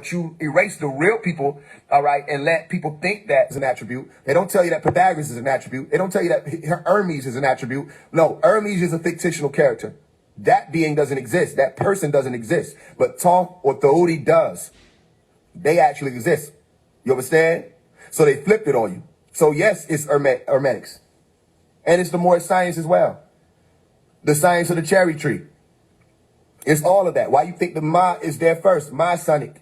but you erase the real people, all right, and let people think that is an attribute. They don't tell you that Pythagoras is an attribute. They don't tell you that Hermes is an attribute. No, Hermes is a fictional character. That being doesn't exist. That person doesn't exist. But Ta or Thaudi does. They actually exist. You understand? So they flipped it on you. So yes, it's Hermetics. And it's the Moorish science as well. The science of the cherry tree. It's all of that. Why you think the Ma is there first? Masonic.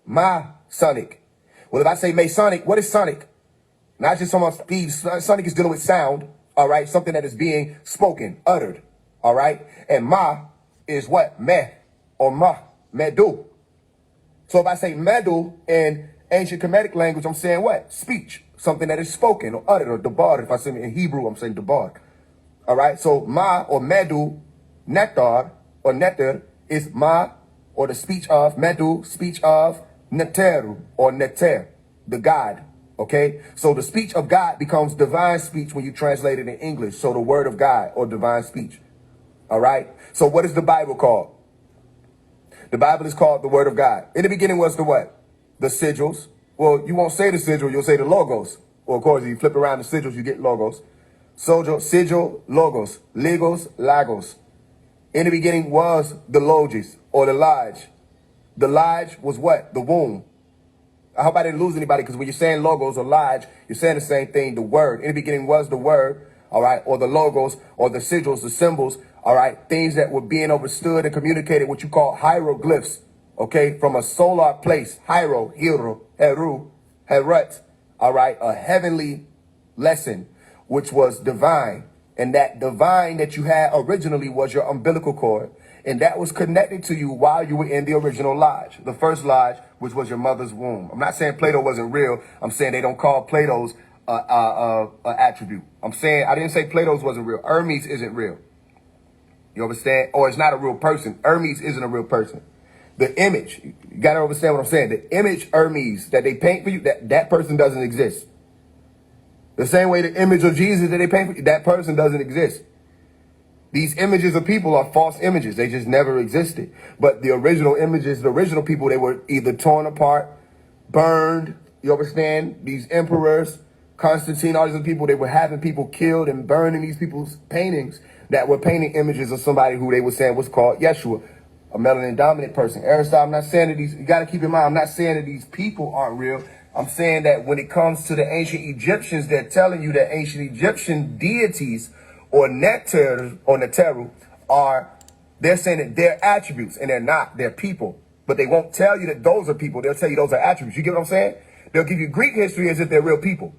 Masonic. Well, if I say Masonic, what is Sonic? Not just someone speaks. Sonic is dealing with sound, all right? Something that is being spoken, uttered, all right? And Ma is what? Meh or Ma, Medu. So if I say Medu in ancient Kemetic language, I'm saying what? Speech. Something that is spoken or uttered or debar. If I say it in Hebrew, I'm saying debar. All right? So Ma or Medu, Netar, or neter is ma, or the speech of, medu, speech of, neteru, or neter, the God, okay? So the speech of God becomes divine speech when you translate it in English. So the word of God, or divine speech, all right? So what is the Bible called? The Bible is called the word of God. In the beginning was the what? The sigils. Well, you won't say the sigil, you'll say the logos. Well, of course, if you flip around the sigils, you get logos. Sigil, logos, legos, lagos. In the beginning was the logis, or the lodge. The lodge was what? The womb. I hope I didn't lose anybody, because when you're saying logos or lodge, you're saying the same thing, the word. In the beginning was the word, all right, or the logos, or the sigils, the symbols, all right, things that were being understood and communicated, what you call hieroglyphs, okay, from a solar place, hiero, hero, heru, heret, all right, a heavenly lesson, which was divine. And that divine that you had originally was your umbilical cord. And that was connected to you while you were in the original lodge. The first lodge, which was your mother's womb. I'm not saying Plato wasn't real. I'm saying they don't call Plato's attribute. I'm saying, I didn't say Plato's wasn't real. Hermes isn't real. You understand? Or it's not a real person. Hermes isn't a real person. The image, you got to understand what I'm saying. The image Hermes that they paint for you, that person doesn't exist. The same way the image of Jesus that they paint for you, that person doesn't exist. These images of people are false images. They just never existed. But the original images, the original people, they were either torn apart, burned. You understand? These emperors, Constantine, all these other people, they were having people killed and burning these people's paintings that were painting images of somebody who they were saying was called Yeshua, a melanin dominant person. Aristotle, I'm not saying that these, you got to keep in mind, I'm not saying that these people aren't real. I'm saying that when it comes to the ancient Egyptians, they're telling you that ancient Egyptian deities or Neteru are, they're saying that they're attributes, and they're not, they're people. But they won't tell you that those are people. They'll tell you those are attributes. You get what I'm saying? They'll give you Greek history as if they're real people.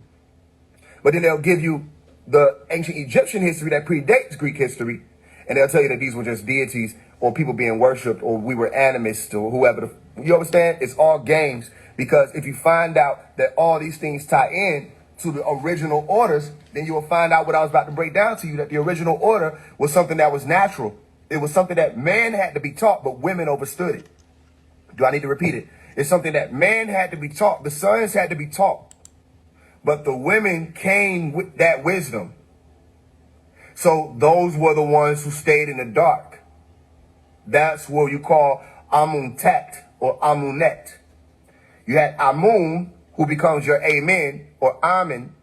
But then they'll give you the ancient Egyptian history that predates Greek history, and they'll tell you that these were just deities or people being worshipped, or we were animists, or whoever. You understand? It's all games. Because if you find out that all these things tie in to the original orders, then you will find out what I was about to break down to you, that the original order was something that was natural. It was something that man had to be taught, but women overstood it. Do I need to repeat it? It's something that man had to be taught. The sons had to be taught. But the women came with that wisdom. So those were the ones who stayed in the dark. That's what you call Amuntet or Amunet. You had Amun, who becomes your Amen or Amen.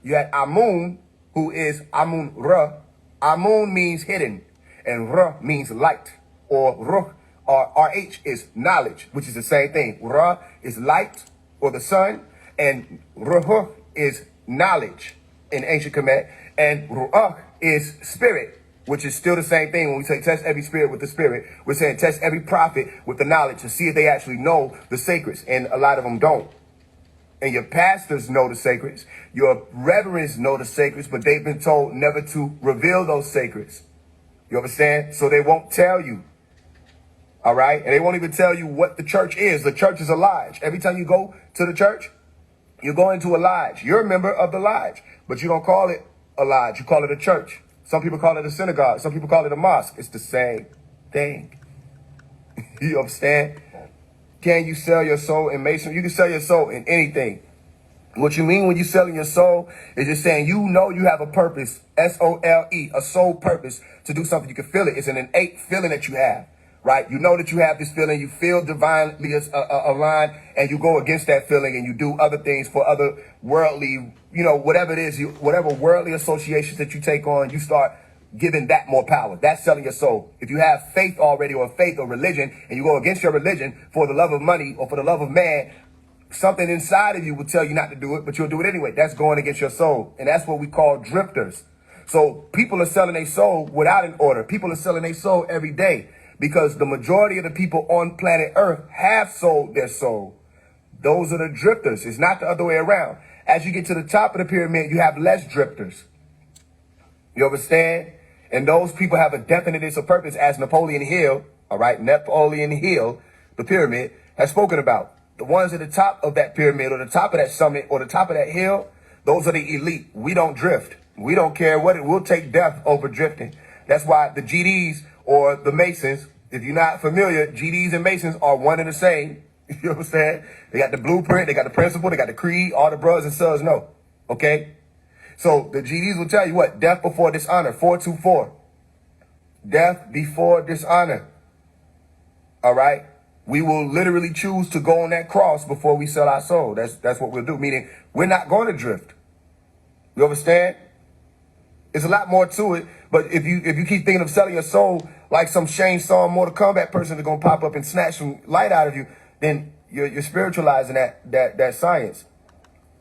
You had Amun, who is Amun Ra. Amun means hidden, and Ra means light, or Ruh, or RH is knowledge, which is the same thing. Ra is light, or the sun, and Ruh is knowledge in ancient Kemet, and Ru'ah is spirit, which is still the same thing. When we say test every spirit with the spirit, we're saying test every prophet with the knowledge to see if they actually know the sacreds. And a lot of them don't. And your pastors know the sacreds. Your reverends know the sacreds, but they've been told never to reveal those sacreds. You understand? So they won't tell you. All right? And they won't even tell you what the church is. The church is a lodge. Every time you go to the church, you go into a lodge. You're a member of the lodge, but you don't call it a lodge. You call it a church. Some people call it a synagogue. Some people call it a mosque. It's the same thing. You understand? Can you sell your soul in masonry? You can sell your soul in anything. What you mean when you're selling your soul is just saying you know you have a purpose, S-O-L-E, a soul purpose to do something. You can feel it. It's an innate feeling that you have, right? You know that you have this feeling, you feel divinely aligned, and you go against that feeling and you do other things for other worldly, whatever it is, whatever worldly associations that you take on, you start giving that more power. That's selling your soul. If you have faith already, or faith or religion, and you go against your religion for the love of money or for the love of man, something inside of you will tell you not to do it, but you'll do it anyway. That's going against your soul. And that's what we call drifters. So people are selling their soul without an order. People are selling their soul every day because the majority of the people on planet Earth have sold their soul. Those are the drifters. It's not the other way around. As you get to the top of the pyramid, you have less drifters. You understand? And those people have a definiteness of purpose, as Napoleon Hill, all right, Napoleon Hill, the pyramid, has spoken about. The ones at the top of that pyramid, or the top of that summit, or the top of that hill, those are the elite. We don't drift. We don't care what it will take death over drifting. That's why the GDs or the Masons, if you're not familiar, GDs and Masons are one and the same. You know what I'm saying? They got the blueprint, they got the principle, they got the creed, all the brothers and sons know. Okay? So the GDs will tell you what? Death before dishonor, 424. Death before dishonor. All right? We will literally choose to go on that cross before we sell our soul. That's what we'll do. Meaning, we're not going to drift. You understand? There's a lot more to it. But if you keep thinking of selling your soul like some Shane Song Mortal Kombat person that's going to pop up and snatch some light out of you, then you're spiritualizing that science.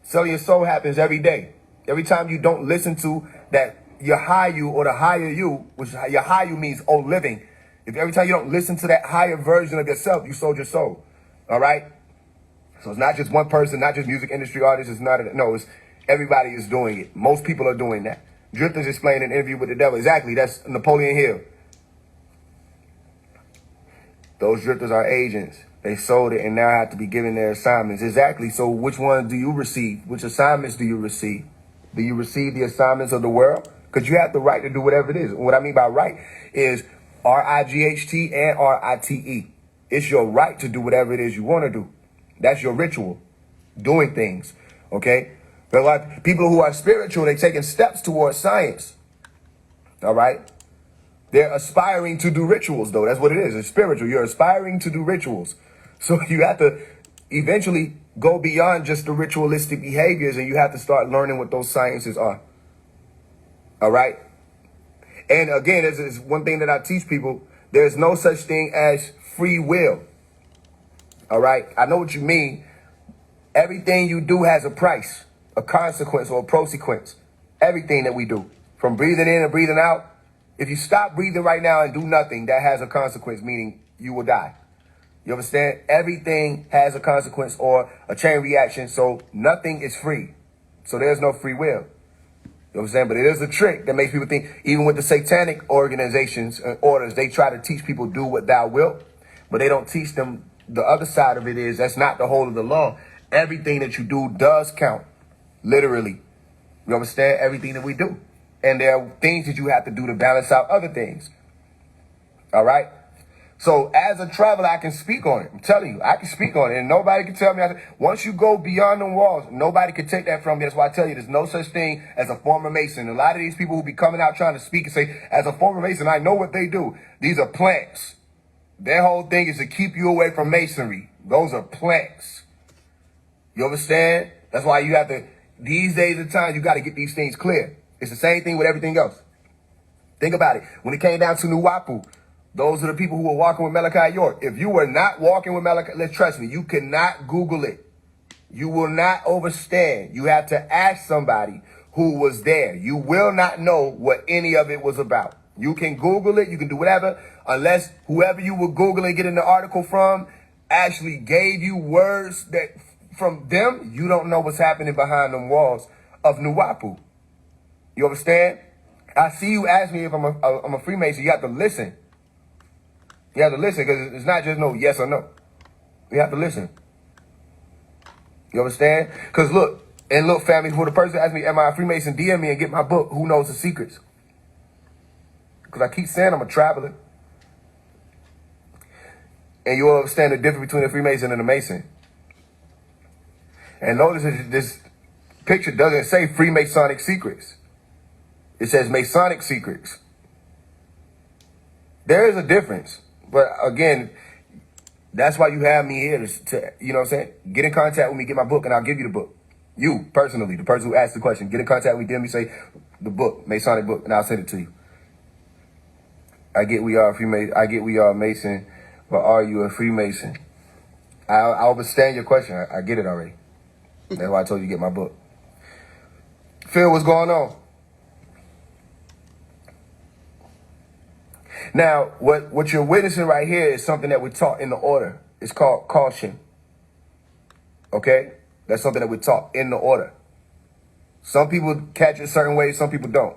Selling your soul happens every day. Every time you don't listen to that your high you or the higher you, which your high you means old living. If every time you don't listen to that higher version of yourself, you sold your soul. All right? So it's not just one person, not just music industry artists. It's everybody is doing it. Most people are doing that. Drifters explained in an interview with the devil. Exactly. That's Napoleon Hill. Those drifters are agents. They sold it and now have to be given their assignments. Exactly. So which ones do you receive? Which assignments do you receive? Do you receive the assignments of the world? Because you have the right to do whatever it is. What I mean by right is R-I-G-H-T and R-I-T-E. It's your right to do whatever it is you want to do. That's your ritual. Doing things. Okay? But like people who are spiritual, they're taking steps towards science. All right? They're aspiring to do rituals, though. That's what it is. It's spiritual. You're aspiring to do rituals. So you have to eventually go beyond just the ritualistic behaviors, and you have to start learning what those sciences are. All right? And again, there's one thing that I teach people. There's no such thing as free will. All right? I know what you mean. Everything you do has a price, a consequence, or a prosequence. Everything that we do, from breathing in and breathing out. If you stop breathing right now and do nothing, that has a consequence, meaning you will die. You understand? Everything has a consequence or a chain reaction, so nothing is free. So there's no free will. You know what I'm saying? But it is a trick that makes people think, even with the satanic organizations and orders, they try to teach people do what thou wilt, but they don't teach them the other side of it is that's not the whole of the law. Everything that you do does count, literally. You understand? Everything that we do. And there are things that you have to do to balance out other things. All right? So as a traveler, I can speak on it. I'm telling you, I can speak on it. And nobody can tell me. Once you go beyond the walls, nobody can take that from me. That's why I tell you there's no such thing as a former Mason. A lot of these people who be coming out trying to speak and say, as a former Mason, I know what they do. These are plants. Their whole thing is to keep you away from masonry. Those are plants. You understand? That's why you have to, these days and times, you got to get these things clear. It's the same thing with everything else. Think about it. When it came down to Nuwapu, those are the people who were walking with Malachi York. If you were not walking with Malachi, let's trust me, you cannot Google it. You will not understand. You have to ask somebody who was there. You will not know what any of it was about. You can Google it. You can do whatever, unless whoever you were Googling, getting the article from, actually gave you words that from them, you don't know what's happening behind them walls of Nuwapu. You understand? I see you ask me if I'm a Freemason. You have to listen. You have to listen because it's not just no yes or no. You have to listen. You understand? Because look, family, for the person asks me, am I a Freemason, DM me and get my book, Who Knows the Secrets? Because I keep saying I'm a traveler. And you'll understand the difference between a Freemason and a Mason. And notice that this picture doesn't say Freemasonic secrets. It says Masonic secrets. There is a difference. But again, that's why you have me here to, you know what I'm saying? Get in contact with me, get my book, and I'll give you the book. You, personally, the person who asked the question, get in contact with me, DM me, say, the book, Masonic book, and I'll send it to you. I get we are a Mason, but are you a Freemason? I understand your question. I get it already. That's why I told you to get my book. Phil, what's going on? Now, what you're witnessing right here is something that we're taught in the order. It's called caution. Okay? That's something that we're taught in the order. Some people catch it a certain way, some people don't.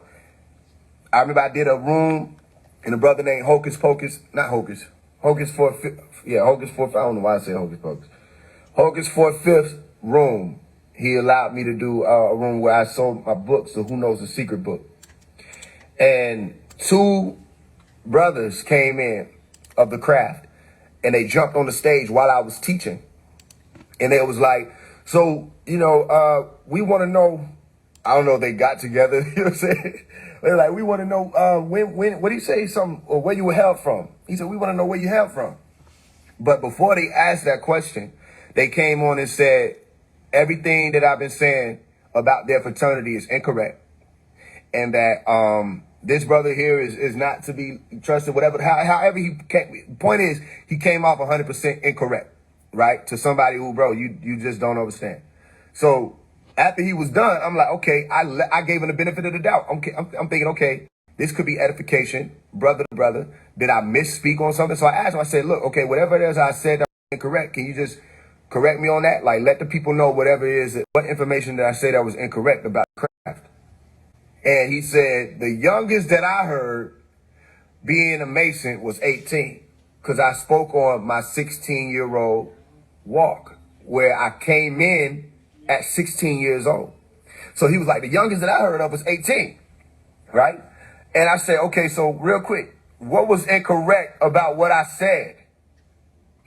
I remember I did a room and a brother named Hocus Pocus, not Hocus, Hocus for Hocus for, I don't know why I say Hocus Pocus. Hocus for Fifth room. He allowed me to do a room where I sold my books, so Who Knows the Secret book. And two brothers came in of the craft and they jumped on the stage while I was teaching. And they was like, so, you know, we want to know, I don't know if they got together, you know what I'm saying? They're like, we want to know when, what did he say, something, or where you were hailed from? He said, we want to know where you hailed from. But before they asked that question, they came on and said, everything that I've been saying about their fraternity is incorrect. And that this brother here is not to be trusted, whatever, however he came. Point is, he came off 100% incorrect, right? To somebody who, bro, you just don't understand. So after he was done, I'm like, okay, I gave him the benefit of the doubt. I'm thinking, okay, this could be edification, brother to brother. Did I misspeak on something? So I asked him, I said, look, okay, whatever it is I said that was incorrect, can you just correct me on that? Like, let the people know whatever it is, what information did I say that was incorrect about craft? And he said, the youngest that I heard being a Mason was 18, because I spoke on my 16-year-old walk, where I came in at 16 years old. So he was like, the youngest that I heard of was 18, right? And I said, okay, so real quick, what was incorrect about what I said?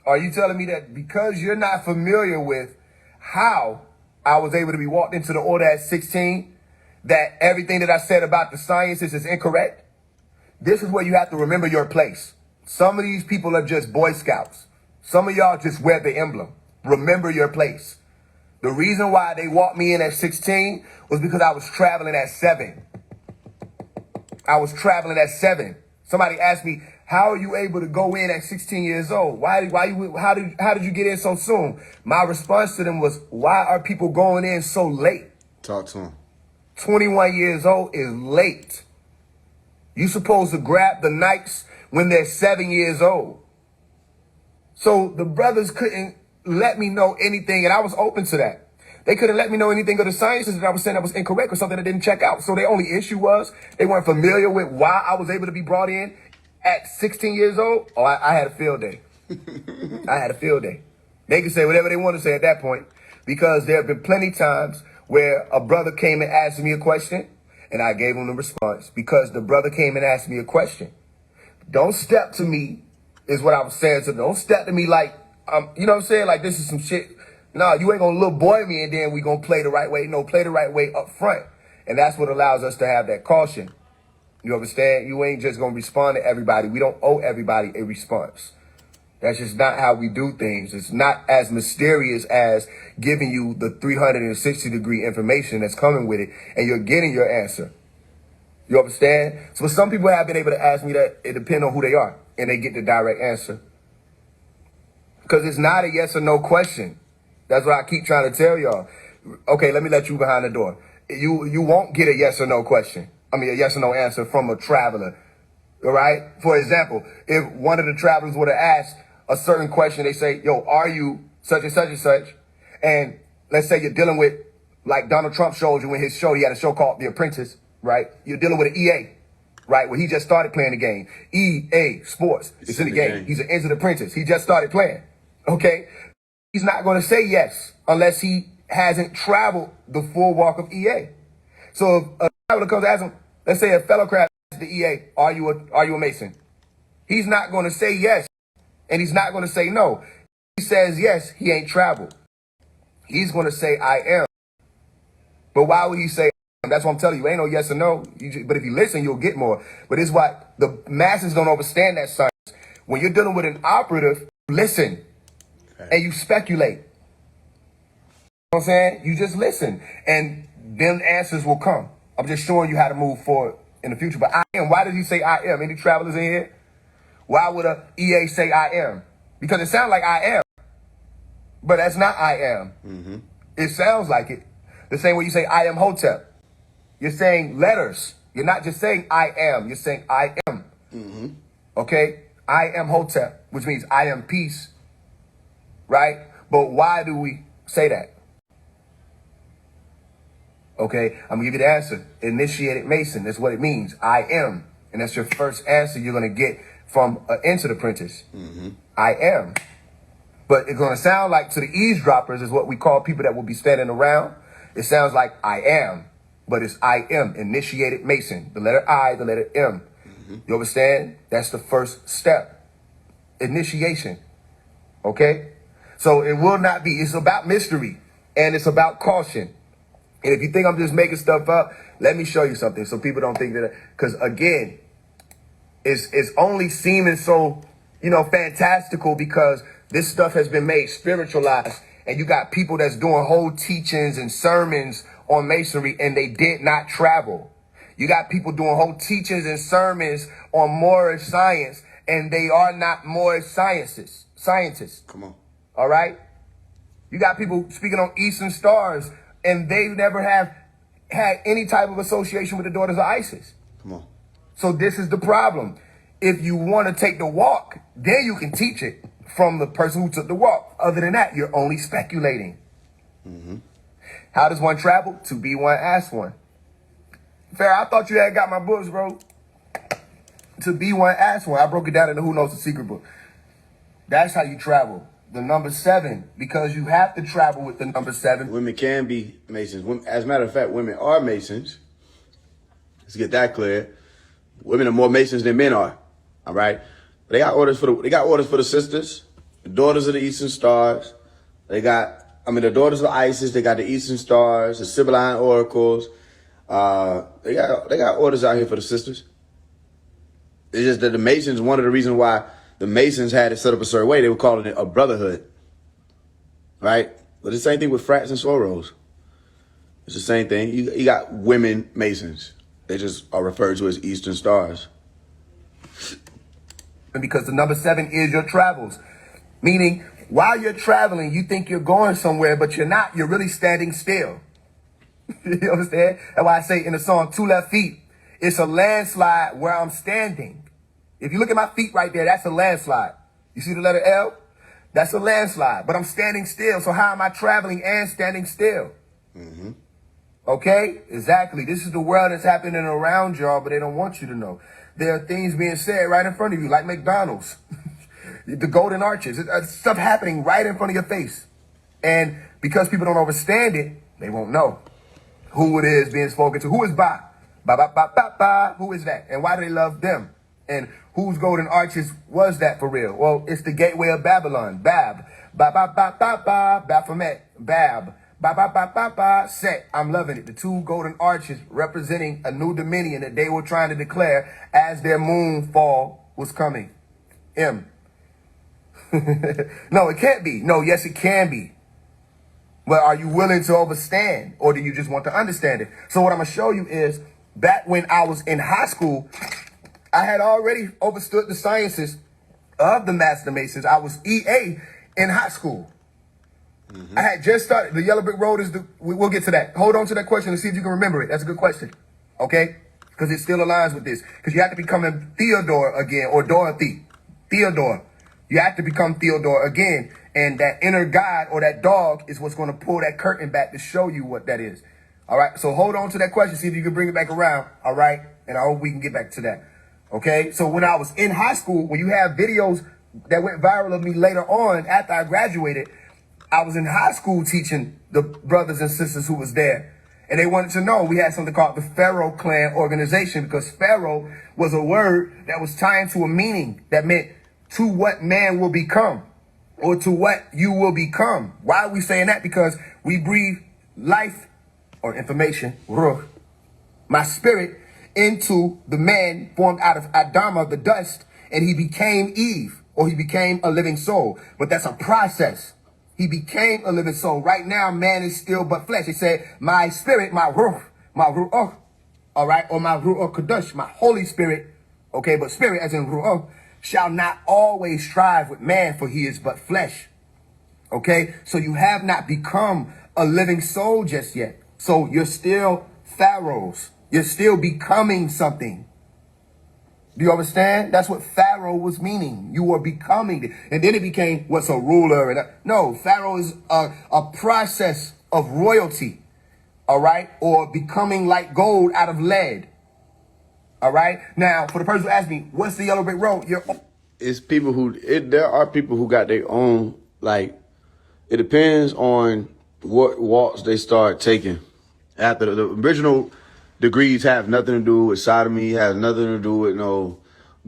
Are you telling me that because you're not familiar with how I was able to be walked into the order at 16, that everything that I said about the sciences is incorrect? This is where you have to remember your place. Some of these people are just Boy Scouts. Some of y'all just wear the emblem. Remember your place. The reason why they walked me in at 16 was because I was traveling at 7. I was traveling at 7. Somebody asked me, how are you able to go in at 16 years old? How did you get in so soon? My response to them was, why are people going in so late? Talk to him. 21 years old is late. You supposed to grab the Knights when they're 7 years old. So the brothers couldn't let me know anything, and I was open to that. They couldn't let me know anything of the sciences that I was saying that was incorrect or something that didn't check out. So their only issue was they weren't familiar with why I was able to be brought in at 16 years old. Oh, I had a field day. I had a field day. They could say whatever they want to say at that point, because there have been plenty times where a brother came and asked me a question and I gave him the response because the brother came and asked me a question. Don't step to me is what I was saying to them. Don't step to me like, you know what I'm saying? Like this is some shit. No, you ain't gonna little boy me and then we gonna play the right way. No, play the right way up front. And that's what allows us to have that caution. You understand? You ain't just gonna respond to everybody. We don't owe everybody a response. That's just not how we do things. It's not as mysterious as giving you the 360-degree information that's coming with it, and you're getting your answer. You understand? So some people have been able to ask me that. It depends on who they are, and they get the direct answer. Because it's not a yes or no question. That's what I keep trying to tell y'all. Okay, let me let you behind the door. You won't get a yes or no question. I mean, a yes or no answer from a traveler. All right? For example, if one of the travelers would have asked a certain question, they say, yo, are you such and such and such? And let's say you're dealing with, like Donald Trump showed you in his show, he had a show called The Apprentice, right? You're dealing with an EA, right? Where he just started playing the game. EA Sports. It's in the game. He's an instant apprentice. He just started playing. Okay? He's not going to say yes unless he hasn't traveled the full walk of EA. So if a traveler comes to ask him, let's say a fellow craft asks the EA, are you a Mason? He's not going to say yes, and he's not going to say no. He says yes, he ain't traveled. He's going to say I am. But why would he say I am? That's what I'm telling you. Ain't no yes or no. But if you listen, you'll get more. But it's what the masses don't understand that science. When you're dealing with an operative, you listen and you speculate. You know what I'm saying? You just listen and then answers will come. I'm just showing you how to move forward in the future. But I am. Why did he say I am? Any travelers in here? Why would a EA say I am? Because it sounds like I am. But that's not I am. It sounds like it. The same way you say I am Hotep. You're saying letters. You're not just saying I am. You're saying I am. Okay? I am Hotep, which means I am peace. Right? But why do we say that? Okay? I'm going to give you the answer. Initiated Mason. That's what it means. I am. And that's your first answer you're going to get from an entered apprentice. I am. But it's going to sound like to the eavesdroppers is what we call people that will be standing around. It sounds like I am, but it's I am, initiated Mason. The letter I, the letter M. You understand? That's the first step. Initiation. Okay? So it will not be. It's about mystery and it's about caution. And if you think I'm just making stuff up, let me show you something so people don't think that. Because again, it's only seeming so, fantastical because this stuff has been made spiritualized, and you got people that's doing whole teachings and sermons on masonry, and they did not travel. You got people doing whole teachings and sermons on Moorish science, and they are not Moorish scientists. Come on. All right? You got people speaking on Eastern stars, and they never have had any type of association with the daughters of Isis. Come on. So this is the problem. If you want to take the walk, then you can teach it from the person who took the walk. Other than that, you're only speculating. How does one travel? To be one, ask one. Fair, I thought you had got my books, bro. To be one, ask one. I broke it down in the Who Knows the Secret book. That's how you travel. The number 7, because you have to travel with the number 7. Women can be Masons. As a matter of fact, women are Masons. Let's get that clear. Women are more Masons than men are. All right. They got orders for the sisters, the daughters of the Eastern Stars. The daughters of Isis. They got the Eastern Stars, the Sibylline Oracles. They got orders out here for the sisters. It's just that the Masons, one of the reasons why the Masons had it set up a certain way, they were calling it a brotherhood. Right? But the same thing with frats and sorors. It's the same thing. You got women Masons. They just are referred to as Eastern Stars. Because the number 7 is your travels. Meaning, while you're traveling, you think you're going somewhere, but you're not. You're really standing still. You understand? That's why I say in the song, 2 left feet, it's a landslide where I'm standing. If you look at my feet right there, that's a landslide. You see the letter L? That's a landslide, but I'm standing still. So how am I traveling and standing still? Okay? Exactly. This is the world that's happening around y'all, but they don't want you to know. There are things being said right in front of you, like McDonald's, the golden arches, stuff happening right in front of your face. And because people don't understand it, they won't know who it is being spoken to. Who is Ba? Ba, ba, ba, ba, ba. Who is that? And why do they love them? And whose golden arches was that for real? Well, it's the gateway of Babylon. Bab. Ba, ba, ba, ba, ba. Baphomet. Bab. Ba, ba, ba, ba, ba. Set. I'm loving it. The 2 golden arches representing a new dominion that they were trying to declare as their moonfall was coming. M. No, it can't be. No, yes, it can be. But are you willing to understand, or do you just want to understand it? So what I'm going to show you is, back when I was in high school, I had already understood the sciences of the Master Masons. I was EA in high school. I had just started. The Yellow Brick Road is we'll get to that. Hold on to that question and see if you can remember it. That's a good question. Okay? Because it still aligns with this. Because you have to become a Theodore again, or Dorothy. Theodore. You have to become Theodore again. And that inner God or that dog is what's going to pull that curtain back to show you what that is. All right? So hold on to that question. See if you can bring it back around. All right? And I hope we can get back to that. Okay? So when I was in high school, when you have videos that went viral of me later on after I graduated, I was in high school teaching the brothers and sisters who was there. And they wanted to know we had something called the Pharaoh Clan Organization, because Pharaoh was a word that was tied to a meaning that meant to what man will become, or to what you will become. Why are we saying that? Because we breathe life or information, ruh, my spirit, into the man formed out of Adama, the dust, and he became Eve, or he became a living soul. But that's a process. He became a living soul. Right now, man is still but flesh. He said, my spirit, my ruach, all right, or my ruach kadosh, my Holy Spirit, okay, but spirit as in ruach, shall not always strive with man, for he is but flesh. Okay, so you have not become a living soul just yet. So you're still pharaohs. You're still becoming something. Do you understand? That's what Pharaoh was meaning. You were becoming. And then it became what's a ruler. And no, Pharaoh is a process of royalty. All right. Or becoming like gold out of lead. All right. Now, for the person who asked me, what's the yellow brick road? It's people who, there are people who got their own, like, it depends on what walks they start taking. After the original degrees have nothing to do with sodomy, has nothing to do with no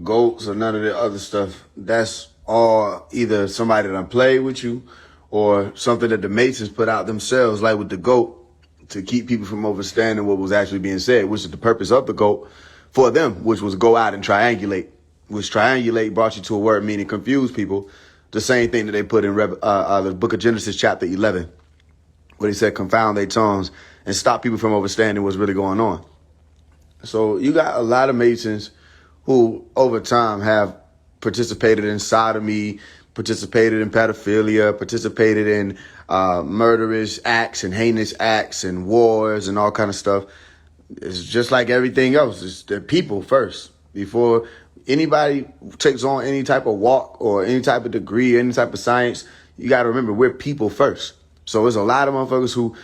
goats or none of the other stuff. That's all either somebody that played with you or something that the Masons put out themselves, like with the goat, to keep people from understanding what was actually being said, which is the purpose of the goat for them, which was go out and triangulate, which triangulate brought you to a word meaning confuse people. The same thing that they put in the book of Genesis chapter 11, where he said, confound their tongues and stop people from understanding what's really going on. So you got a lot of Masons who over time have participated in sodomy, participated in pedophilia, participated in murderous acts and heinous acts and wars and all kind of stuff. It's just like everything else. It's the people first. Before anybody takes on any type of walk or any type of degree, any type of science, you got to remember we're people first. So there's a lot of motherfuckers who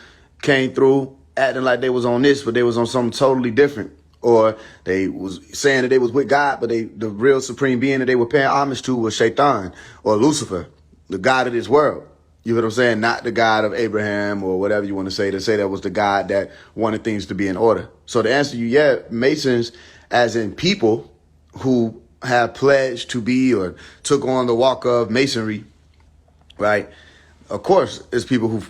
came through acting like they was on this, but they was on something totally different. Or they was saying that they was with God, but the real supreme being that they were paying homage to was Shaitan or Lucifer, the God of this world. You know what I'm saying? Not the God of Abraham or whatever you want to say that was the God that wanted things to be in order. So to answer you, yeah, Masons, as in people who have pledged to be or took on the walk of Masonry, right? Of course, it's people who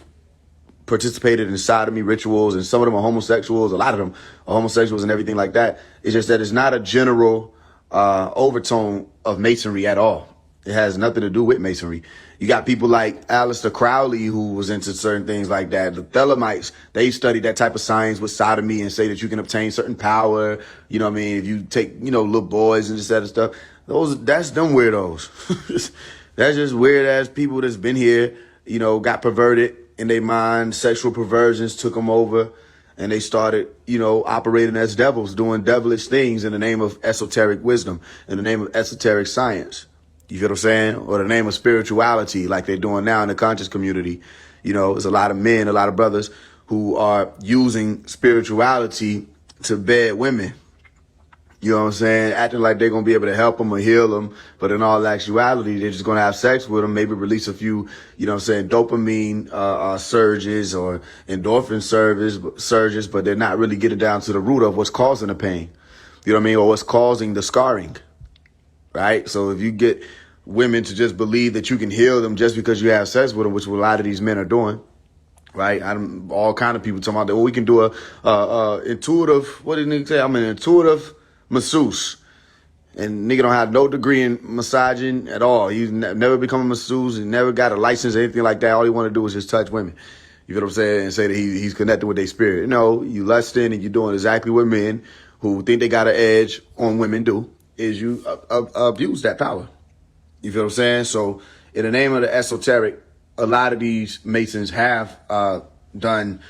participated in sodomy rituals, and some of them are homosexuals. A lot of them are homosexuals and everything like that. It's just that it's not a general overtone of Masonry at all. It has nothing to do with Masonry. You got people like Aleister Crowley who was into certain things like that. The Thelemites, they studied that type of science with sodomy and say that you can obtain certain power. You know what I mean? If you take, little boys and just that stuff, that's them weirdos. That's just weird ass people that's been here, got perverted in their mind. Sexual perversions took them over and they started, operating as devils, doing devilish things in the name of esoteric wisdom, in the name of esoteric science. You feel what I'm saying? Or the name of spirituality, like they're doing now in the conscious community. There's a lot of men, a lot of brothers who are using spirituality to bed women. You know what I'm saying? Acting like they're going to be able to help them or heal them. But in all actuality, they're just going to have sex with them, maybe release a few, dopamine surges or endorphin surges, but they're not really getting down to the root of what's causing the pain. You know what I mean? Or what's causing the scarring. Right? So if you get women to just believe that you can heal them just because you have sex with them, which a lot of these men are doing, right? All kind of people talking about that. Well, we can do a intuitive. What did nigga say? I'm an intuitive masseuse, and nigga don't have no degree in massaging at all. He's never become a masseuse. He never got a license or anything like that. All he want to do is just touch women. You know what I'm saying? And say that he's connected with their spirit. No, you lusting and you're doing exactly what men who think they got an edge on women do. Is you abuse that power. You feel what I'm saying? So in the name of the esoteric, a lot of these Masons have done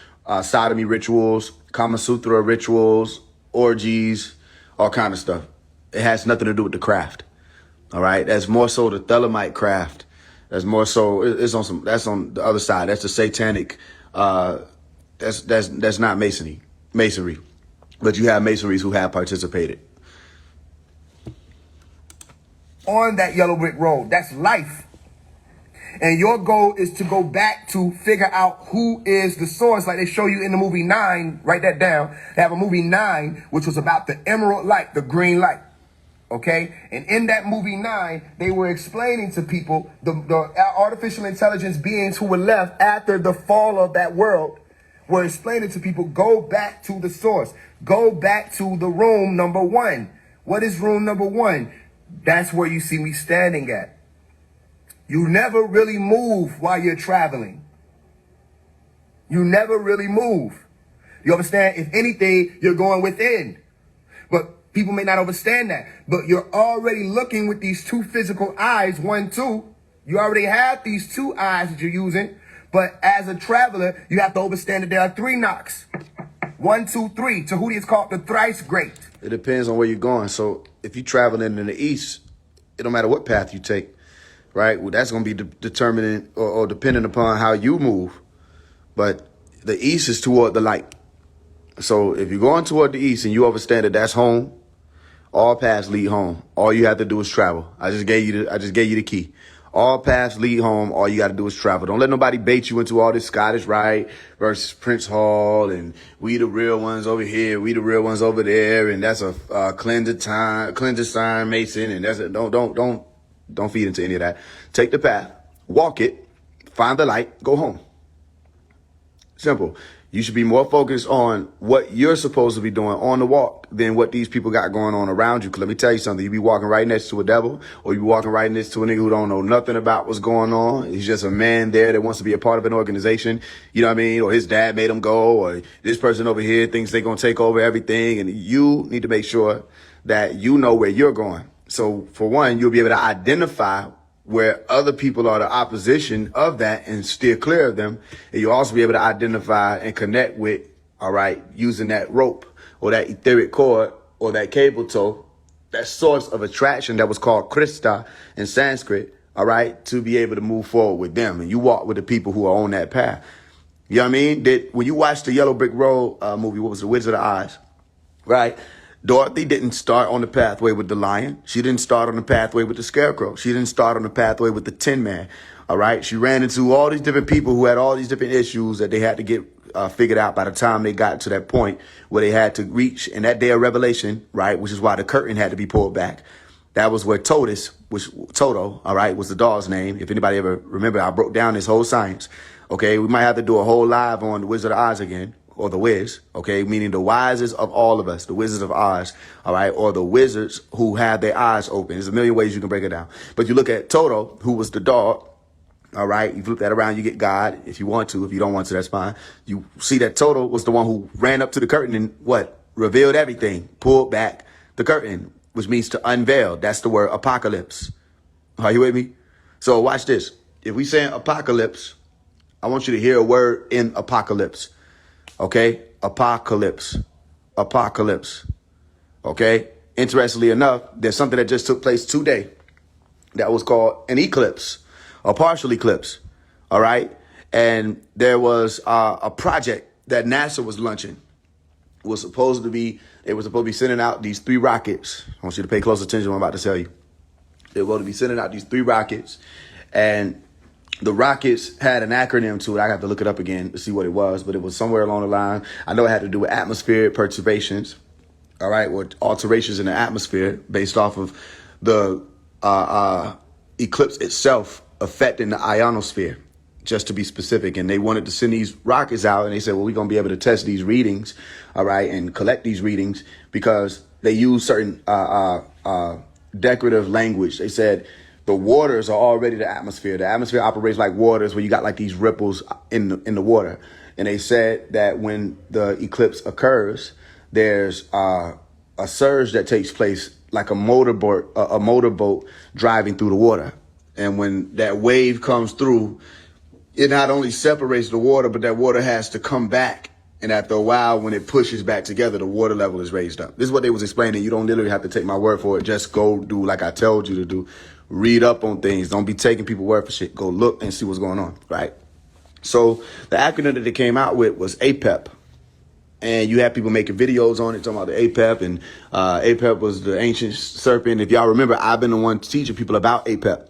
sodomy rituals, Kama Sutra rituals, orgies, all kind of stuff. It has nothing to do with the craft. All right. That's more so the Thelemite craft. That's more so that's on the other side. That's the satanic. That's not masonry. But you have Masonries who have participated. On that yellow brick road. That's life. And your goal is to go back to figure out who is the source, like they show you in the movie 9. Write that down. They have a movie 9, which was about the emerald light, the green light. Okay? And in that movie 9, they were explaining to people, the artificial intelligence beings who were left after the fall of that world, were explaining to people, go back to the source. Go back to the room number 1. What is room number 1? That's where you see me standing at. You never really move while you're traveling. You never really move. You understand? If anything, you're going within. But people may not understand that. But you're already looking with these two physical eyes, 1, 2. You already have these two eyes that you're using. But as a traveler, you have to understand that there are 3 knocks. 1, 2, 3. Tahuti is called the thrice great. It depends on where you're going. So if you're traveling in the east, it don't matter what path you take, right? Well, that's going to be determining or depending upon how you move. But the east is toward the light. So if you're going toward the east and you understand that that's home, all paths lead home. All you have to do is travel. I just gave you the key. All paths lead home. All you got to do is travel. Don't let nobody bait you into all this Scottish Rite versus Prince Hall and we the real ones over here, we the real ones over there, and that's a clandestine Mason, and that's a, don't feed into any of that. Take the path, walk it, find the light, go home. Simple. You should be more focused on what you're supposed to be doing on the walk than what these people got going on around you. Because let me tell you something. You be walking right next to a devil, or you be walking right next to a nigga who don't know nothing about what's going on. He's just a man there that wants to be a part of an organization. You know what I mean? Or his dad made him go, or this person over here thinks they're going to take over everything. And you need to make sure that you know where you're going. So for one, you'll be able to identify where other people are the opposition of that and steer clear of them. And you'll also be able to identify and connect with, all right, using that rope or that etheric cord or that cable tow, that source of attraction that was called Krista in Sanskrit, all right, to be able to move forward with them. And you walk with the people who are on that path. You know what I mean? When you watch the Yellow Brick Road movie, what was it, Wizard of Oz, right? Dorothy didn't start on the pathway with the lion. She didn't start on the pathway with the scarecrow. She didn't start on the pathway with the Tin Man. All right. She ran into all these different people who had all these different issues that they had to get figured out by the time they got to that point where they had to reach in that day of revelation, right? Which is why the curtain had to be pulled back. That was where Toto, all right, was the dog's name. If anybody ever remember, I broke down this whole science. Okay. We might have to do a whole live on the Wizard of Oz again. Or the Wiz, okay, meaning the wisest of all of us, the Wizards of Oz, all right, or the wizards who have their eyes open. There's a million ways you can break it down. But you look at Toto, who was the dog, all right, you flip that around, you get God, if you want to. If you don't want to, that's fine. You see that Toto was the one who ran up to the curtain and revealed everything, pulled back the curtain, which means to unveil. That's the word apocalypse. Are you with me? So watch this. If we say apocalypse, I want you to hear a word in apocalypse. Okay, apocalypse. Okay, interestingly enough, there's something that just took place today that was called an eclipse, a partial eclipse. All right, and there was a project that NASA was launching. They were supposed to be sending out these 3 rockets. I want you to pay close attention to what I'm about to tell you. They were going to be sending out these 3 rockets, and the rockets had an acronym to it. I have to look it up again to see what it was, but it was somewhere along the line. I know it had to do with atmospheric perturbations, all right, or alterations in the atmosphere based off of the eclipse itself affecting the ionosphere, just to be specific. And they wanted to send these rockets out, and they said, well, we're going to be able to test these readings, all right, and collect these readings because they use certain decorative language. They said, the waters are already the atmosphere. The atmosphere operates like waters where you got like these ripples in the water. And they said that when the eclipse occurs, there's a surge that takes place like a motorboat driving through the water. And when that wave comes through, it not only separates the water, but that water has to come back. And after a while, when it pushes back together, the water level is raised up. This is what they was explaining. You don't literally have to take my word for it. Just go do like I told you to do. Read up on things. Don't be taking people's word for shit. Go look and see what's going on, right? So the acronym that they came out with was APEP. And you have people making videos on it, talking about the APEP. And APEP was the ancient serpent. If y'all remember, I've been the one teaching people about APEP.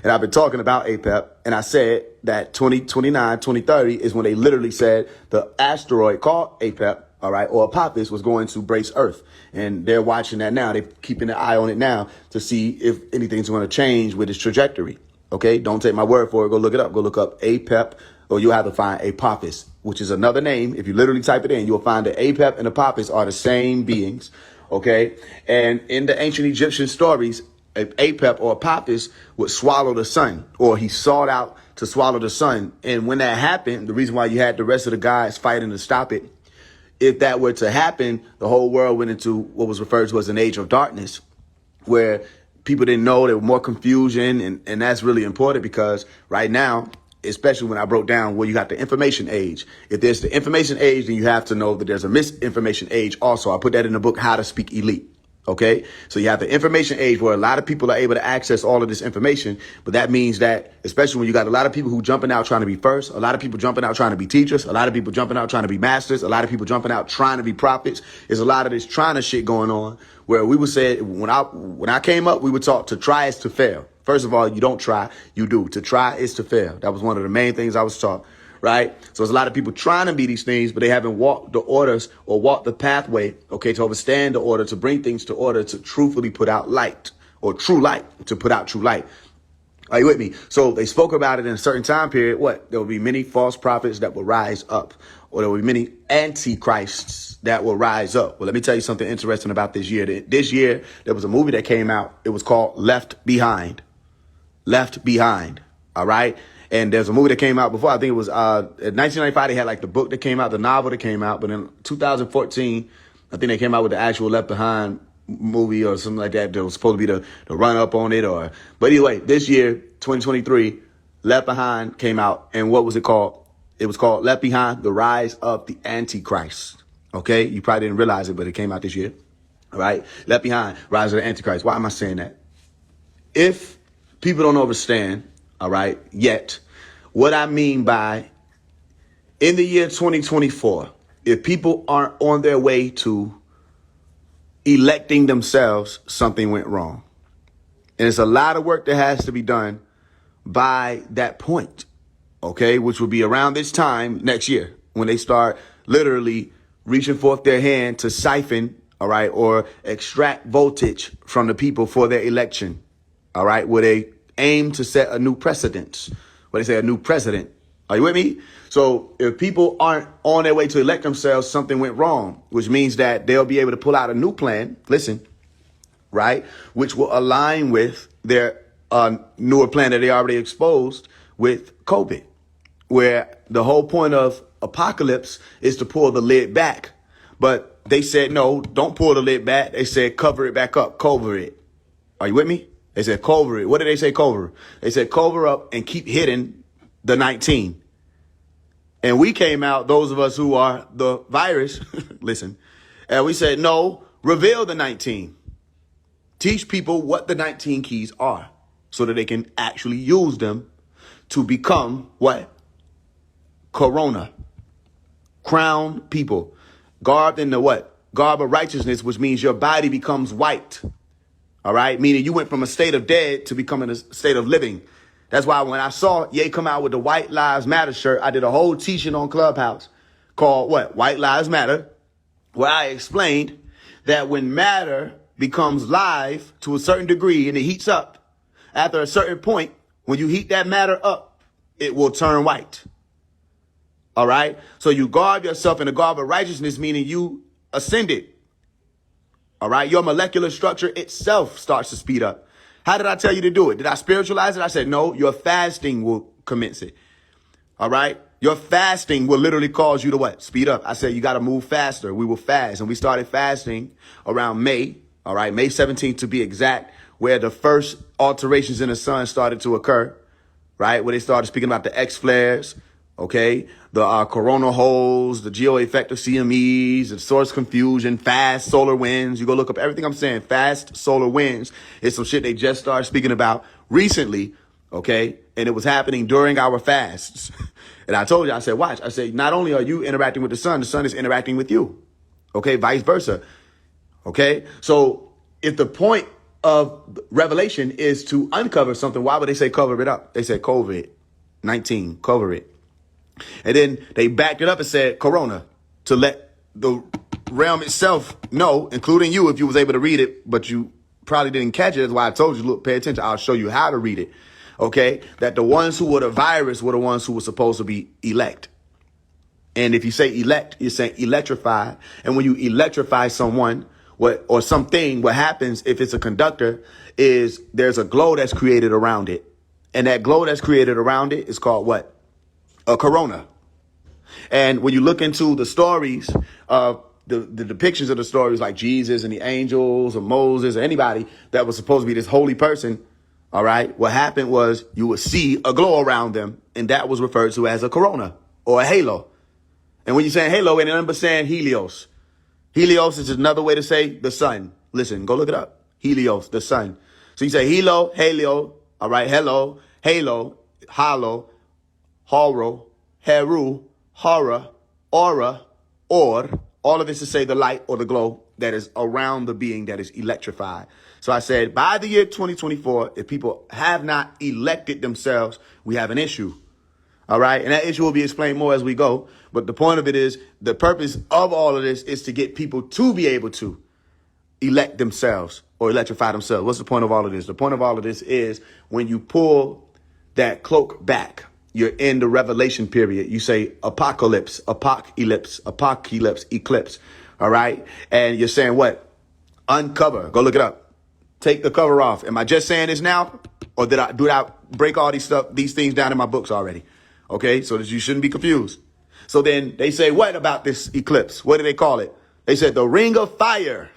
And I've been talking about APEP. And I said that 2029, 2030 is when they literally said the asteroid called APEP, all right, or Apophis was going to brace Earth. And they're watching that now. They're keeping an eye on it now to see if anything's going to change with its trajectory. Okay, don't take my word for it. Go look it up. Go look up APEP, or you'll have to find Apophis, which is another name. If you literally type it in, you'll find that APEP and Apophis are the same beings. Okay, and in the ancient Egyptian stories, Apep or Apophis would swallow the sun, or he sought out to swallow the sun. And when that happened, the reason why you had the rest of the guys fighting to stop it, if that were to happen, the whole world went into what was referred to as an age of darkness, where people didn't know, there was more confusion. And that's really important, because right now, especially when I broke down where you got the information age. If there's the information age, then you have to know that there's a misinformation age also. I put that in the book, How to Speak Elite. Okay, so you have the information age where a lot of people are able to access all of this information. But that means that, especially when you got a lot of people who jumping out trying to be first, a lot of people jumping out trying to be teachers, a lot of people jumping out trying to be masters, a lot of people jumping out trying to be prophets. There's a lot of this trying to shit going on, where we would say, when I came up, we were taught to try is to fail. First of all, you don't try, you do. To try is to fail. That was one of the main things I was taught. Right? So there's a lot of people trying to be these things, but they haven't walked the orders or walked the pathway, okay, to understand the order, to bring things to order, to truthfully put out light, or true light, to put out true light. Are you with me? So they spoke about it in a certain time period. What? There will be many false prophets that will rise up, or there will be many antichrists that will rise up. Well, let me tell you something interesting about this year. This year, there was a movie that came out. It was called Left Behind. Left Behind. All right. And there's a movie that came out before. I think it was in 1995. They had like the book that came out, the novel that came out. But in 2014, I think they came out with the actual Left Behind movie or something like that. That was supposed to be the run up on it. But anyway, this year, 2023, Left Behind came out. And what was it called? It was called Left Behind: The Rise of the Antichrist. Okay, you probably didn't realize it, but it came out this year. All right, Left Behind: Rise of the Antichrist. Why am I saying that? If people don't understand, all right, yet, what I mean by, in the year 2024, if people aren't on their way to electing themselves, something went wrong. And it's a lot of work that has to be done by that point, okay, which will be around this time next year, when they start literally reaching forth their hand to siphon, all right, or extract voltage from the people for their election, all right, where they aim to set a new precedent. What they say, a new president. Are you with me? So if people aren't on their way to elect themselves, something went wrong, which means that they'll be able to pull out a new plan. Listen, right? Which will align with their newer plan that they already exposed with COVID, where the whole point of apocalypse is to pull the lid back. But they said, no, don't pull the lid back. They said, cover it back up, cover it. Are you with me? They said, cover it. What did they say, cover? They said, cover up and keep hitting the 19. And we came out, those of us who are the virus, listen, and we said, no, reveal the 19. Teach people what the 19 keys are so that they can actually use them to become what? Corona. Crown people. Garbed in the what? Garb of righteousness, which means your body becomes white. All right. Meaning you went from a state of dead to becoming a state of living. That's why when I saw Ye come out with the White Lives Matter shirt, I did a whole teaching on Clubhouse called what? White Lives Matter, where I explained that when matter becomes live to a certain degree and it heats up, after a certain point, when you heat that matter up, it will turn white. All right. So you garb yourself in the garb of righteousness, meaning you ascended. All right. Your molecular structure itself starts to speed up. How did I tell you to do it? Did I spiritualize it? I said, no, your fasting will commence it. All right. Your fasting will literally cause you to what? Speed up. I said, you got to move faster. We will fast. And we started fasting around May. All right. May 17th to be exact, where the first alterations in the sun started to occur. Right. Where they started speaking about the X flares. Okay, the coronal holes, the geo effect of CMEs, the source confusion, fast solar winds. You go look up everything I'm saying. Fast solar winds is some shit they just started speaking about recently. Okay, and it was happening during our fasts. And I told you, I said, watch. I said, not only are you interacting with the sun is interacting with you. Okay, vice versa. Okay, so if the point of revelation is to uncover something, why would they say cover it up? They said COVID-19, cover it. And then they backed it up and said Corona, to let the realm itself know, including you, if you was able to read it, but you probably didn't catch it. That's why I told you, look, pay attention. I'll show you how to read it. Okay, that the ones who were the virus were the ones who were supposed to be elect. And if you say elect, you're saying electrify. And when you electrify someone, or something, what happens if it's a conductor is there's a glow that's created around it. And that glow that's created around it is called what? A corona. And when you look into the stories of the depictions of the stories like Jesus and the angels or Moses or anybody that was supposed to be this holy person, all right, what happened was you would see a glow around them, and that was referred to as a corona or a halo. And when you're saying halo, ain't nothing but saying Helios. Helios is another way to say the sun. Listen, go look it up. Helios, the sun. So you say halo, all right, hello, halo, hollow, horo, heru, hora, aura, or, all of this to say the light or the glow that is around the being that is electrified. So I said, by the year 2024, if people have not elected themselves, we have an issue. All right. And that issue will be explained more as we go. But the point of it is, the purpose of all of this is to get people to be able to elect themselves or electrify themselves. What's the point of all of this? The point of all of this is when you pull that cloak back, you're in the revelation period. You say apocalypse, eclipse. All right. And you're saying what? Uncover. Go look it up. Take the cover off. Am I just saying this now? Or did I break all these things down in my books already? Okay. So that you shouldn't be confused. So then they say, what about this eclipse? What do they call it? They said the ring of fire.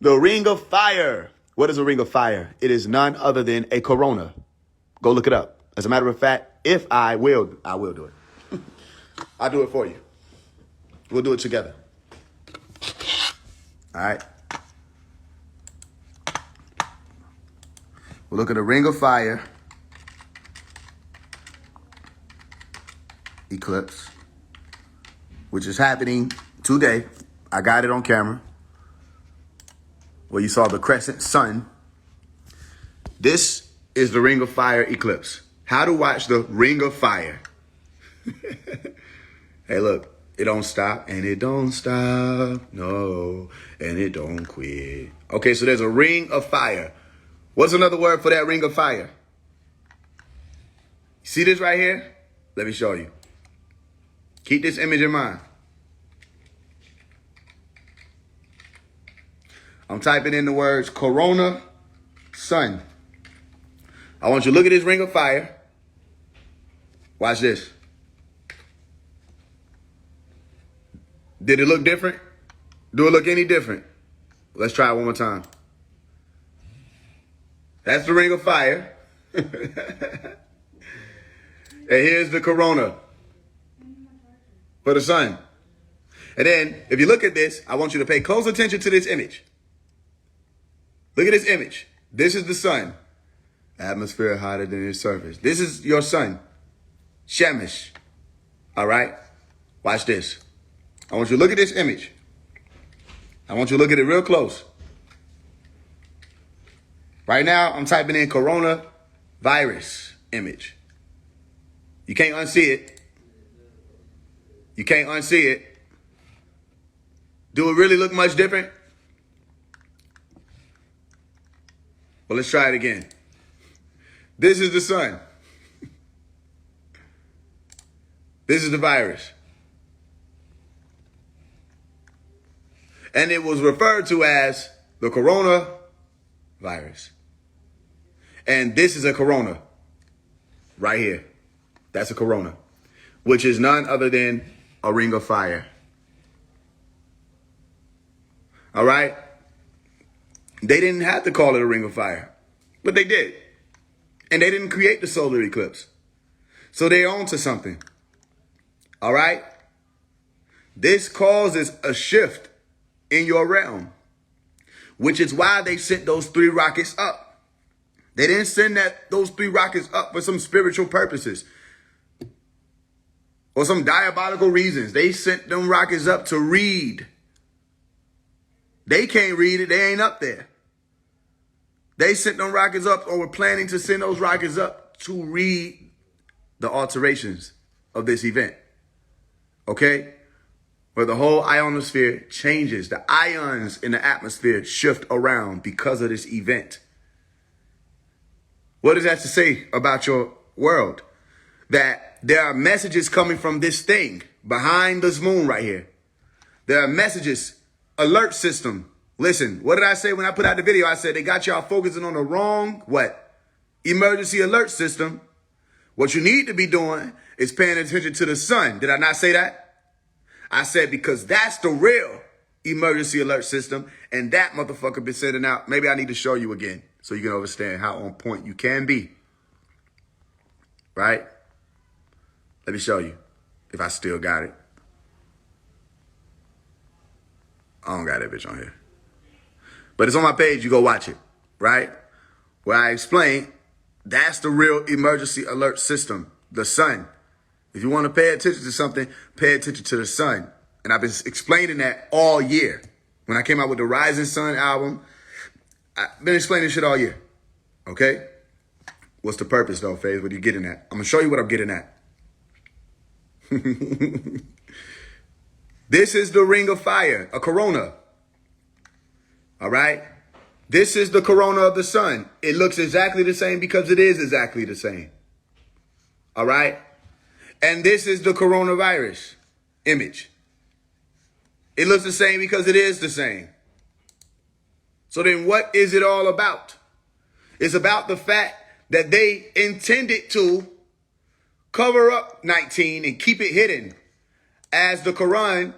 The ring of fire. What is a ring of fire? It is none other than a corona. Go look it up. As a matter of fact, if I will do it. I'll do it for you. We'll do it together. All right. We'll look at the ring of fire eclipse, which is happening today. I got it on camera. Where you saw the crescent sun. This is the ring of fire eclipse. How to watch the ring of fire. Hey, look, it don't stop and it don't stop. No, and it don't quit. Okay, so there's a ring of fire. What's another word for that ring of fire? See this right here? Let me show you. Keep this image in mind. I'm typing in the words corona, sun. I want you to look at this ring of fire. Watch this. Did it look different? Do it look any different? Let's try it one more time. That's the ring of fire. And here's the corona for the sun. And then if you look at this, I want you to pay close attention to this image. Look at this image. This is the sun. Atmosphere hotter than its surface. This is your sun. Shemesh. All right? Watch this. I want you to look at this image. I want you to look at it real close. Right now, I'm typing in coronavirus image. You can't unsee it. You can't unsee it. Do it really look much different? Well, let's try it again. This is the sun. This is the virus. And it was referred to as the coronavirus. And this is a corona right here. That's a corona, which is none other than a ring of fire. All right? They didn't have to call it a ring of fire, but they did. And they didn't create the solar eclipse. So they're on to something. All right? This causes a shift in your realm, which is why they sent those 3 rockets up. They didn't send those 3 rockets up for some spiritual purposes or some diabolical reasons. They sent them rockets up to read. They can't read it. They ain't up there. They sent them rockets up, or were planning to send those rockets up to read the alterations of this event. Okay? Where the whole ionosphere changes. The ions in the atmosphere shift around because of this event. What does that to say about your world? That there are messages coming from this thing behind this moon right here. There are messages alert system. Listen, what did I say when I put out the video? I said they got y'all focusing on the wrong, what? Emergency alert system. What you need to be doing is paying attention to the sun. Did I not say that? I said because that's the real emergency alert system, and that motherfucker been sending out. Maybe I need to show you again so you can understand how on point you can be. Right? Let me show you if I still got it. I don't got that bitch on here. But it's on my page. You go watch it. Right? Where I explain that's the real emergency alert system. The sun. If you want to pay attention to something, pay attention to the sun. And I've been explaining that all year. When I came out with the Rising Sun album, I've been explaining shit all year. Okay? What's the purpose though, Faise? What are you getting at? I'm going to show you what I'm getting at. This is the ring of fire, a corona. All right? This is the corona of the sun. It looks exactly the same because it is exactly the same. All right? And this is the coronavirus image. It looks the same because it is the same. So then what is it all about? It's about the fact that they intended to cover up 19 and keep it hidden as the Quran.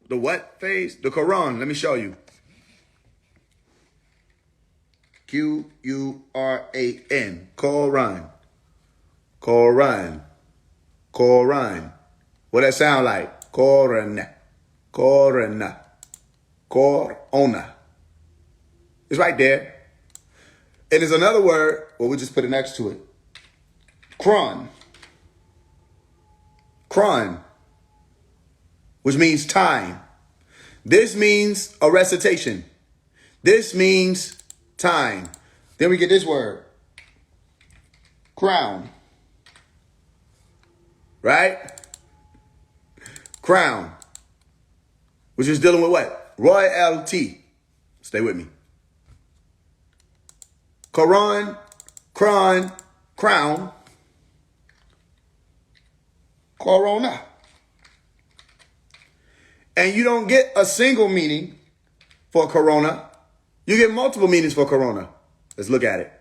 The what, Faise? The Quran. Let me show you. Quran. Quran. Quran. Quran. What that sound like? Corona. Corona. Corona. It's right there. And there's another word, well, we just put it next to it. Kron. Kron. Which means time. This means a recitation. This means time. Then we get this word. Crown. Right? Crown. Which is dealing with what? Royalty. Stay with me. Quran, crown, corona. And you don't get a single meaning for corona. You get multiple meanings for corona. Let's look at it.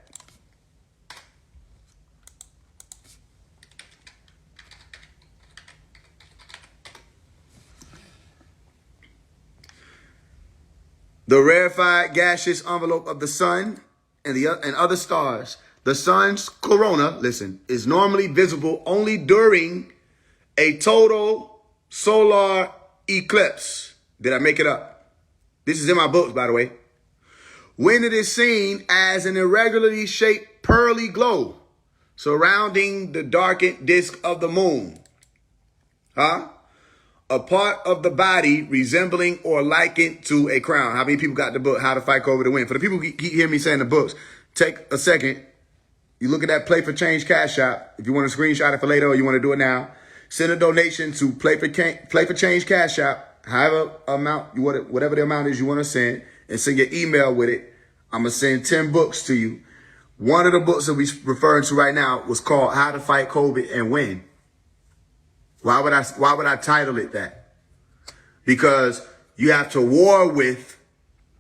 The rarefied gaseous envelope of the sun and other stars. The sun's corona, listen, is normally visible only during a total solar eclipse. Did I make it up? This is in my books, by the way. When it is seen as an irregularly shaped pearly glow surrounding the darkened disk of the moon. Huh? A part of the body resembling or likened to a crown. How many people got the book, How to Fight COVID to Win? For the people who keep hearing me saying the books, take a second. You look at that Play for Change Cash App. If you want to screenshot it for later or you want to do it now, send a donation to Play for Change Cash App, however amount, whatever the amount is you want to send, and send your email with it. I'm going to send 10 books to you. One of the books that we're referring to right now was called How to Fight COVID and Win. Why would I title it that? Because you have to war with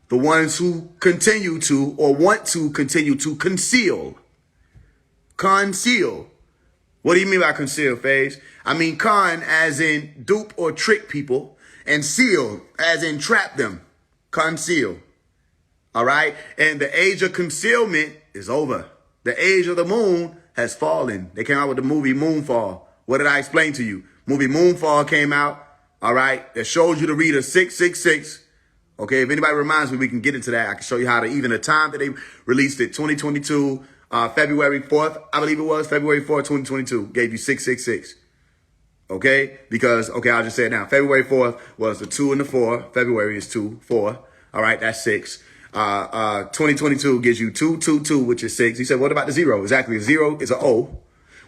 the ones who continue to or want to continue to conceal. Conceal. What do you mean by conceal, Faise? I mean con as in dupe or trick people, and seal as in trap them. Conceal. All right? And the age of concealment is over. The age of the moon has fallen. They came out with the movie Moonfall. What did I explain to you? Movie Moonfall came out, all right, that shows you to read a 666. Okay, if anybody reminds me, we can get into that. I can show you how to, even the time that they released it, 2022, February 4th, I believe it was, February 4th, 2022, gave you 666. Okay, because, okay, I'll just say it now. February 4th was the 2 and the 4. February is 2, 4. All right, that's 6. 2022 gives you 222, which is 6. He said, what about the 0? Exactly, 0 is an O,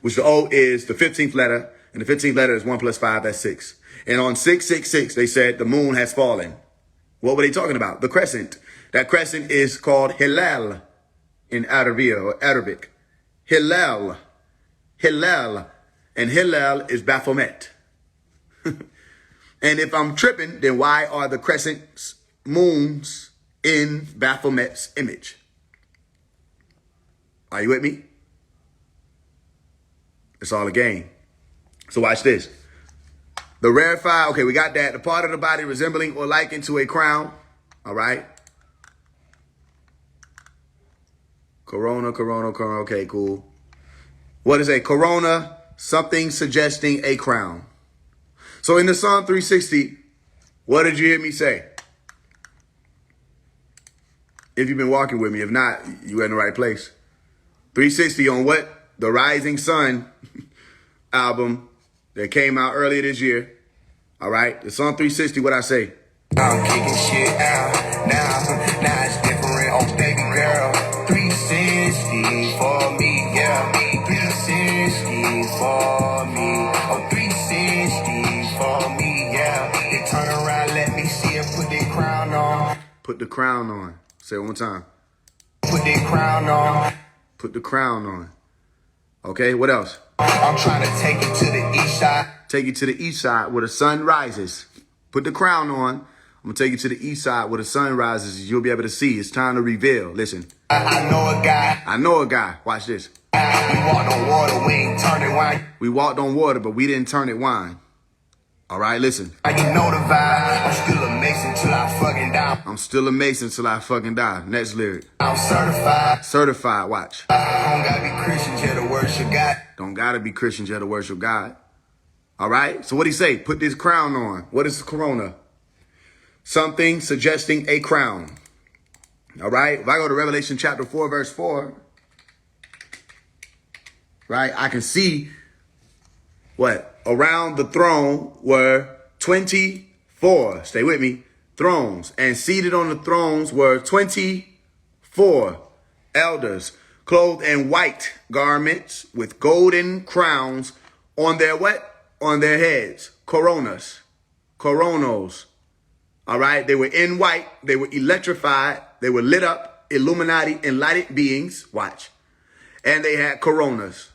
which the O is the 15th letter. And the 15th letter is 1 plus 5, that's 6. And on 666, they said the moon has fallen. What were they talking about? The crescent. That crescent is called Hilal in Arabic. Hilal. Hilal. And Hilal is Baphomet. And if I'm tripping, then why are the crescents moons in Baphomet's image. Are you with me? It's all a game. So watch this. The rarefied, okay, we got that. The part of the body resembling or likened to a crown. All right. Corona. Okay, cool. What is a corona? Something suggesting a crown. So in the Psalm 360, what did you hear me say? If you've been walking with me, if not, you in the right place. 360 on what? The Rising Sun album that came out earlier this year. All right. The Psalm 360, what I say? I'm kicking shit out now it's different. Oh, baby girl, 360 for me, yeah. 360 for me. Oh, 360 for me, yeah. They turn around, let me see it, put their crown on. Put the crown on. Say it one time. Put their crown on. Put the crown on. Okay, what else? I'm trying to take it to the east side. Take you to the east side where the sun rises. Put the crown on. I'm going to take you to the east side where the sun rises. You'll be able to see. It's time to reveal. Listen. I know a guy. I know a guy. Watch this. We walked on water, we ain't turned it wine. We walked on water, but we didn't turn it wine. All right, listen. You know the vibe. I'm still a Mason till I fucking die. I'm still a Mason till I fucking die. Next lyric. I'm certified. Certified. Watch. I don't gotta be Christian just to worship God. Don't gotta be Christian just to worship God. All right. So what he say? Put this crown on. What is corona? Something suggesting a crown. All right. If I go to Revelation chapter 4, verse 4, right, I can see what? Around the throne were 24, stay with me, thrones. And seated on the thrones were 24 elders, clothed in white garments with golden crowns on their what? On their heads. Coronas. Coronos. All right. They were in white. They were electrified. They were lit up. Illuminati, enlightened beings. Watch. And they had coronas,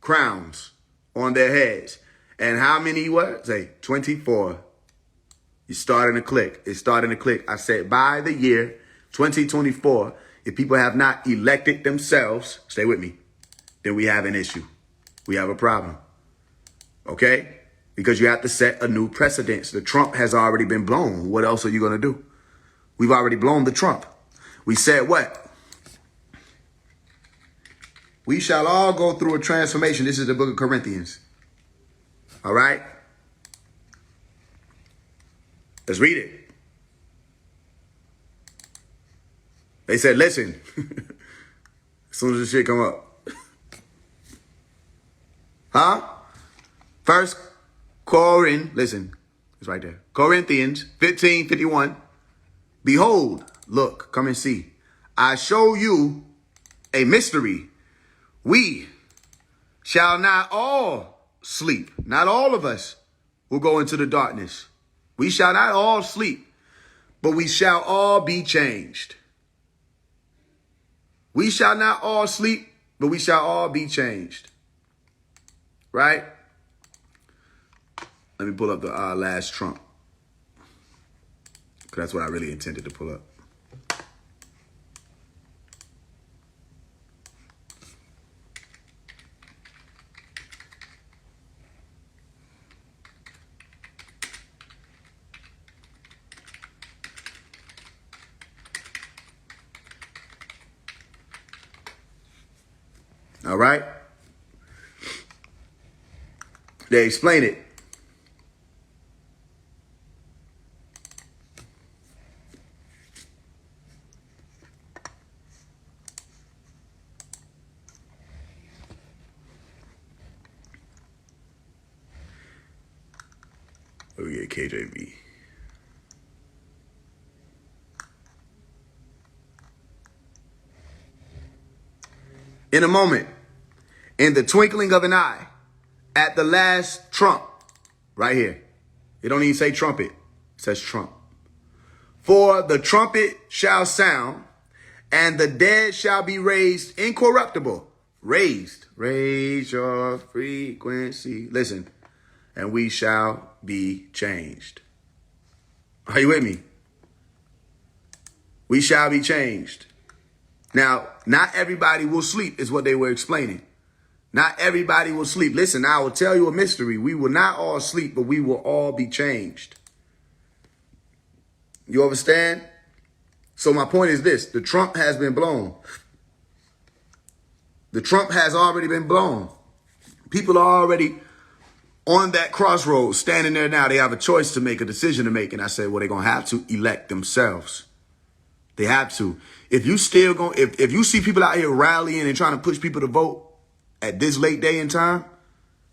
crowns on their heads. And how many were? Say 24. You're starting to click. It's starting to click. I said by the year 2024, if people have not elected themselves, stay with me, then we have an issue. We have a problem. Okay? Because you have to set a new precedence. The Trump has already been blown. What else are you going to do? We've already blown the Trump. We said what? We shall all go through a transformation. This is the book of Corinthians. All right? Let's read it. They said, listen, as soon as this shit come up. Huh? First Corinth, listen, it's right there. Corinthians 15:51. Behold, look, come and see. I show you a mystery. We shall not all sleep. Not all of us will go into the darkness. We shall not all sleep, but we shall all be changed. We shall not all sleep, but we shall all be changed. Right? Let me pull up the last Trump. Because that's what I really intended to pull up. All right? They explain it. Let me get KJV. In a moment, in the twinkling of an eye, at the last trump, right here. It don't even say trumpet. It says trump. For the trumpet shall sound, and the dead shall be raised incorruptible. Raised. Raise your frequency. Listen. And we shall be changed. Are you with me? we shall be changed. Now, not everybody will sleep is what they were explaining. Not everybody will sleep. Listen, I will tell you a mystery. We will not all sleep, but we will all be changed. You understand? So my point is this. The trump has been blown. The trump has already been blown. People are already on that crossroads, standing there now. They have a choice to make, a decision to make. And I said, well, they're going to have to elect themselves. They have to. If you still going, if you see people out here rallying and trying to push people to vote at this late day in time,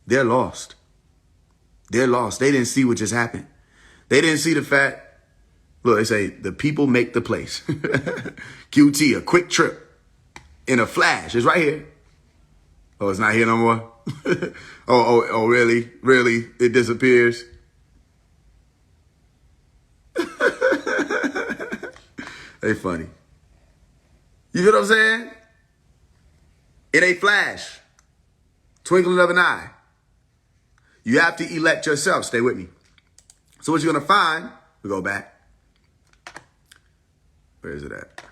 they're lost. They're lost. They didn't see what just happened. They didn't see the fact. Look, they say the people make the place. QT, a quick trip in a flash. It's right here. Oh, it's not here no more. Oh, really? Really? It disappears. They funny. You get what I'm saying? In a flash, twinkling of an eye. You have to elect yourself. Stay with me. So what you're going to find, we go back. Where is it at?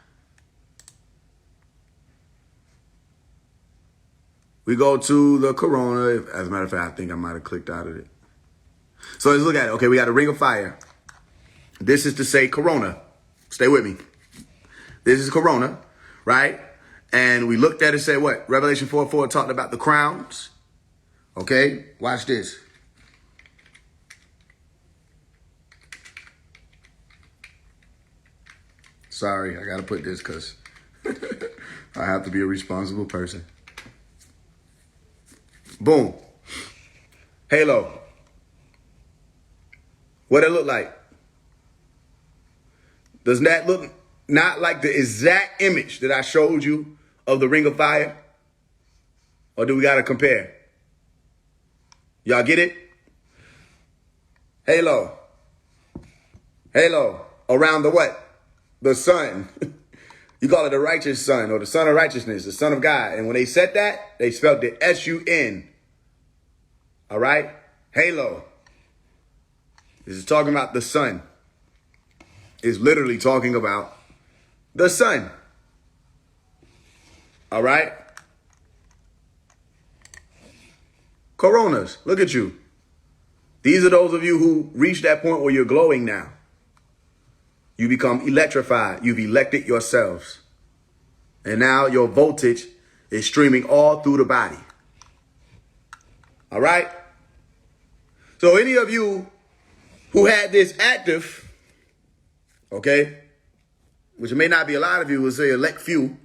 We go to the Corona. As a matter of fact, I think I might have clicked out of it. So let's look at it. Okay, we got a ring of fire. This is to say Corona. Stay with me. This is Corona, right? And we looked at it and said what? Revelation 4:4 talked about the crowns. Okay, watch this. Sorry, I got to put this because I have to be a responsible person. Boom. Halo. What it look like? Does that look not like the exact image that I showed you of the ring of fire? Or do we got to compare? Y'all get it? Halo. Halo. Around the what? The sun. You call it the righteous sun or the son of righteousness, the son of God. And when they said that, they spelled it S-U-N. All right? Halo. This is talking about the sun. It's literally talking about the sun. All right? Coronas. Look at you. These are those of you who reach that point where you're glowing now. You become electrified. You've elected yourselves. And now your voltage is streaming all through the body. All right? So any of you who had this active, okay, which may not be a lot of you, will say elect few,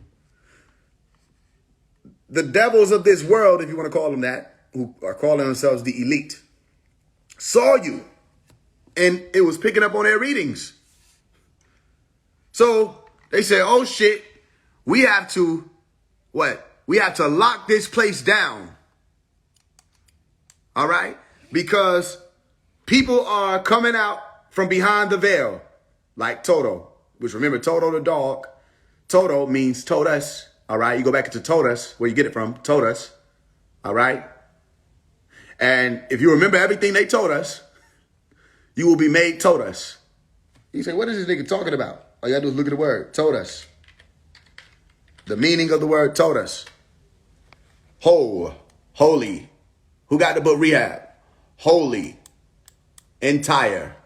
the devils of this world, if you want to call them that, who are calling themselves the elite, saw you. And it was picking up on their readings. So they said, oh shit, we have to, what? We have to lock this place down. All right? Because people are coming out from behind the veil, like Toto, which remember Toto the dog. Toto means told us. All right? You go back into told us, where you get it from, told us. All right? And if you remember everything they told us, you will be made told us. You say, what is this nigga talking about? All you gotta do is look at the word, told us. The meaning of the word told us. Whole, holy. Who got the book Rehab? Holy, entire.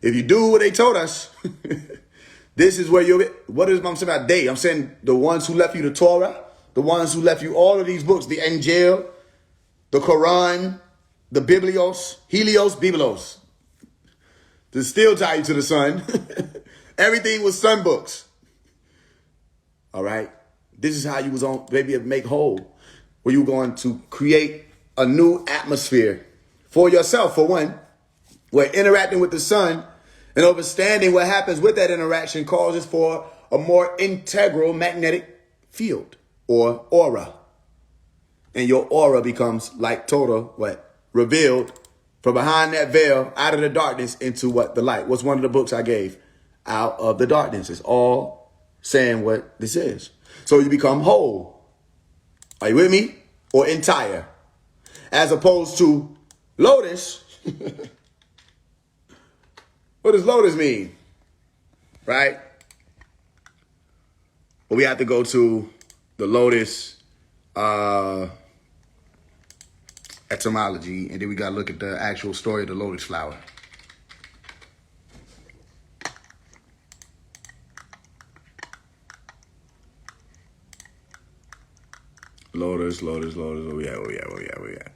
If you do what they told us, this is where you're, what is I'm saying about they? I'm saying the ones who left you the Torah, the ones who left you all of these books, the Angel, the Quran, the Biblios, Helios, Biblos. To still tie you to the sun. Everything was sun books. All right. This is how you was on maybe make whole. Where you were going to create a new atmosphere for yourself, for one, where interacting with the sun and understanding what happens with that interaction causes for a more integral magnetic field or aura. And your aura becomes like total, what? Revealed from behind that veil, out of the darkness into what? The light. What's one of the books I gave? Out of the darkness. It's all saying what this is. So you become whole. Are you with me? Or entire. As opposed to lotus. What does lotus mean? Right? But we have to go to the lotus etymology, and then we got to look at the actual story of the lotus flower. Lotus, where we at?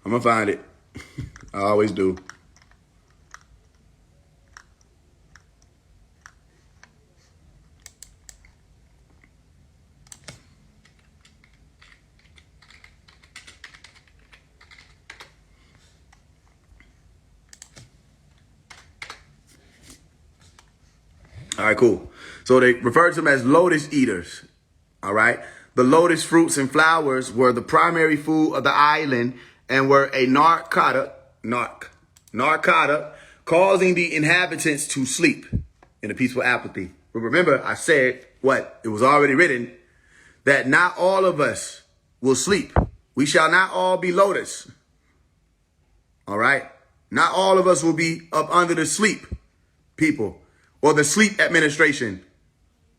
I'm gonna find it. I always do. All right, cool. So they refer to them as lotus eaters. All right. The lotus fruits and flowers were the primary food of the island and were a narcotic, causing the inhabitants to sleep in a peaceful apathy. But remember, I said what? It was already written that not all of us will sleep. We shall not all be lotus. All right. Not all of us will be up under the sleep people or the sleep administration.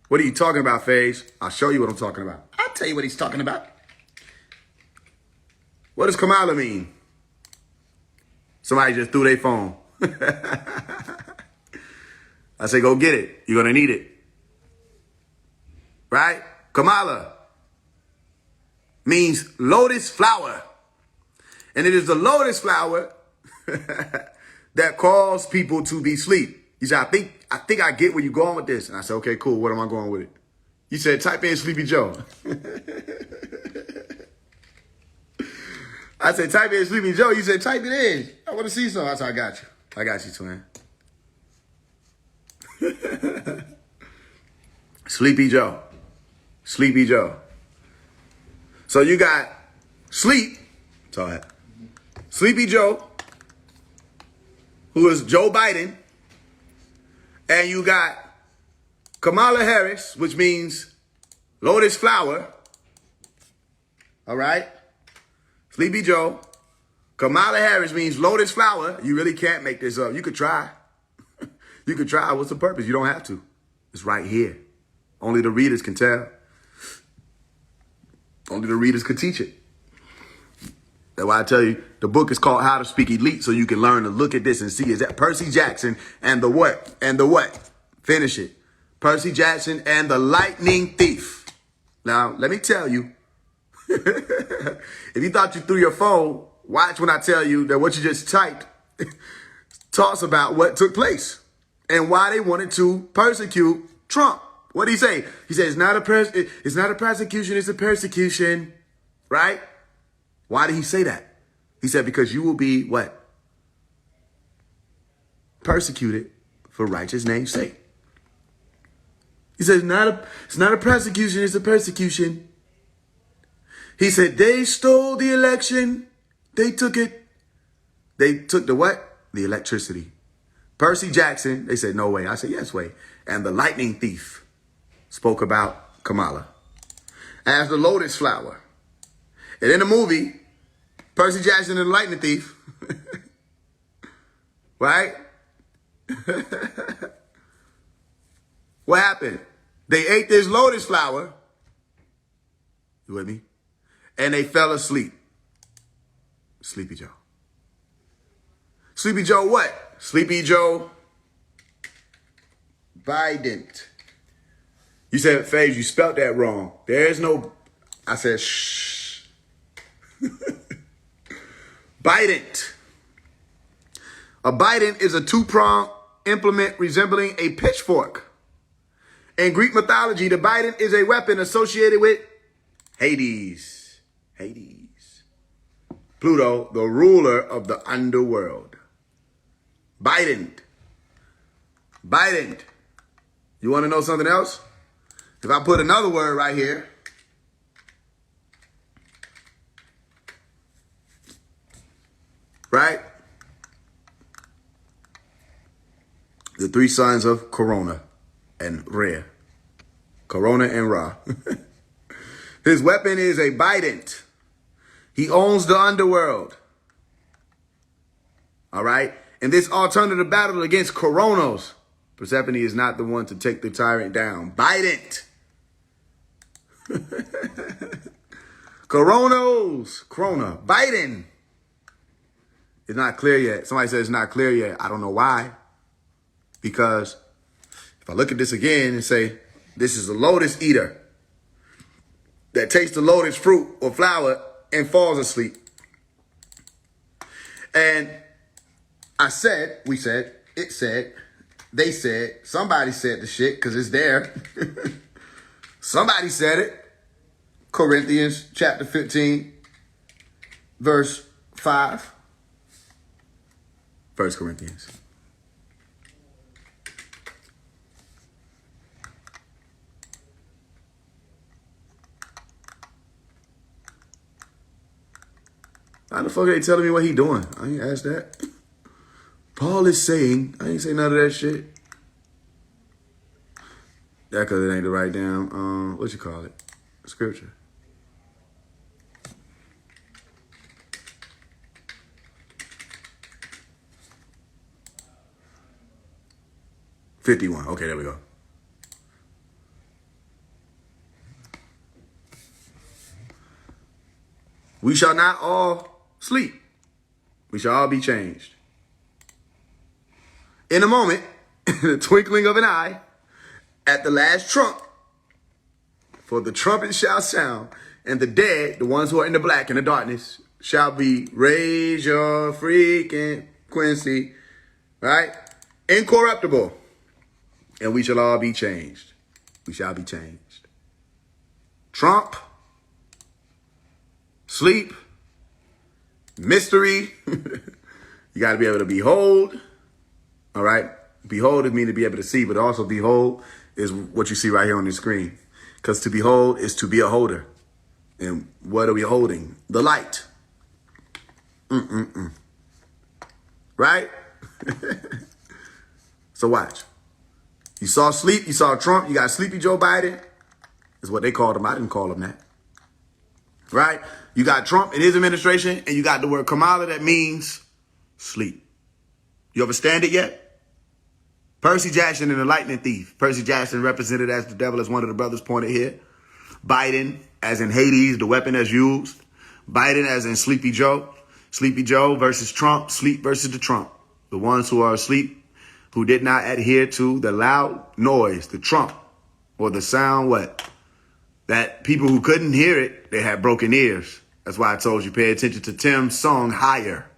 What are you talking about, Faise? I'll show you what I'm talking about. I'll tell you what he's talking about. What does Kamala mean? Somebody just threw their phone. I say, go get it. You're going to need it. Right? Kamala means lotus flower. And it is the lotus flower that calls people to be asleep. You said, I think I get where you're going with this. And I said, okay, cool. What am I going with it? You said, type in Sleepy Joe. I said, type in Sleepy Joe. You said, type it in. I want to see something. I said, I got you. I got you, twin. Sleepy Joe. Sleepy Joe. So you got Sleep. Sleepy Joe, who is Joe Biden. And you got Kamala Harris, which means lotus flower. All right? Sleepy Joe. Kamala Harris means lotus flower. You really can't make this up. You could try. You could try. What's the purpose? You don't have to. It's right here. Only the readers can tell. Only the readers could teach it. That's why I tell you, the book is called How to Speak Elite, so you can learn to look at this and see, is that Percy Jackson and the what? And the what? Finish it. Percy Jackson and the Lightning Thief. Now, let me tell you, if you thought you threw your phone, watch when I tell you that what you just typed talks about what took place and why they wanted to persecute Trump. What did he say? He said, it's not a prosecution, it's a persecution, right? Why did he say that? He said, because you will be what? Persecuted for righteous name's sake. He said, it's not a prosecution, it's a persecution. He said, they stole the election. They took it. They took the what? The electricity. Percy Jackson, they said, no way. I said, yes way. And the lightning thief spoke about Kamala as the lotus flower. And in the movie, Percy Jackson and the Lightning Thief, right? What happened? They ate this lotus flower, you with me? And they fell asleep. Sleepy Joe. Sleepy Joe what? Sleepy Joe Biden. You said, Faise, you spelled that wrong. There is no, I said, shh. Bident. A bident is a two-pronged implement resembling a pitchfork. In Greek mythology, the bident is a weapon associated with Hades. Pluto, the ruler of the underworld. Bident. You want to know something else? If I put another word right here, right? The three sons of Corona and Re. Corona and Ra. His weapon is a bident. He owns the underworld. All right? In this alternative battle against Coronos, Persephone is not the one to take the tyrant down. Biden. Corona. Biden. It's not clear yet. Somebody says it's not clear yet. I don't know why. Because if I look at this again and say, this is a lotus eater that takes the lotus fruit or flower and falls asleep. And we said, it said, they said, somebody said the shit because it's there. Somebody said it. Corinthians chapter 15, verse 5. 1 Corinthians. How the fuck are they telling me what he doing? I ain't asked that. Paul is saying, I ain't say none of that shit. That because it ain't the right damn, what you call it? Scripture. $51. Okay, there we go. We shall not all sleep. We shall all be changed. In a moment, in the twinkling of an eye, at the last trump, for the trumpet shall sound, and the dead, the ones who are in the black and the darkness, shall be raise your freaking Quincy, right? Incorruptible. And we shall all be changed. We shall be changed. Trump, sleep, mystery. You got to be able to behold. All right. Behold is mean to be able to see, but also behold is what you see right here on the screen. Because to behold is to be a holder. And what are we holding? The light. Right? So watch. You saw sleep, you saw Trump, you got Sleepy Joe Biden. Is what they called him. I didn't call him that. Right? You got Trump and his administration, and you got the word Kamala that means sleep. You understand it yet? Percy Jackson and the Lightning Thief. Percy Jackson represented as the devil, as one of the brothers pointed here. Biden, as in Hades, the weapon that's used. Biden, as in Sleepy Joe. Sleepy Joe versus Trump. Sleep versus the Trump. The ones who are asleep, who did not adhere to the loud noise, the trump, or the sound what? That people who couldn't hear it, they had broken ears. That's why I told you pay attention to Tim's song, Higher.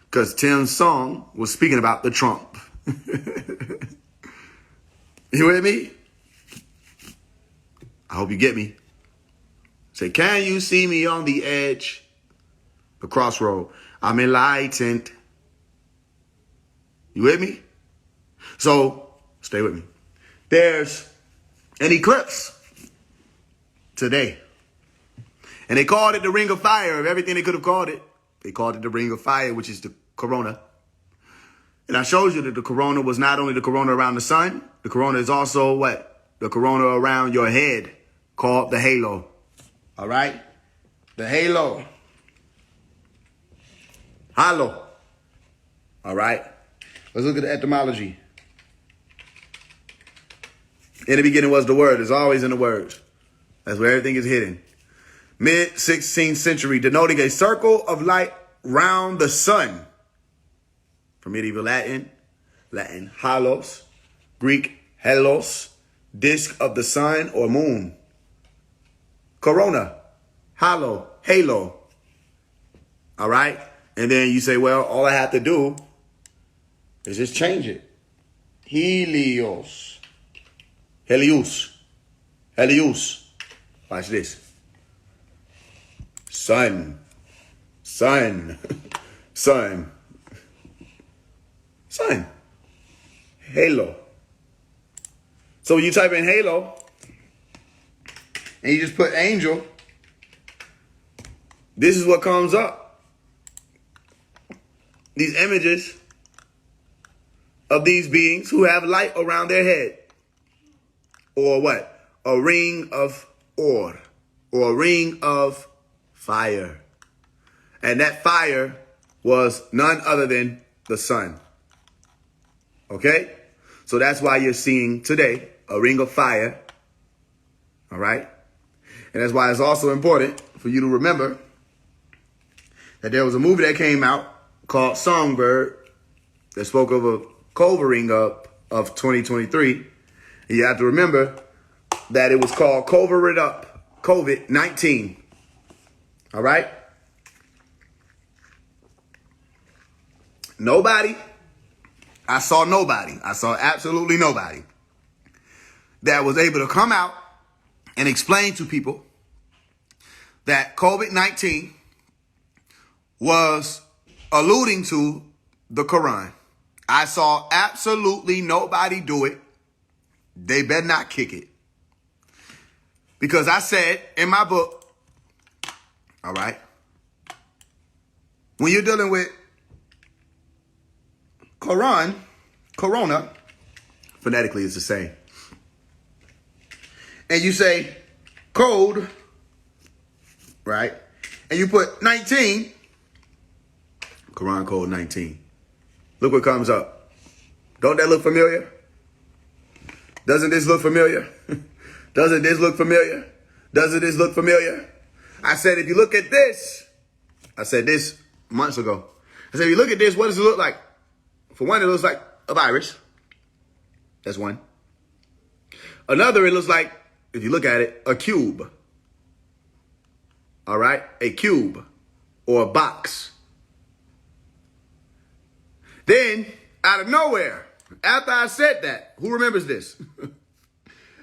Because Tim's song was speaking about the Trump. You with me? I hope you get me. Say, can you see me on the edge? The crossroad. I'm enlightened. You with me? So, stay with me. There's an eclipse today. And they called it the Ring of Fire of everything they could have called it. They called it the Ring of Fire, which is the corona. And I showed you that the corona was not only the corona around the sun, the corona is also what? The corona around your head, called the halo. All right? The halo. Halo. All right? Let's look at the etymology. In the beginning was the word. It's always in the words. That's where everything is hidden. Mid-16th century, denoting a circle of light round the sun. From medieval Latin, halos, Greek helos, disk of the sun or moon. Corona, halo, halo. All right? And then you say, well, all I have to do is just change it. Helios. Watch this. Sun. Halo. So when you type in halo and you just put angel, this is what comes up. These images of these beings who have light around their head. Or what? A ring of ore. Or a ring of fire. And that fire was none other than the sun. Okay? So that's why you're seeing today a ring of fire. All right? And that's why it's also important for you to remember that there was a movie that came out called Songbird that spoke of a covering up of 2023. And you have to remember that it was called Cover It Up COVID-19. All right? I saw absolutely nobody that was able to come out and explain to people that COVID-19 was alluding to the Quran. I saw absolutely nobody do it. They better not kick it. Because I said in my book, all right, when you're dealing with corona, phonetically it's the same. And you say code, right? And you put 19, Quran code 19. Look what comes up. Don't that look familiar? Doesn't this look familiar? Doesn't this look familiar? Doesn't this look familiar? I said, if you look at this, I said this months ago. I said, if you look at this, what does it look like? For one, it looks like a virus. That's one. Another, it looks like, if you look at it, a cube. All right? A cube or a box. Then, out of nowhere, after I said that, who remembers this?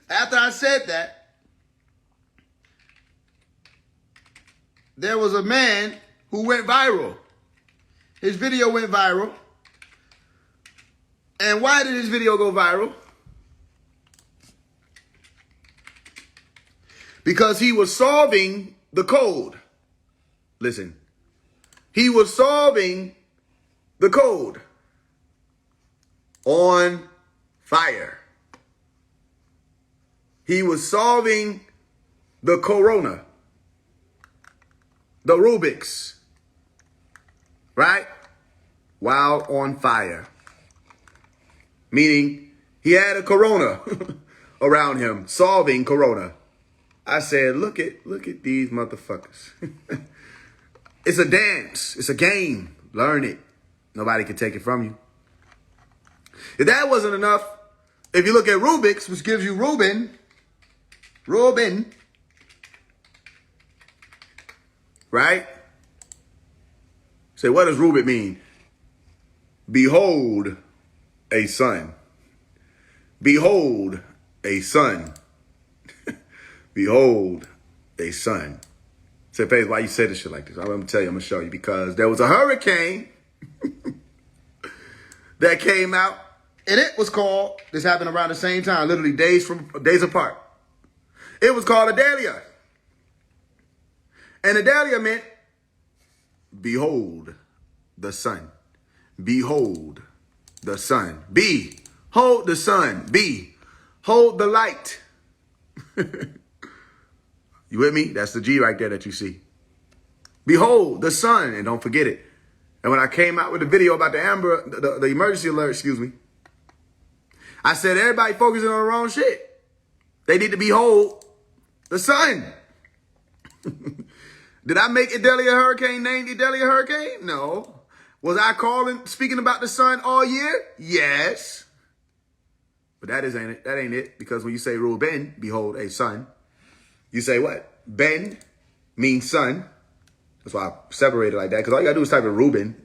After I said that, there was a man who went viral. His video went viral. And why did his video go viral? Because he was solving the code. Listen. He was solving the code on fire. He was solving the corona, the Rubik's, right? While on fire. Meaning he had a corona around him, solving corona. I said, look at these motherfuckers. It's a dance. It's a game. Learn it. Nobody can take it from you. If that wasn't enough, if you look at Rubik's, which gives you Reuben, right? Say, what does Reuben mean? Behold a son. Behold a son. Behold a son. Say, Faise, why you say this shit like this? I'm going to tell you, I'm going to show you. Because there was a hurricane that came out, and it was called, this happened around the same time, literally days apart. It was called Idalia. And Idalia meant, behold the sun. Behold the sun. Behold the sun. Behold the light. You with me? That's the G right there that you see. Behold the sun. And don't forget it. And when I came out with the video about the emergency alert, excuse me, I said everybody focusing on the wrong shit. They need to behold the sun. Did I make Idalia Hurricane named Idalia Hurricane? No. Was I speaking about the sun all year? Yes. But that ain't it. Because when you say Reuben, behold a son, you say what? Ben means son. That's why I separated like that. Because all you got to do is type in Reuben,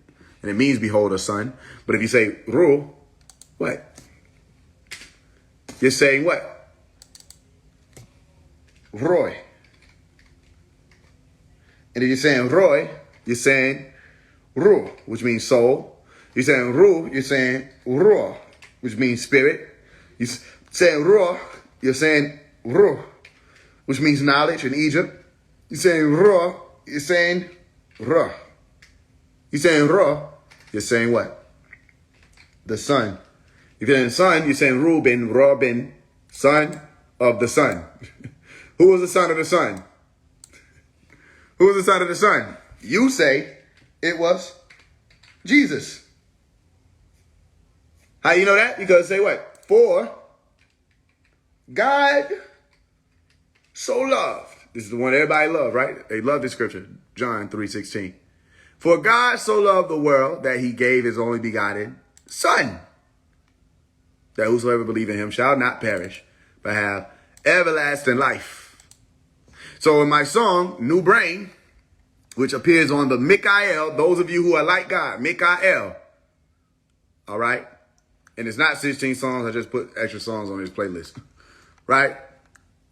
and it means behold a son. But if you say Ru, what? You're saying what? Roy. And if you're saying Roy, you're saying Ru, which means soul. You're saying Ru, you're saying Ruah, which means spirit. You're saying Ruah, you're saying Ru, which means knowledge in Egypt. You're saying Ruah, you're saying Ruh. You're saying Ruh, you're saying what? The sun. If you're saying son, you're saying Reuben, son of the sun. Who was the son of the sun? Who was the son of the sun? You say It was Jesus. How you know that? Because say what? For God so loved. This is the one everybody loved, right? They love this scripture. John 3:16. For God so loved the world that he gave his only begotten Son, that whosoever believe in him shall not perish, but have everlasting life. So in my song, New Brain, which appears on the Mikael, those of you who are like God, Mikael, all right? And it's not 16 songs. I just put extra songs on this playlist, right?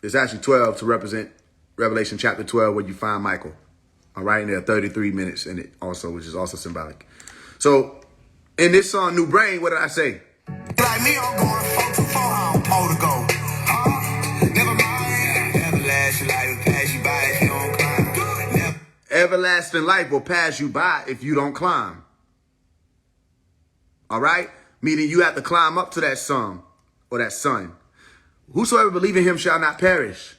It's actually 12 to represent Revelation chapter 12, where you find Michael, all right? And there are 33 minutes in it also, which is also symbolic. So in this song, New Brain, what did I say? Like me, I'm going 424, how I'm supposed to go. Huh? Never mind. Everlasting life will pass you by if you don't climb. Never. Everlasting life will pass you by if you don't climb. All right? Meaning you have to climb up to that sun or that sun. Whosoever believe in him shall not perish,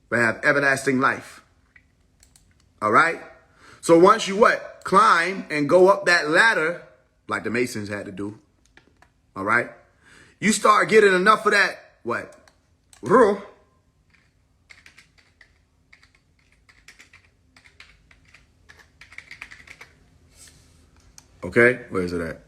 but have everlasting life. All right? So once you what? Climb and go up that ladder, like the Masons had to do. All right? You start getting enough of that, what? Ruh. Okay? Where is it at?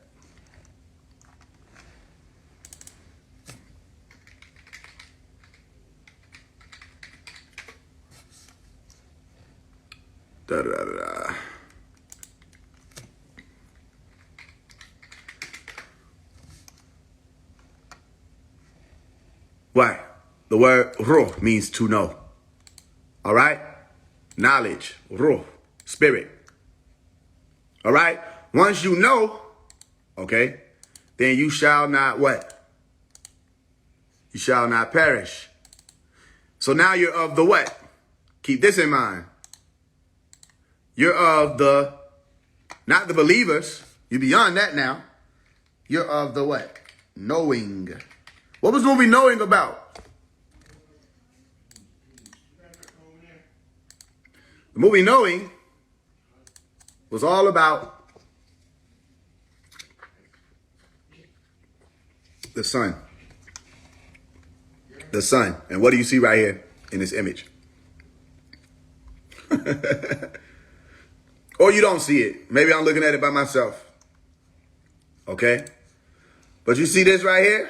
Da, da, da, da. Why? The word ruh means to know. All right? Knowledge, ruh, spirit. All right? Once you know, okay, then you shall not what? You shall not perish. So now you're of the what? Keep this in mind. You're of the, not the believers. You're beyond that now. You're of the what? Knowing. What was the movie Knowing about? The movie Knowing was all about the sun. The sun. And what do you see right here in this image? Or you don't see it. Maybe I'm looking at it by myself. Okay? But you see this right here?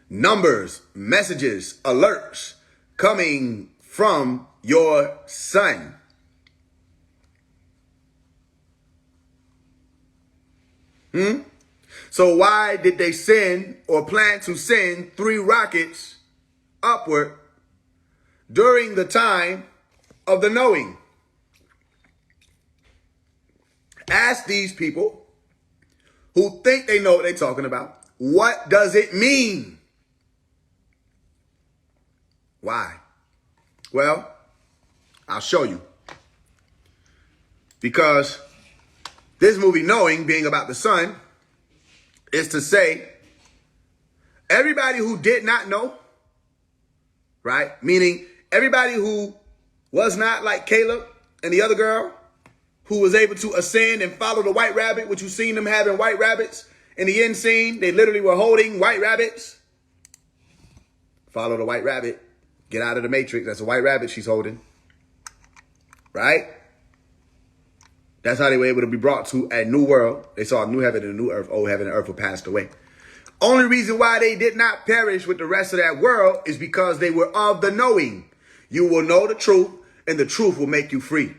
Numbers, messages, alerts coming from your sun. So why did they send or plan to send 3 rockets upward during the time of the knowing? Ask these people who think they know what they're talking about. What does it mean? Why? Well, I'll show you. Because this movie Knowing, being about the sun, is to say everybody who did not know, right? Meaning everybody who was not like Caleb and the other girl, who was able to ascend and follow the white rabbit, which you've seen them having white rabbits in the end scene. They literally were holding white rabbits. Follow the white rabbit. Get out of the matrix. That's a white rabbit she's holding. Right? That's how they were able to be brought to a new world. They saw a new heaven and a new earth. Old heaven and earth were passed away. Only reason why they did not perish with the rest of that world is because they were of the knowing. You will know the truth, and the truth will make you free.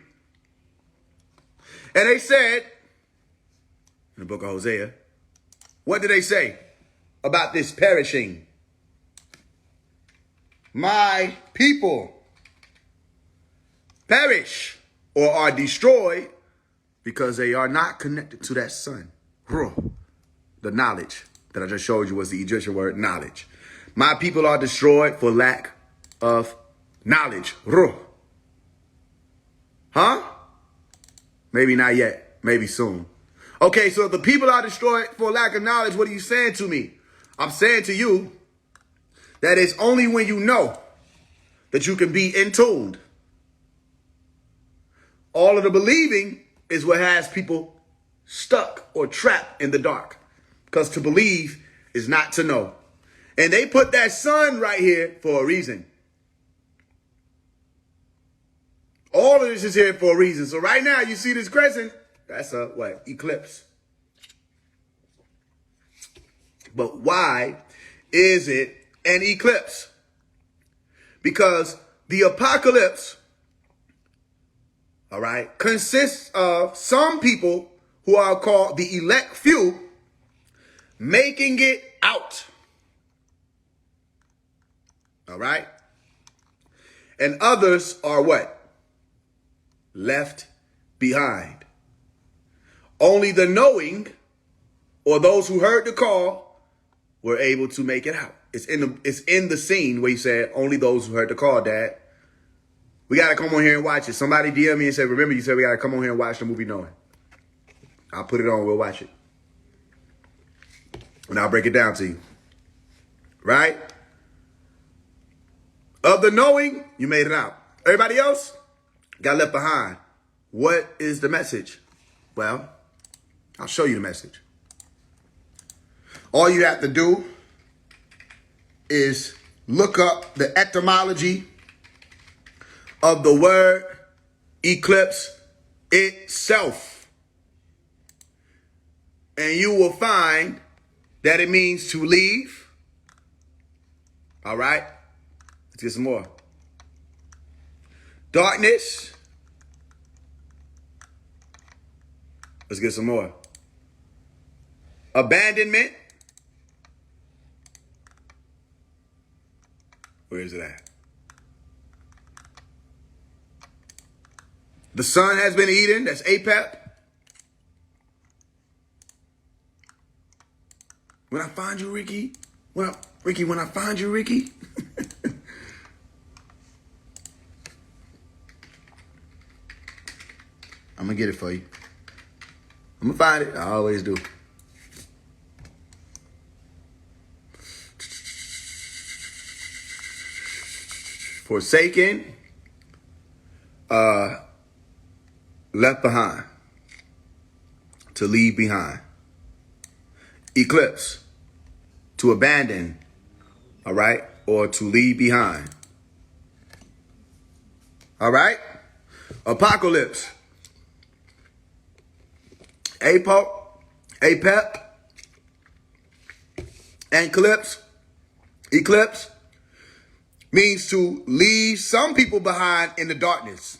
And they said, in the book of Hosea, what did they say about this perishing? My people perish or are destroyed because they are not connected to that sun. The knowledge that I just showed you was the Egyptian word knowledge. My people are destroyed for lack of knowledge. Huh? Maybe not yet. Maybe soon. Okay, so if the people are destroyed for lack of knowledge, what are you saying to me? I'm saying to you that it's only when you know that you can be in tuned. All of the believing is what has people stuck or trapped in the dark. Because to believe is not to know. And they put that sun right here for a reason. All of this is here for a reason. So right now, you see this crescent, that's a what? Eclipse. But why is it an eclipse? Because the apocalypse, all right, consists of some people who are called the elect few making it out. All right? And others are what? Left behind. Only the knowing or those who heard the call were able to make it out. It's in the scene where he said, only those who heard the call, Dad. We got to come on here and watch it. Somebody DM me and say, remember you said we got to come on here and watch the movie Knowing. I'll put it on. We'll watch it. And I'll break it down to you. Right? Of the knowing, you made it out. Everybody else got left behind. What is the message? Well, I'll show you the message. All you have to do is look up the etymology of the word eclipse itself. And you will find that it means to leave. All right? Let's get some more. Darkness. Let's get some more. Abandonment. Where is it at? The sun has been eaten. That's APEP. When I find you, Ricky. When I find you, Ricky. I'm going to get it for you. I'm going to find it. I always do. Forsaken. Left behind. To leave behind. Eclipse. To abandon. All right? Or to leave behind. All right? Apocalypse. APEP. And eclipse means to leave some people behind in the darkness.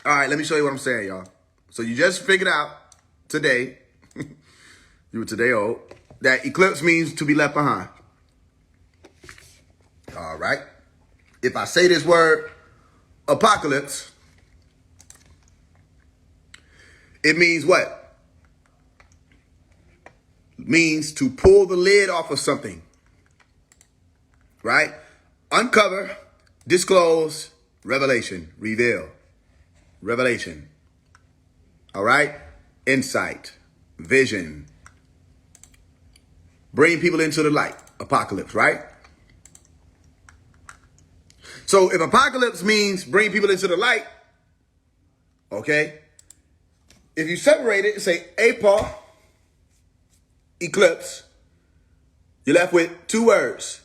All right, let me show you what I'm saying, y'all. So you just figured out today, you were today old, that eclipse means to be left behind. All right. If I say this word, apocalypse, it means what? It means to pull the lid off of something. Right? Uncover, disclose, revelation, reveal, revelation. All right? Insight, vision. Bring people into the light. Apocalypse, right? So if apocalypse means bring people into the light, okay? If you separate it and say APA, eclipse, you're left with two words.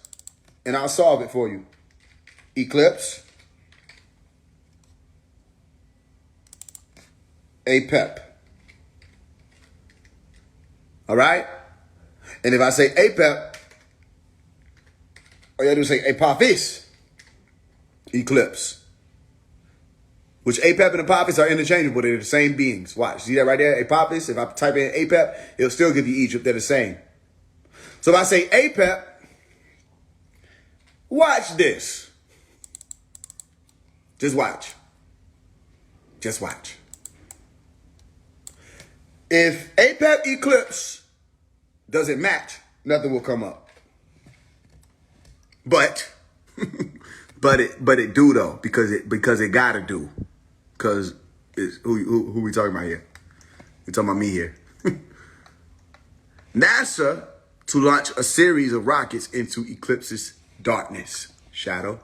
And I'll solve it for you. Eclipse. APEP. All right? And if I say APEP, all you gotta do is say Apophis. Eclipse. Which APEP and Apophis are interchangeable. They're the same beings. Watch. See that right there? Apophis. If I type in APEP, it'll still give you Egypt. They're the same. So if I say APEP, watch this. Just watch. Just watch. If APEP eclipse doesn't match, nothing will come up. But it do though, because it gotta do. Because it's who we talking about here? We talking about me here. NASA to launch a series of rockets into eclipse's darkness. Shadow.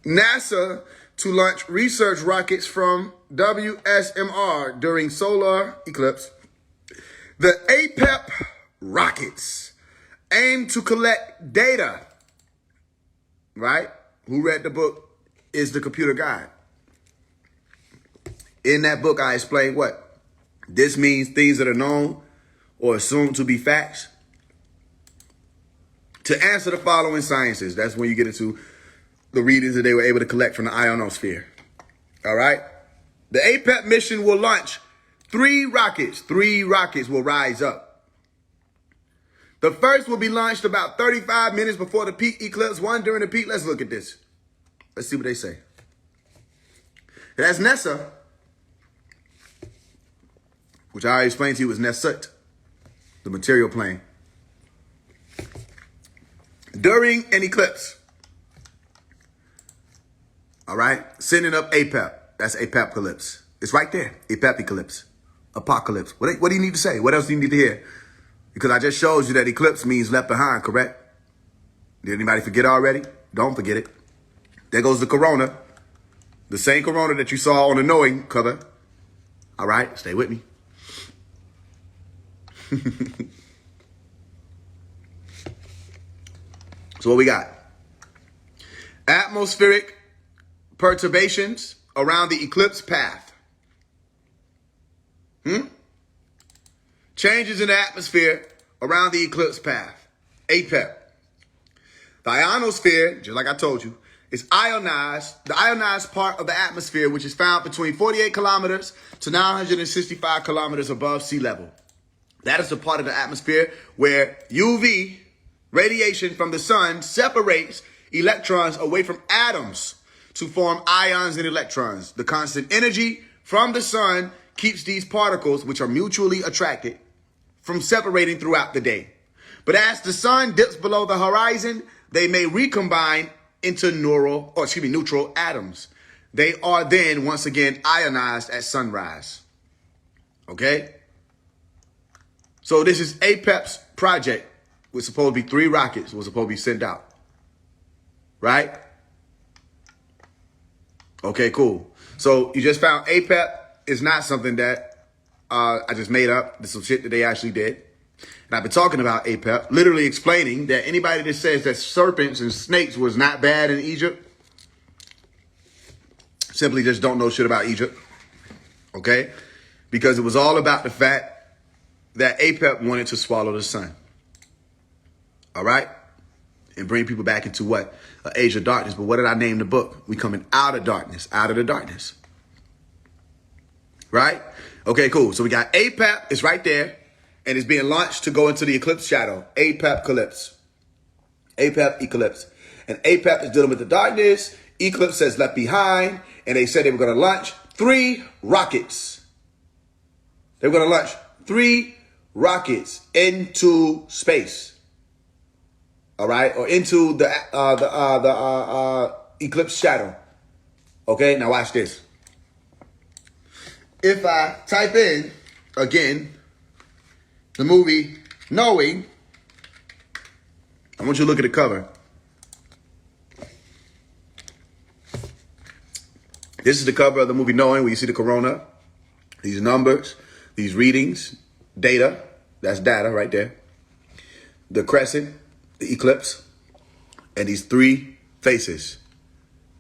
NASA to launch research rockets from WSMR during solar eclipse. The APEP rockets aim to collect data, right? Who read the book is the computer guide. In that book, I explain what? This means things that are known or assumed to be facts. To answer the following sciences, that's when you get into the readings that they were able to collect from the ionosphere. All right? The APEP mission will launch 3 rockets. 3 rockets will rise up. The first will be launched about 35 minutes before the peak eclipse, one during the peak. Let's look at this. Let's see what they say. That's NASA, which I already explained to you was Nesut, the material plane. During an eclipse, all right, sending up APEP. That's APEPcalypse. It's right there. APEPcalypse. Apocalypse. What do you need to say? What else do you need to hear? Because I just showed you that eclipse means left behind, correct? Did anybody forget already? Don't forget it. There goes the corona. The same corona that you saw on the Knowing cover. All right, stay with me. So what we got? Atmospheric perturbations around the eclipse path. Changes in the atmosphere around the eclipse path. APEP. The ionosphere, just like I told you, is ionized. The ionized part of the atmosphere, which is found between 48 kilometers to 965 kilometers above sea level. That is the part of the atmosphere where UV radiation from the sun separates electrons away from atoms to form ions and electrons. The constant energy from the sun keeps these particles, which are mutually attracted, from separating throughout the day. But as the sun dips below the horizon, they may recombine into neutral atoms. They are then once again ionized at sunrise. Okay? So this is APEP's project. Was supposed to be 3 rockets was supposed to be sent out. Right? Okay, cool. So you just found APEP is not something that I just made up. This is some shit that they actually did. And I've been talking about APEP, literally explaining that anybody that says that serpents and snakes was not bad in Egypt simply just don't know shit about Egypt. Okay? Because it was all about the fact that APEP wanted to swallow the sun. All right? And bring people back into what? An age of darkness. But what did I name the book? We coming out of darkness. Out of the darkness. Right? Okay, cool. So we got APEP. It's right there. And it's being launched to go into the eclipse shadow. APEPcalypse. APEP eclipse. And APEP is dealing with the darkness. Eclipse says left behind. And they said they were going to launch 3 rockets. They were going to launch 3 rockets into space. All right, or into the eclipse shadow. Okay, now watch this. If I type in again the movie Knowing, I want you to look at the cover. This is the cover of the movie Knowing, where you see the corona, these numbers, these readings, data. That's data right there. The crescent. The eclipse, and these 3 faces.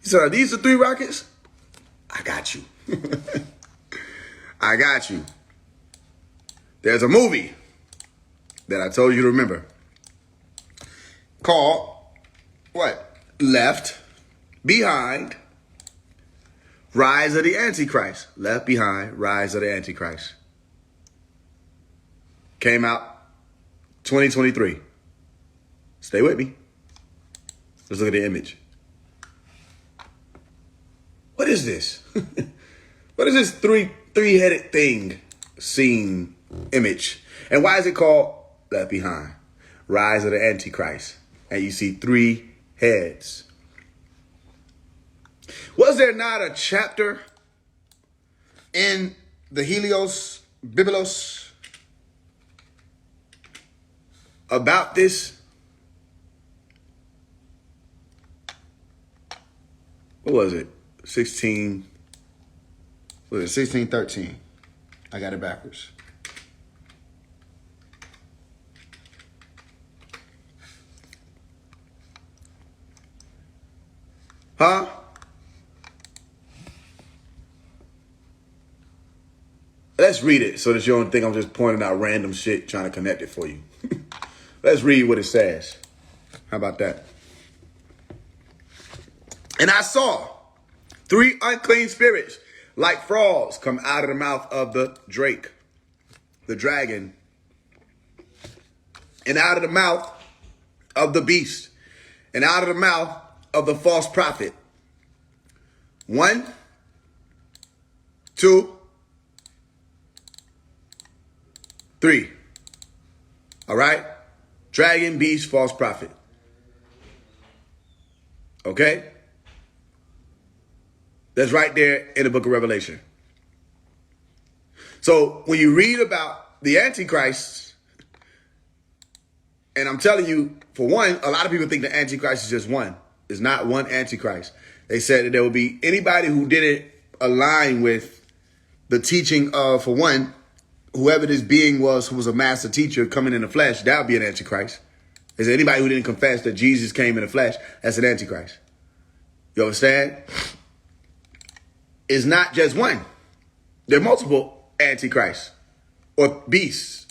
He said, are these the 3 rockets? I got you. I got you. There's a movie that I told you to remember called, what? Left Behind, Rise of the Antichrist. Left Behind, Rise of the Antichrist. Came out 2023. Stay with me. Let's look at the image. What is this? What is this three-headed thing scene image? And why is it called Left Behind? Rise of the Antichrist. And you see 3 heads. Was there not a chapter in the Helios, Biblos about this? What was it? 16, what is it, 1613. I got it backwards. Huh? Let's read it so that you don't think I'm just pointing out random shit trying to connect it for you. Let's read what it says. How about that? And I saw 3 unclean spirits like frogs come out of the mouth of the drake, the dragon, and out of the mouth of the beast, and out of the mouth of the false prophet. 1, 2, 3. All right? Dragon, beast, false prophet. Okay? That's right there in the book of Revelation. So when you read about the Antichrist, and I'm telling you, for one, a lot of people think the Antichrist is just one. It's not one Antichrist. They said that there would be anybody who didn't align with the teaching of, for one, whoever this being was who was a master teacher coming in the flesh, that would be an Antichrist. Is there anybody who didn't confess that Jesus came in the flesh? That's an Antichrist. You understand? It's not just one. There are multiple Antichrists or beasts.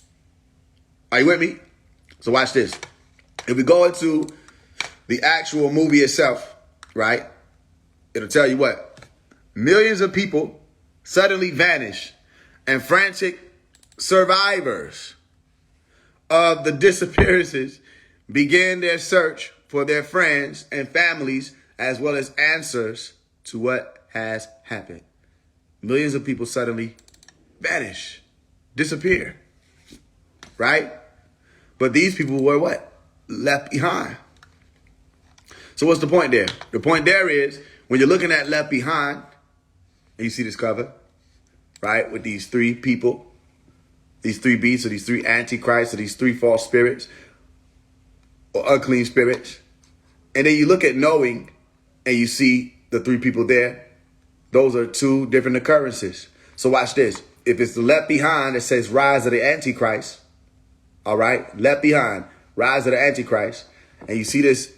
Are you with me? So watch this. If we go into the actual movie itself, right, it'll tell you what. Millions of people suddenly vanish, and frantic survivors of the disappearances began their search for their friends and families, as well as answers to what has happened. Millions of people suddenly vanish, disappear, right? But these people were what? Left behind. So what's the point there? The point there is, when you're looking at Left Behind, and you see this cover, right, with these 3 people, these 3 beasts, or these 3 antichrists, or these 3 false spirits, or unclean spirits, and then you look at knowing, and you see the 3 people there, those are 2 different occurrences. So watch this. If it's the Left Behind that says Rise of the Antichrist, all right, Left Behind, Rise of the Antichrist, and you see this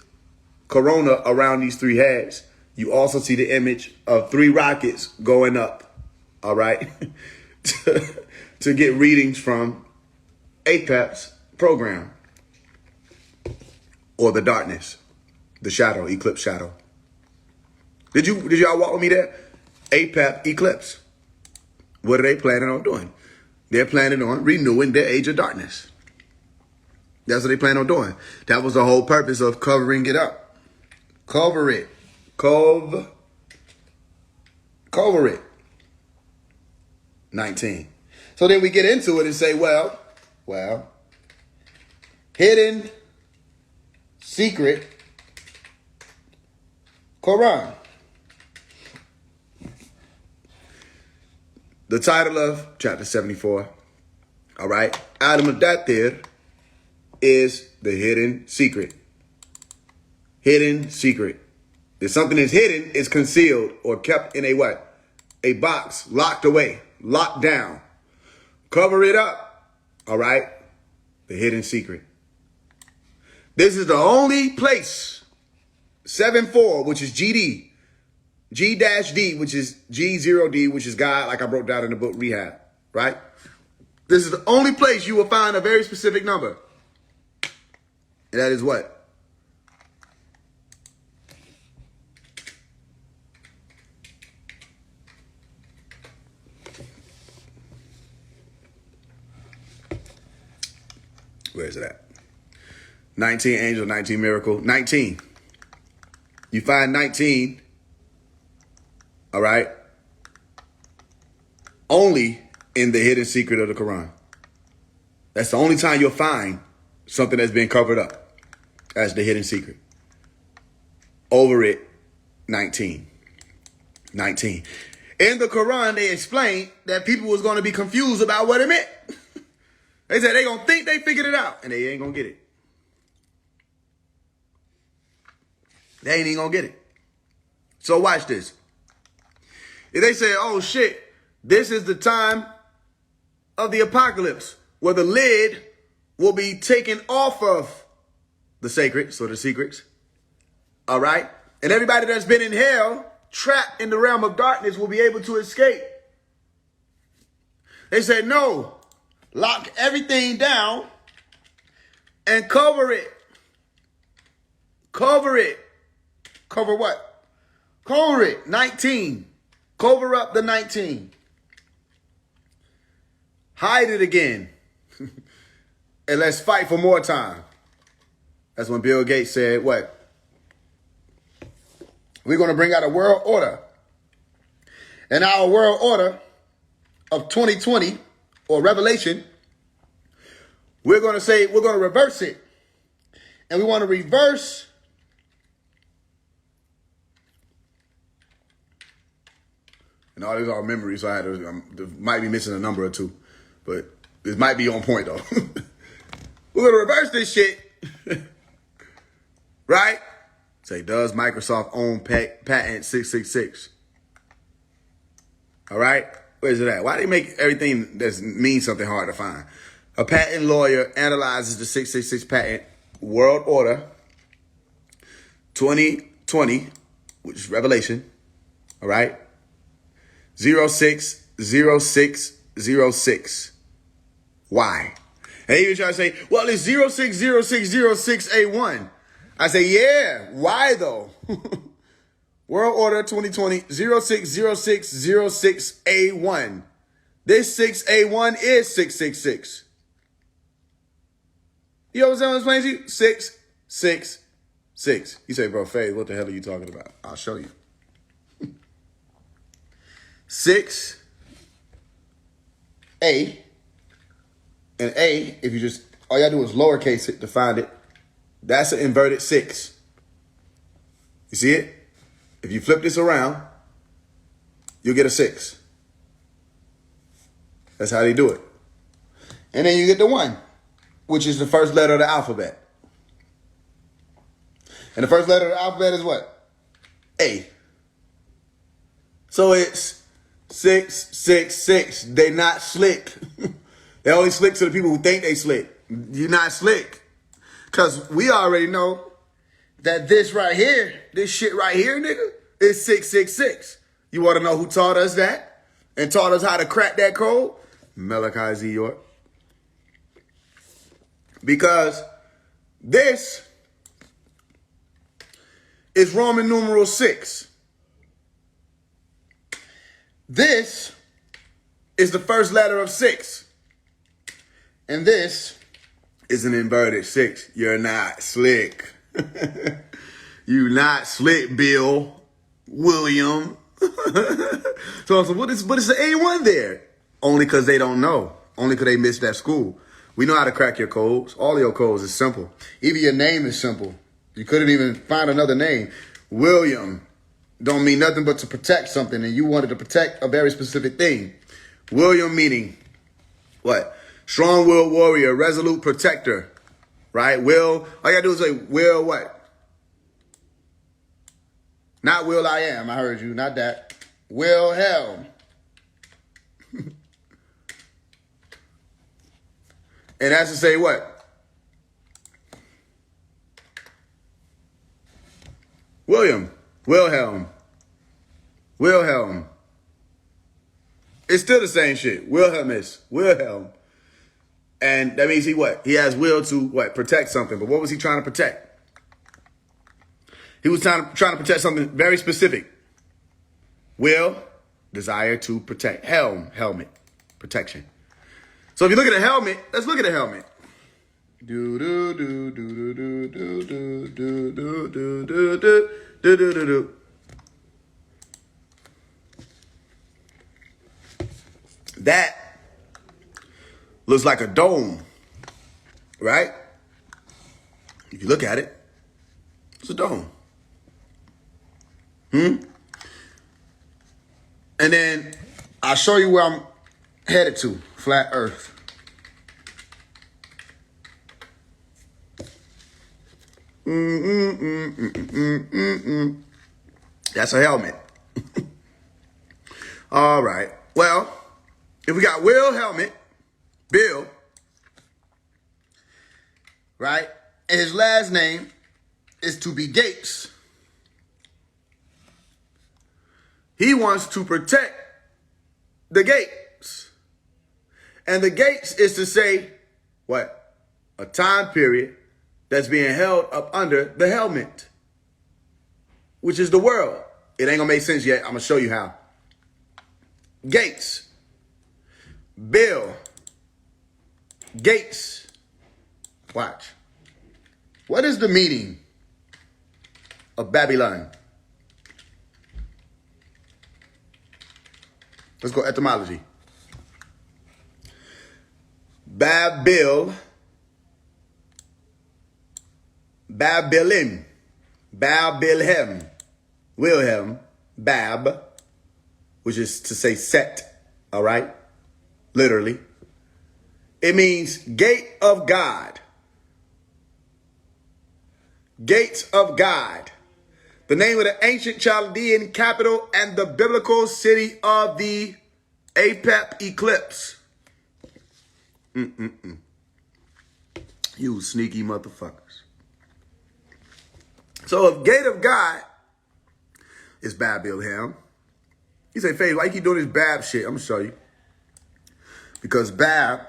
corona around these 3 heads, you also see the image of 3 rockets going up, all right, to get readings from APEP's program, or the darkness, the shadow, eclipse shadow. Did y'all walk with me there? APEP eclipse. What are they planning on doing? They're planning on renewing their age of darkness. That's what they plan on doing. That was the whole purpose of covering it up. Cover it. Cover it. 19. So then we get into it and say, well, hidden secret Quran. The title of chapter 74, all right, Adam Adathir, is the hidden secret. Hidden secret. If something is hidden, it's concealed or kept in a what? A box, locked away, locked down. Cover it up, all right? The hidden secret. This is the only place, 7-4, which is GD, G-D, which is G0D, which is God, like I broke down in the book Rehab, right? This is the only place you will find a very specific number. And that is what? Where is it at? 19 angel, 19 miracle, 19. You find 19, all right, only in the hidden secret of the Quran. That's the only time you'll find something that's been covered up as the hidden secret. Over it, 19. 19. In the Quran, they explained that people was going to be confused about what it meant. They said they going to think they figured it out, and they ain't going to get it. They ain't even going to get it. So watch this. If they say, oh shit, this is the time of the apocalypse where the lid will be taken off of the sacreds or the secrets. All right. And everybody that's been in hell, trapped in the realm of darkness, will be able to escape. They said, no, lock everything down and cover it. Cover it. Cover what? Cover it. 19. Cover up the 19. Hide it again. And let's fight for more time. That's when Bill Gates said, what? We're going to bring out a world order. And our world order of 2020 or Revelation, we're going to say, we're going to reverse it. And we want to reverse and all these are memories, so I had to, might be missing a number or two, but this might be on point though. We're going to reverse this shit. Right? Say, does Microsoft own patent 666? All right? Where's it at? Why do they make everything that means something hard to find? A patent lawyer analyzes the 666 patent world order 2020, which is Revelation. All right? 060606. Why? And they even try to say, well, it's 060606A1. I say, yeah, why though? World Order 2020, 060606A1. This 6A1 is 666. You know what I'm saying? 666. You say, bro, Faye, what the hell are you talking about? I'll show you. 6A, and A, if you just, all you gotta do is lowercase it to find it. That's an inverted 6. You see it? If you flip this around, you'll get a 6. That's how they do it. And then you get the 1, which is the first letter of the alphabet. And the first letter of the alphabet is what? A. So it's 666. They not slick. They only slick to the people who think they slick. You're not slick. Because we already know that this right here, this shit right here, nigga, is 666. You want to know who taught us that and taught us how to crack that code? Malachi Z. York. Because this is Roman numeral 6. This is the first letter of 6. And this is an inverted 6. You're not slick. You not slick, Bill. William. So what is the A1 there? Only because they don't know. Only because they missed that school. We know how to crack your codes. All your codes is simple. Even your name is simple. You couldn't even find another name. William don't mean nothing but to protect something, and you wanted to protect a very specific thing. William meaning what? Strong-willed warrior, resolute protector, right? Will, all you gotta do is say, will what? Not will I am, I heard you, not that. Wilhelm. And that's to say what? William, Wilhelm. Wilhelm. It's still the same shit. Wilhelmus, Wilhelm. And that means he what? He has will to what? Protect something. But what was he trying to protect? He was trying to protect something very specific. Will, desire to protect. Helm, helmet, protection. So if you look at a helmet, let's look at a helmet. Do do do do do do do do do do do do do do do. That looks like a dome, right? If you look at it, it's a dome. And then I'll show you where I'm headed to, flat earth. That's a helmet. All right. Well, if we got Will Helmet, Bill, right? And his last name is to be Gates. He wants to protect the gates. And the gates is to say, what? A time period that's being held up under the helmet, which is the world. It ain't gonna make sense yet. I'm gonna show you how. Gates. Bill Gates. Watch. What is the meaning of Babylon? Let's go etymology. Babylon, Babylon, Wilhelm, Bab, which is to say set, all right? Literally. It means gate of God. Gates of God. The name of the ancient Chaldean capital and the biblical city of the Apep eclipse. You sneaky motherfuckers. So if gate of God is Babylon, you say, Faise, why you keep doing this Bab shit? I'm going to show you. Because Bab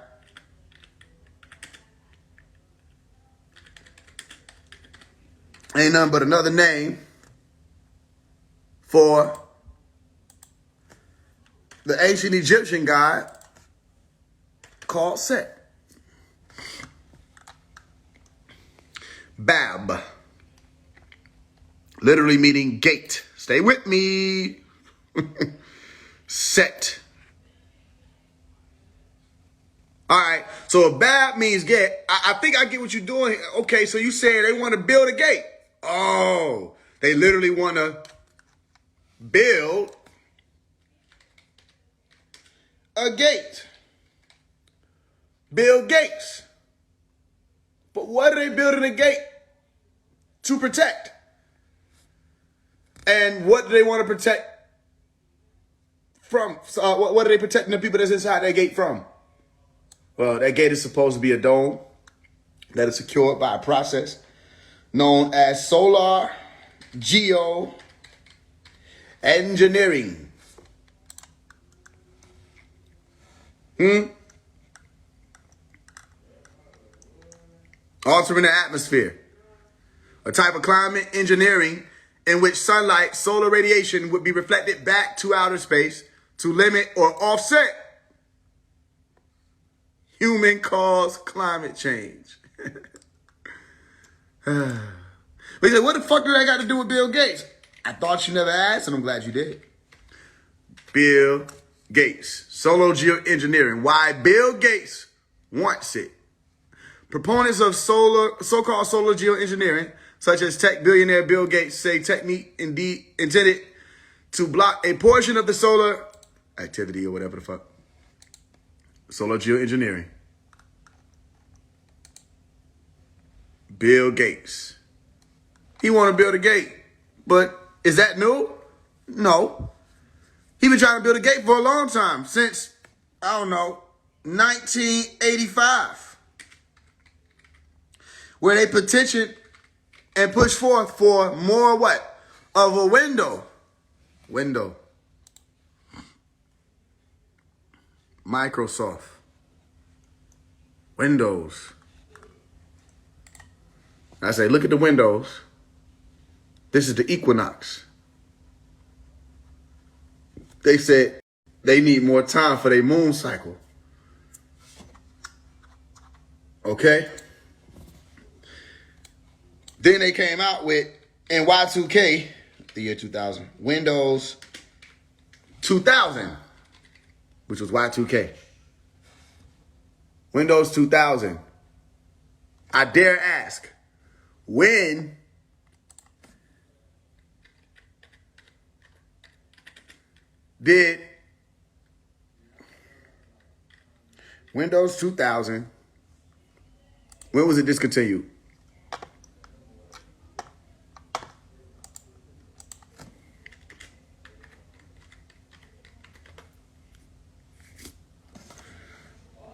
ain't nothing but another name for the ancient Egyptian god called Set. Bab, literally meaning gate. Stay with me. Set. All right, so if Bab means gate, I think I get what you're doing. Okay, so you saying they want to build a gate. Oh, they literally want to build a gate. Build gates. But what are they building a gate to protect? And what do they want to protect from? What are they protecting the people that's inside that gate from? Well, that gate is supposed to be a dome that is secured by a process known as solar geoengineering. Altering the atmosphere. A type of climate engineering in which sunlight, solar radiation would be reflected back to outer space to limit or offset human-caused climate change. But he said, what the fuck do that got to do with Bill Gates? I thought you never asked, and I'm glad you did. Bill Gates, solar geoengineering. Why Bill Gates wants it. Proponents of so-called solar geoengineering, such as tech billionaire Bill Gates, say technique indeed intended to block a portion of the solar activity or whatever the fuck. Solar geoengineering. Bill Gates. He want to build a gate. But is that new? No. He been trying to build a gate for a long time. Since, I don't know, 1985. Where they petitioned and pushed forth for more what? Of a window. Microsoft. Windows. I say, look at the windows. This is the equinox. They said they need more time for their moon cycle. Okay? Then they came out with, in Y2K, the year 2000, Windows 2000, which was Y2K. Windows 2000. I dare ask, when did Windows 2000, when was it discontinued?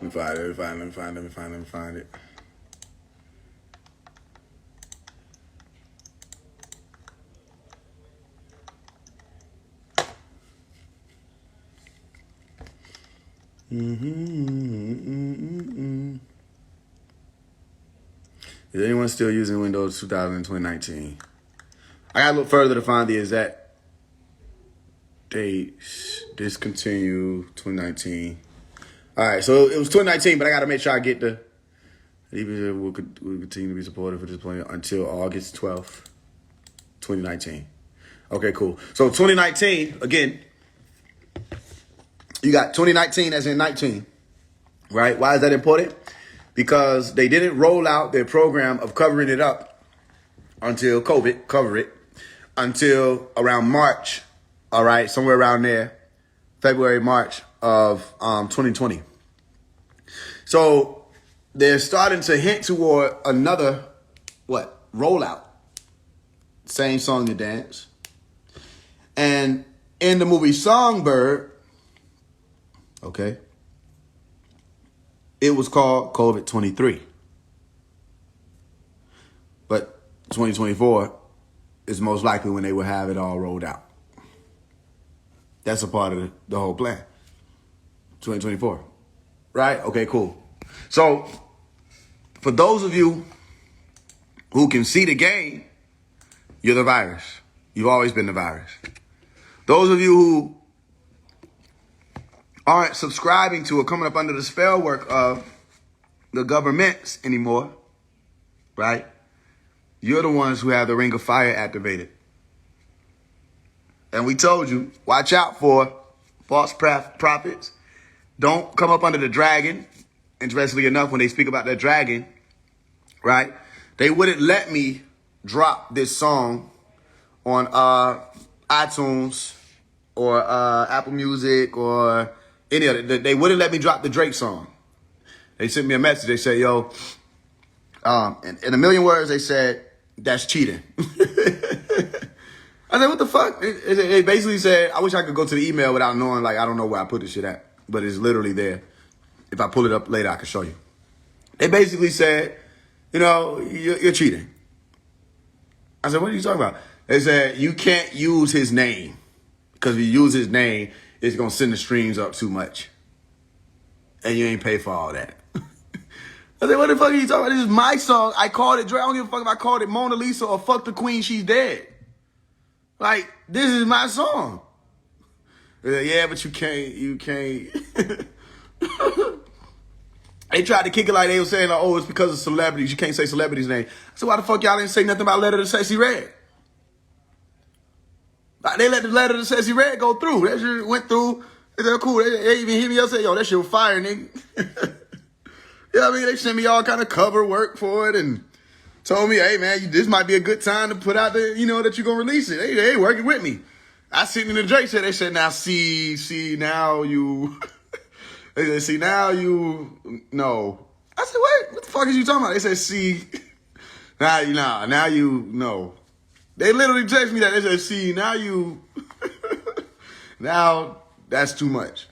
Let me find it. Is anyone still using Windows 2000 in 2019? I gotta look further to find the exact date. Discontinue 2019. All right, so it was 2019, but I gotta make sure I get the. Even will continue to be supported for this plan until August 12th, 2019. Okay, cool. So 2019, again, you got 2019 as in 19, right? Why is that important? Because they didn't roll out their program of covering it up until until around March, all right, somewhere around there, February, March of 2020. So they're starting to hint toward another, rollout. Same song and dance. And in the movie Songbird, okay, it was called COVID-23. But 2024 is most likely when they will have it all rolled out. That's a part of the whole plan. 2024. Right? Okay, cool. So, for those of you who can see the game, you're the virus. You've always been the virus. Those of you who aren't subscribing to or coming up under the spell work of the governments anymore, right? You're the ones who have the ring of fire activated. And we told you, watch out for false prophets. Don't come up under the dragon. Interestingly enough, when they speak about that dragon, right, they wouldn't let me drop this song on iTunes or Apple Music or any other. They wouldn't let me drop the Drake song. They sent me a message. They said, yo, in a million words, they said, that's cheating. I said, what the fuck? They basically said, I wish I could go to the email without knowing, I don't know where I put this shit at. But it's literally there. If I pull it up later, I can show you. They basically said, you're cheating. I said, what are you talking about? They said, you can't use his name. Because if you use his name, it's going to send the streams up too much. And you ain't pay for all that. I said, what the fuck are you talking about? This is my song. I called it Drake. I don't give a fuck if I called it Mona Lisa or Fuck the Queen, She's Dead. This is my song. Yeah, but you can't. They tried to kick it like they were saying, it's because of celebrities. You can't say celebrities' name. So why the fuck y'all didn't say nothing about Letter to Sexy Red? They let the Letter to Sexy Red go through. That shit went through. They said, cool. They even hit me up and said, yo, that shit was fire, nigga. You know what I mean? They sent me all kind of cover work for it and told me, hey, man, this might be a good time to put out that you're going to release it. They working with me. I sitting in the Drake said, they said, now now you... They said, see, now you... No. I said, what the fuck is you talking about? They said, see, now you... No. They literally texted me that. They said, see, now you... Now, that's too much.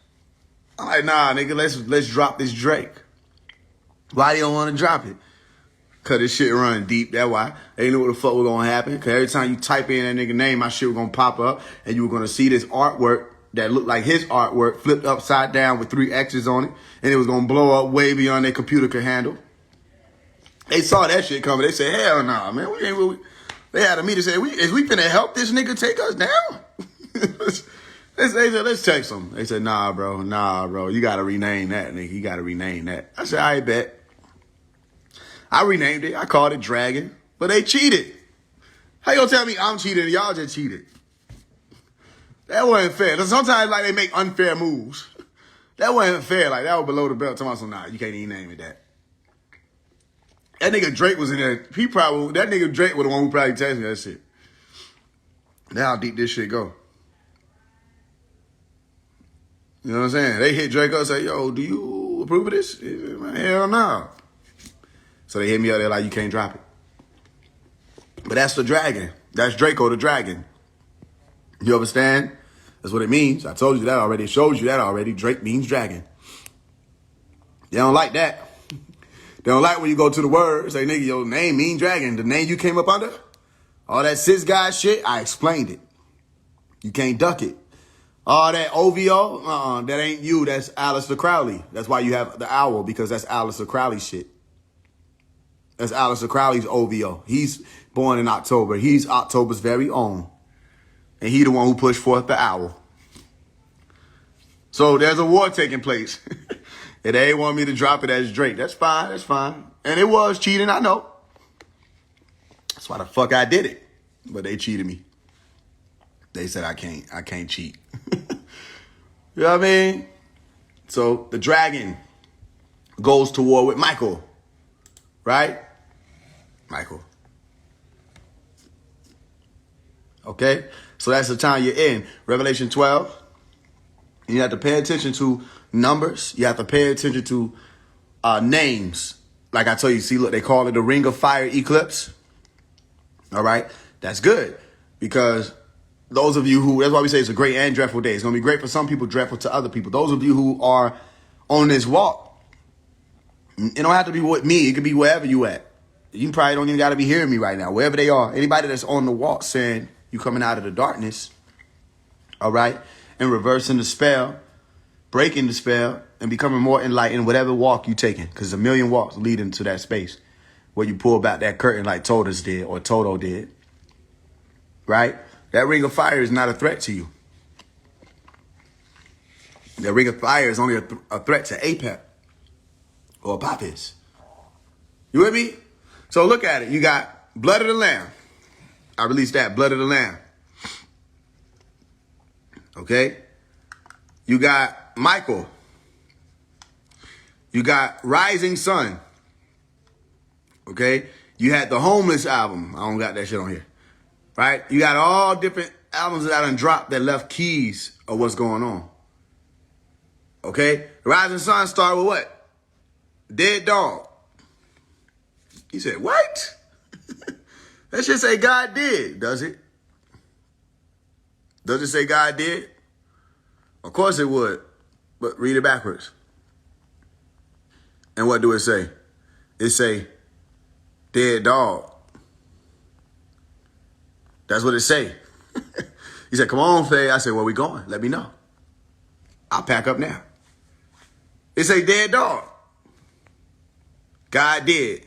I'm like, nah, nigga, let's drop this Drake. Why they don't want to drop it? Cause this shit run deep, that's why. They knew what the fuck was gonna happen. Cause every time you type in that nigga name, my shit was gonna pop up and you were gonna see this artwork that looked like his artwork flipped upside down with 3 X's on it. And it was gonna blow up way beyond their computer could handle. They saw that shit coming. They said, hell nah, man. They had a meeting say, is we finna help this nigga take us down? They said, let's text him. They said, nah, bro. You gotta rename that, nigga. You gotta rename that. I said, I bet. I renamed it. I called it Dragon. But they cheated. How you gonna tell me I'm cheating and y'all just cheated? That wasn't fair. Sometimes they make unfair moves. That wasn't fair. That was below the belt. Talking about some, nah, you can't even name it that. That nigga Drake was in there. That nigga Drake was the one who probably texted me that shit. Now how deep this shit go. You know what I'm saying? They hit Drake up and say, yo, do you approve of this? Hell no. So they hit me up there you can't drop it. But that's the dragon. That's Draco the dragon. You understand? That's what it means. I told you that already. It shows you that already. Drake means dragon. They don't like that. They don't like when you go to the word, say, nigga, your name mean dragon. The name you came up under? All that cis guy shit, I explained it. You can't duck it. All that OVO, that ain't you. That's Aleister Crowley. That's why you have the owl, because that's Aleister Crowley shit. That's Aleister Crowley's OVO. He's born in October. He's October's very own. And he the one who pushed forth the owl. So there's a war taking place. And they want me to drop it as Drake. That's fine. That's fine. And it was cheating, I know. That's why the fuck I did it. But they cheated me. They said I can't cheat. You know what I mean? So the dragon goes to war with Michael. Right? Michael. Okay? So that's the time you're in. Revelation 12. You have to pay attention to numbers. You have to pay attention to names. Like I told you, see, look, they call it the Ring of Fire eclipse. All right? That's good. Because those of you who, that's why we say it's a great and dreadful day. It's going to be great for some people, dreadful to other people. Those of you who are on this walk, it don't have to be with me. It could be wherever you at. You probably don't even got to be hearing me right now. Wherever they are. Anybody that's on the walk saying you coming out of the darkness, all right, and reversing the spell, breaking the spell, and becoming more enlightened, whatever walk you taking. Because a million walks leading to that space where you pull back that curtain like Totus did or Toto did. Right? That ring of fire is not a threat to you. That ring of fire is only a threat to Apep or Apapis. You with me? So look at it. You got blood of the lamb. I released that, blood of the lamb. Okay? You got Michael. You got Rising Sun. Okay? You had the Homeless album. I don't got that shit on here. Right? You got all different albums that I done dropped that left keys of what's going on. Okay? Rising Sun started with what? Dead Dog. He said, what? That shit say God did, does it? Does it say God did? Of course it would, but read it backwards. And what do it say? It say, dead dog. That's what it say. He said, come on, Faye. I said, where we going? Let me know. I'll pack up now. It say dead dog. God did.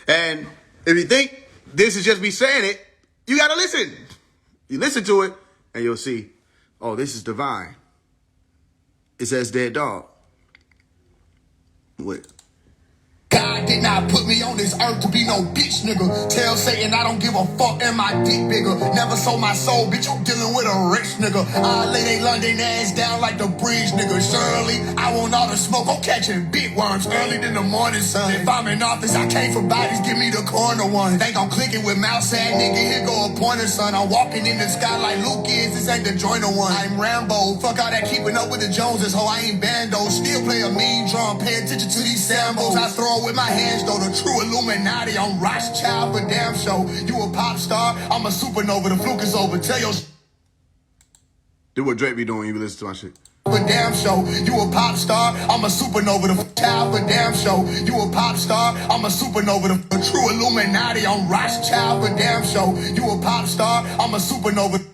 And if you think this is just me saying it, you got to listen. You listen to it and you'll see, oh, this is divine. It says dead dog. Wait. God did not put me on this earth to be no bitch nigga. Tell Satan I don't give a fuck and my dick bigger. Never sold my soul, bitch, you dealing with a rich nigga. I lay they London ass down like the bridge nigga. Surely, I want all the smoke, I'm catching big worms early in the morning, son. If I'm in office, I came for bodies, give me the corner one. Think I'm clicking with mouse ad nigga, here go a pointer, son. I'm walking in the sky like Luke is, this ain't the joiner one. I'm Rambo, fuck all that keeping up with the Joneses, ho, I ain't bando. Still play a mean drum, pay attention to these samples. I throw with my hands though, the true Illuminati. I'm Rothschild for damn show. You a pop star, I'm a supernova. The fluke is over. Tell your Do what Drake be doing when you listen to my shit. for damn show. You a pop star, I'm a supernova. The child for damn show. You a pop star, I'm a supernova. The true Illuminati. I'm Rothschild for damn show. You a pop star, I'm a supernova.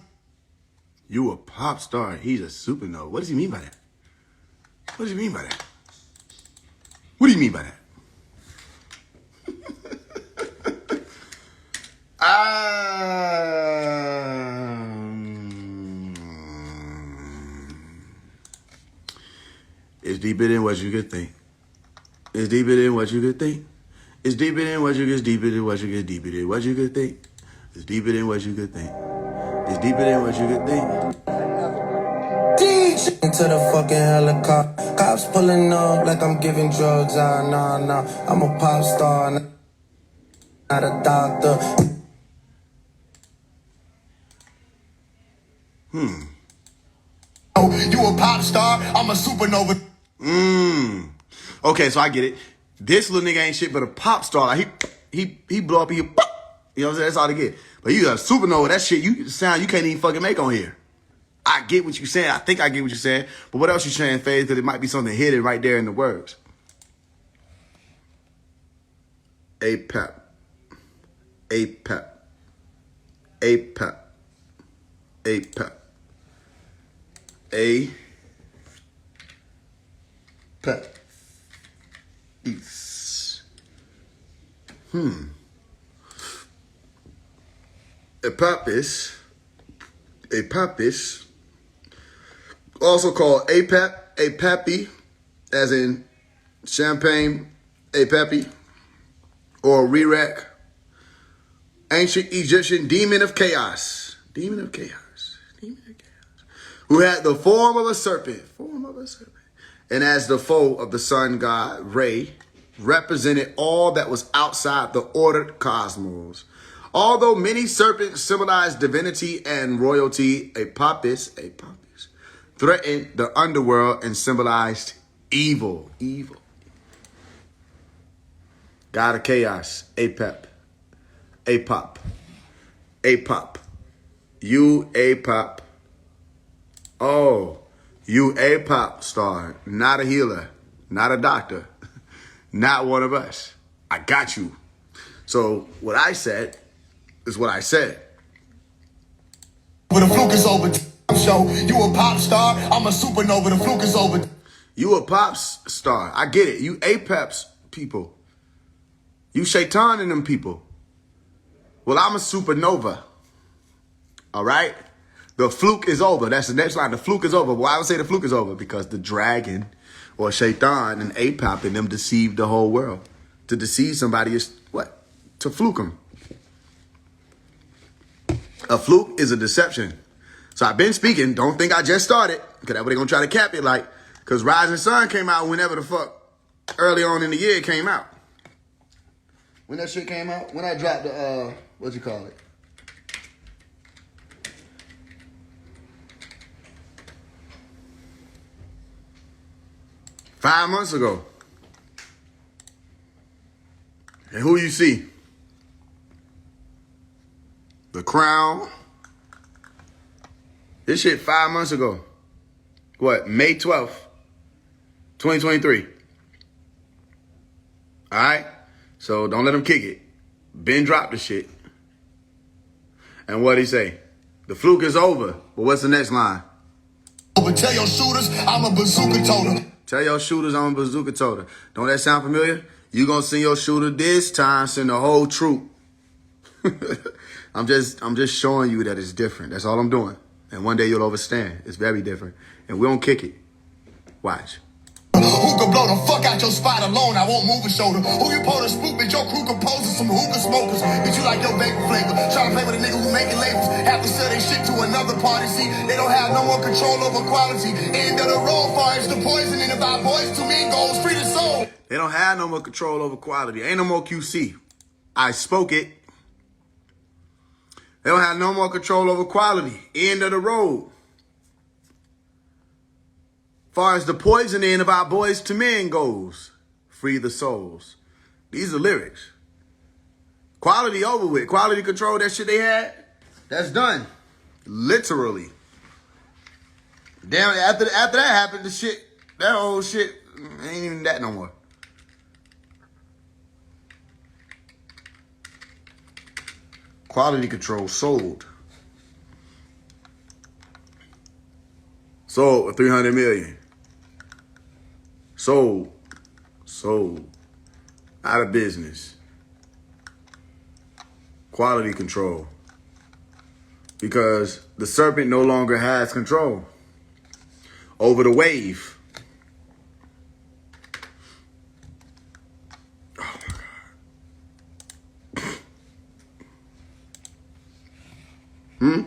You a pop star. He's a supernova. What does he mean by that? What does he mean by that? What do you mean by that? It's deeper than what you could think. It's deeper than what you could think. It's deeper than what you could, deeper than what you could, deeper than what you could think. It's deeper than what you could think. It's deeper than what you could think. Into the fucking helicopter. Cops pulling up like I'm giving drugs. Nah. I'm a pop star, not a doctor. You a pop star, I'm a supernova. Okay, so I get it. This little nigga ain't shit but a pop star. Like he blow up, you know what I'm saying? That's all they get. But you a supernova, that shit, you sound you can't even fucking make on here. I get what you're saying. I think I get what you're saying. But what else you saying, Faze? Because it might be something hidden right there in the words. APAP. APAP. APAP. APAP. APAP. East. Apapis, also called apapi, as in champagne, apapi, or Rerak, ancient Egyptian demon of chaos, who had the form of a serpent, and as the foe of the sun god Re, represented all that was outside the ordered cosmos. Although many serpents symbolized divinity and royalty, Apapis threatened the underworld and symbolized evil. God of chaos, Apap. You Apap. Oh, you Apap star, not a healer, not a doctor, not one of us. I got you. So what I said is what I said. But the fluke is over. Show you a pop star. I'm a supernova. The fluke is over. You a pop star. I get it. You Apeps people. You Shaitan and them people. Well, I'm a supernova. All right? The fluke is over. That's the next line. The fluke is over. Why I would say the fluke is over? Because the dragon or Shaitan and Apap and them deceived the whole world. To deceive somebody is what? To fluke them. A fluke is a deception. So I've been speaking. Don't think I just started. Because that's what they're going to try to cap it like. Because Rising Sun came out whenever the fuck early on in the year it came out. When that shit came out? When I dropped the, what you call it? $5 months ago. And who you see? The Crown. This shit 5 months ago. What? May 12th, 2023. All right? So don't let them kick it. Ben dropped the shit. And what'd he say? The fluke is over. But what's the next line? But tell your shooters I'm a bazooka toter. Tell your shooters I'm a bazooka toter. Don't that sound familiar? You gonna send your shooter this time, send the whole troop. I'm just showing you that it's different. That's all I'm doing. And one day you'll understand. It's very different. And we don't kick it. Watch. Who could blow the fuck out your spot alone? I won't move a shoulder. Who you pull the spook, bitch? Your crew composers, some hookah smokers. Bitch, you like your vapor flavor. Trying to play with a nigga who making labels. Have to sell their shit to another party. See, they don't have no more control over quality. End of the road, far as the poisoning of our boys. To me, goes free the soul. They don't have no more control over quality. Ain't no more QC. I spoke it. They don't have no more control over quality. End of the road. Far as the poisoning of our boys to men goes, free the souls. These are lyrics. Quality over with. Quality control, that shit they had, that's done. Literally. Damn, after that happened, the shit, that whole shit ain't even that no more. Quality control sold. Sold for $300 million. Sold. Out of business. Quality control. Because the serpent no longer has control over the wave. Oh my God.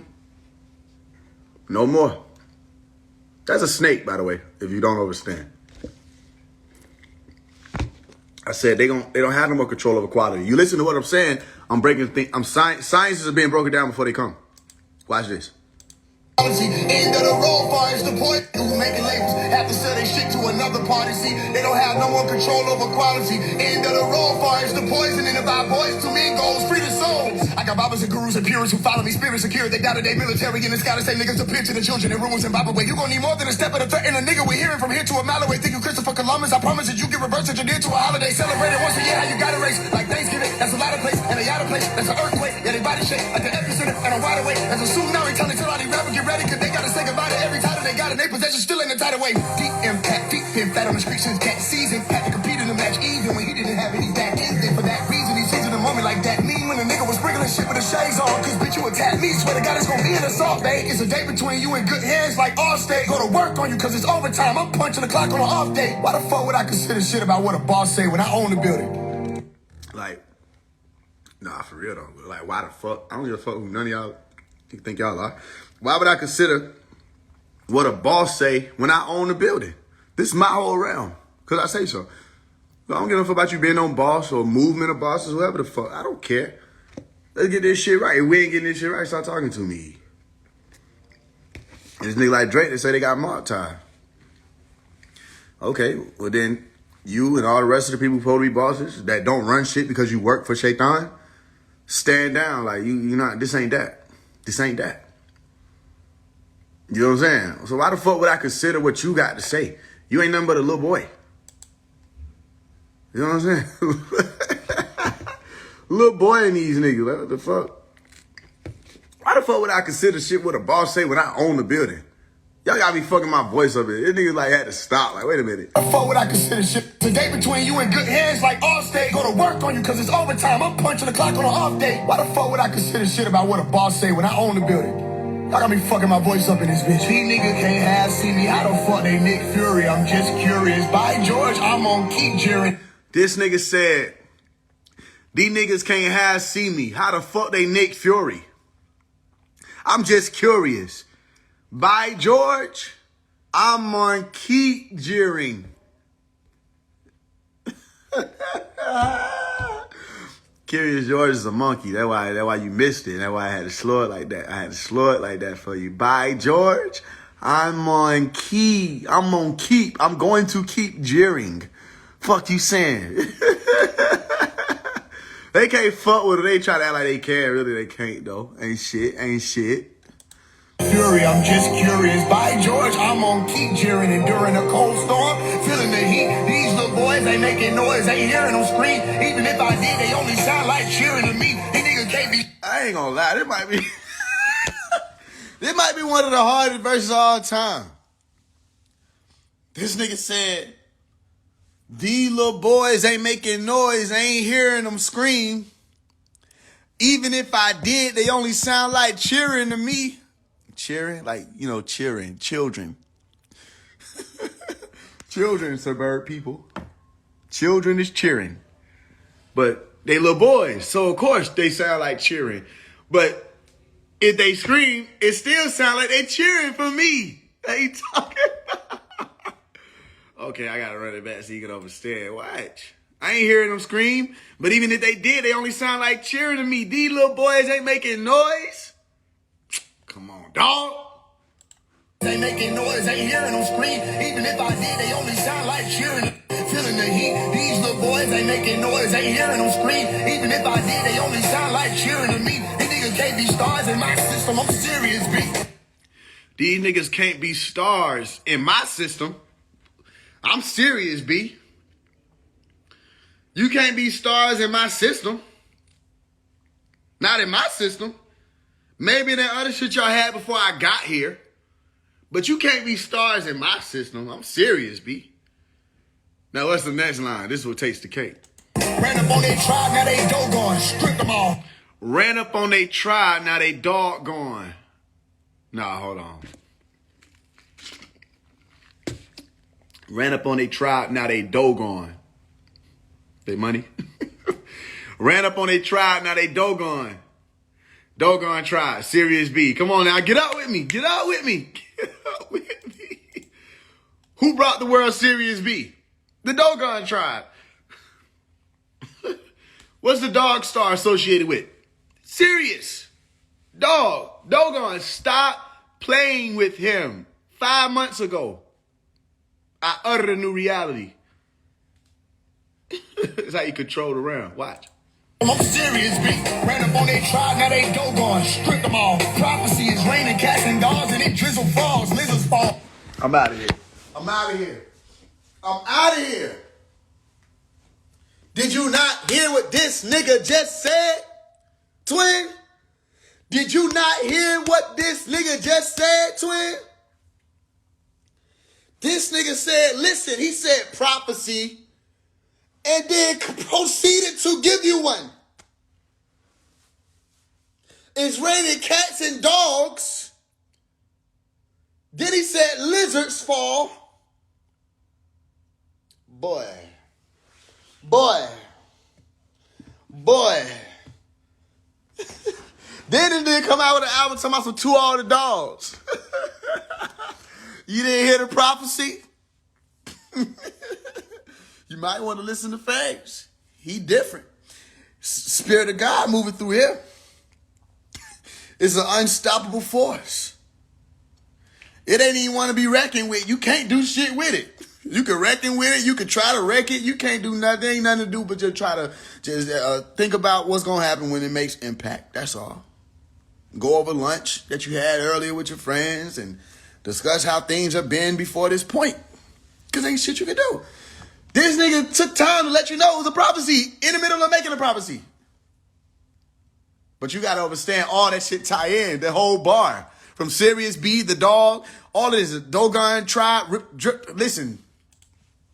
No more. That's a snake, by the way, if you don't understand. I said they don't have no more control over quality. You listen to what I'm saying, I'm breaking things. Sciences are being broken down before they come. Watch this. End of the road, far as the point. Who making labels have to sell their shit to another party. See, they don't have no more control over quality. End of the road, far as the poisoning of our boys. To me, goes free the souls. I got got bobbers and gurus and purists who follow me, spirit secure. They doubted they military in the sky to say niggas to picture the children in rumors and Zimbabwe. You gon' need more than a step of the threat and a nigga we're hearing from here to a mile away. Think you Christopher Columbus? I promise that you get reversed engineered to a holiday. Celebrated once a year, how you got a race. Like Thanksgiving, that's a lot of place, and a yacht place, that's an earthquake. Yeah, they body shake like the epicenter and a wide away. There's a tsunami telling these rappers get ready, cause they gotta say goodbye to every title they got in their possession, still in the tidal wave. Deep impact, deep been fat on the streets since cat season. Had to compete in the match even when he didn't have any back in there. For that reason, he's seizing the moment like that. Mean when a nigga was sprinkling shit with the shades on, cause bitch you attack me. Swear to God it's gonna be an assault, babe. It's a day between you and good hands like Allstate. Go to work on you cause it's overtime. I'm punching the clock on an off day. Why the fuck would I consider shit about what a boss say when I own the building? Like, nah, for real though. Like, why the fuck? I don't give a fuck who none of y'all think y'all are. Why would I consider what a boss say when I own the building? This is my whole realm, cause I say so. I don't give a fuck about you being on boss or movement of bosses, whatever the fuck. I don't care. Let's get this shit right. If we ain't getting this shit right, start talking to me. And this nigga like Drake, they say they got mob time. Okay, well then you and all the rest of the people who supposed to be bosses that don't run shit because you work for Shaitan, stand down. Like you not. This ain't that. This ain't that. You know what I'm saying? So why the fuck would I consider what you got to say? You ain't nothing but a little boy. You know what I'm saying? Little boy in these niggas. Like, what the fuck? Why the fuck would I consider shit what a boss say when I own the building? Y'all got me fucking my voice up here. This nigga like had to stop. Like, wait a minute. Why the fuck would I consider shit today between you and good hands like Allstate? Go to work on you cause it's overtime. I'm punching the clock on an off day. Why the fuck would I consider shit about what a boss say when I own the building? Y'all got me fucking my voice up in this bitch. These niggas can't have see me. How the fuck they Nick Fury? I'm just curious. By George, I'm on keep jeering. This nigga said, these niggas can't have see me. How the fuck they Nick Fury? I'm just curious. By George, I'm on keep jeering. Curious George is a monkey. That's why you missed it. That's why I had to slow it like that. I had to slow it like that for you. By George, I'm on key. I'm on keep. I'm going to keep jeering. Fuck you saying? They can't fuck with it. They try to act like they can. Really, they can't though. Ain't shit. Ain't shit. Fury, I'm just curious. By George, I'm on keep jeering. And during a cold storm, feeling the heat. These little boys ain't making noise, ain't hearing them scream. Even if I did, they only sound like cheering to me. These niggas can't be. I ain't gonna lie. This might be. This might be one of the hardest verses of all time. This nigga said, "These little boys ain't making noise, ain't hearing them scream. Even if I did, they only sound like cheering to me." Cheering? Like, you know, cheering. Children. Children, suburb people. Children is cheering. But they little boys, so of course they sound like cheering. But if they scream, it still sound like they cheering for me. What you talking about? Okay, I gotta run it back so you can understand. Watch. I ain't hearing them scream, but even if they did, they only sound like cheering to me. These little boys ain't making noise. Come on, dog. They making noise, ain't hearing them scream. Even if I did, they only sound like cheering. Feeling the heat. These little boys ain't making noise, ain't hearing them scream. Even if I did, they only sound like cheering to me. These niggas can't be stars in my system. I'm serious, B. These niggas can't be stars in my system. I'm serious, B. You can't be stars in my system. Not in my system. Maybe that other shit y'all had before I got here. But you can't be stars in my system. I'm serious, B. Now, what's the next line? This is what takes the cake. Ran up on their tribe, now they doggone. Stripped them all. Ran up on they tribe, now they dog gone. Nah, hold on. Ran up on they tribe, now they doggone. They money? Ran up on they tribe, now they doggone. Doggone tribe, Serious B. Come on now, get out with me. Get out with me. Get out with me. Who brought the world Serious B? The Doggone tribe. What's the dog star associated with? Serious. Dog. Doggone. Stop playing with him. 5 months ago, I uttered a new reality. That's how you control the round. Watch. I'm serious, B. Ran up on their they tried, now they doggone. Strip them all. Prophecy is raining cats and dogs, and it drizzle falls, lizards fall. I'm out of here. I'm out of here. I'm out of here. Did you not hear what this nigga just said, twin? Did you not hear what this nigga just said, twin? This nigga said, listen, he said prophecy and then proceeded to give you one. It's raining cats and dogs. Then he said lizards fall. Boy. Then they come out with an album talking about some To All the Dogs. You didn't hear the prophecy? You might want to listen to Faise. He different. Spirit of God moving through here. It's an unstoppable force. It ain't even want to be reckoned with. You can't do shit with it. You can reckon with it. You can try to wreck it. You can't do nothing. There ain't nothing to do but just try to think about what's going to happen when it makes impact. That's all. Go over lunch that you had earlier with your friends and discuss how things have been before this point. Because ain't shit you can do. This nigga took time to let you know it was a prophecy in the middle of making a prophecy. But you got to understand all that shit tie in. The whole bar. From Sirius B, the dog, all of this. Dogon, Tribe, Rip, Drip. Listen.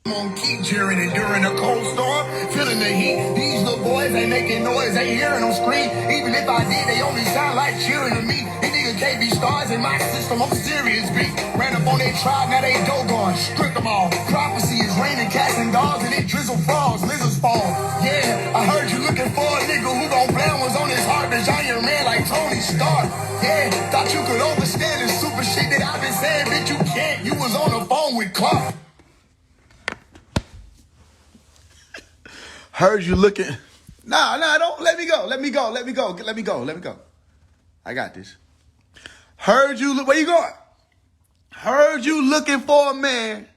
I'm gonna keep jeering and during a cold storm, feeling the heat. These little boys ain't making noise, ain't hearing them scream. Even if I did, they only sound like cheering to me. These niggas can't be stars in my system, I'm serious beat. Ran up on their tribe, now they doggone. Strip them all. Prophecy is raining cats and dogs, and it drizzle falls, lizards fall. Yeah, I heard you looking for a nigga who gon' plan what's on his heart. Bitch, I your man like Tony Stark. Yeah, thought you could understand the super shit that I've been saying. Bitch, you can't. You was on the phone with Clark. Heard you looking. Nah, don't let me go. Let me go. I got this. Heard you look. Where you going? Heard you looking for a man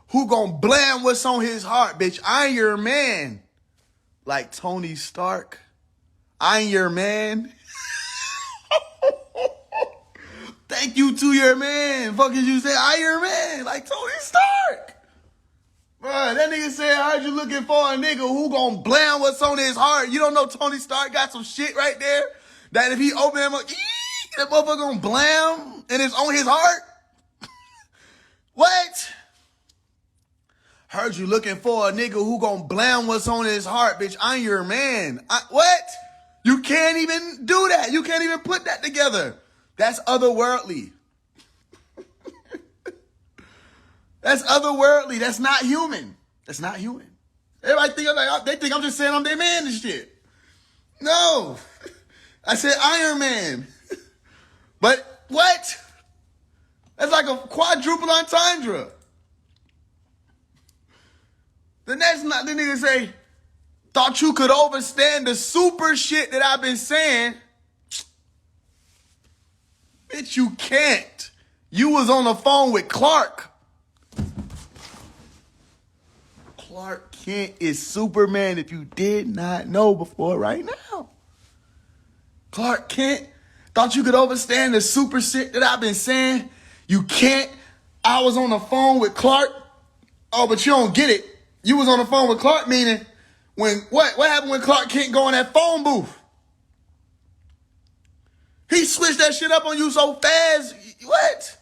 who gonna blam what's on his heart, bitch. I ain't your man. Like Tony Stark. I ain't your man. Thank you to your man. Fuck as you say, I ain't your man. Like Tony Stark. Bruh, that nigga said, I heard you looking for a nigga who gonna blam what's on his heart. You don't know Tony Stark got some shit right there that if he open him up, that motherfucker gonna blam and it's on his heart? What? Heard you looking for a nigga who gonna blam what's on his heart, bitch. I'm your man. What? You can't even do that. You can't even put that together. That's otherworldly. That's otherworldly. That's not human. That's not human. Everybody think they think I'm just saying I'm their man and shit. No. I said Iron Man. But what? That's like a quadruple entendre. The next night, the nigga say, thought you could overstand the super shit that I've been saying. Bitch, you can't. You was on the phone with Clark. Clark Kent is Superman if you did not know before right now. Clark Kent, thought you could understand the super shit that I've been saying? You can't. I was on the phone with Clark. Oh, but you don't get it. You was on the phone with Clark, meaning when what happened when Clark Kent go in that phone booth? He switched that shit up on you so fast. What?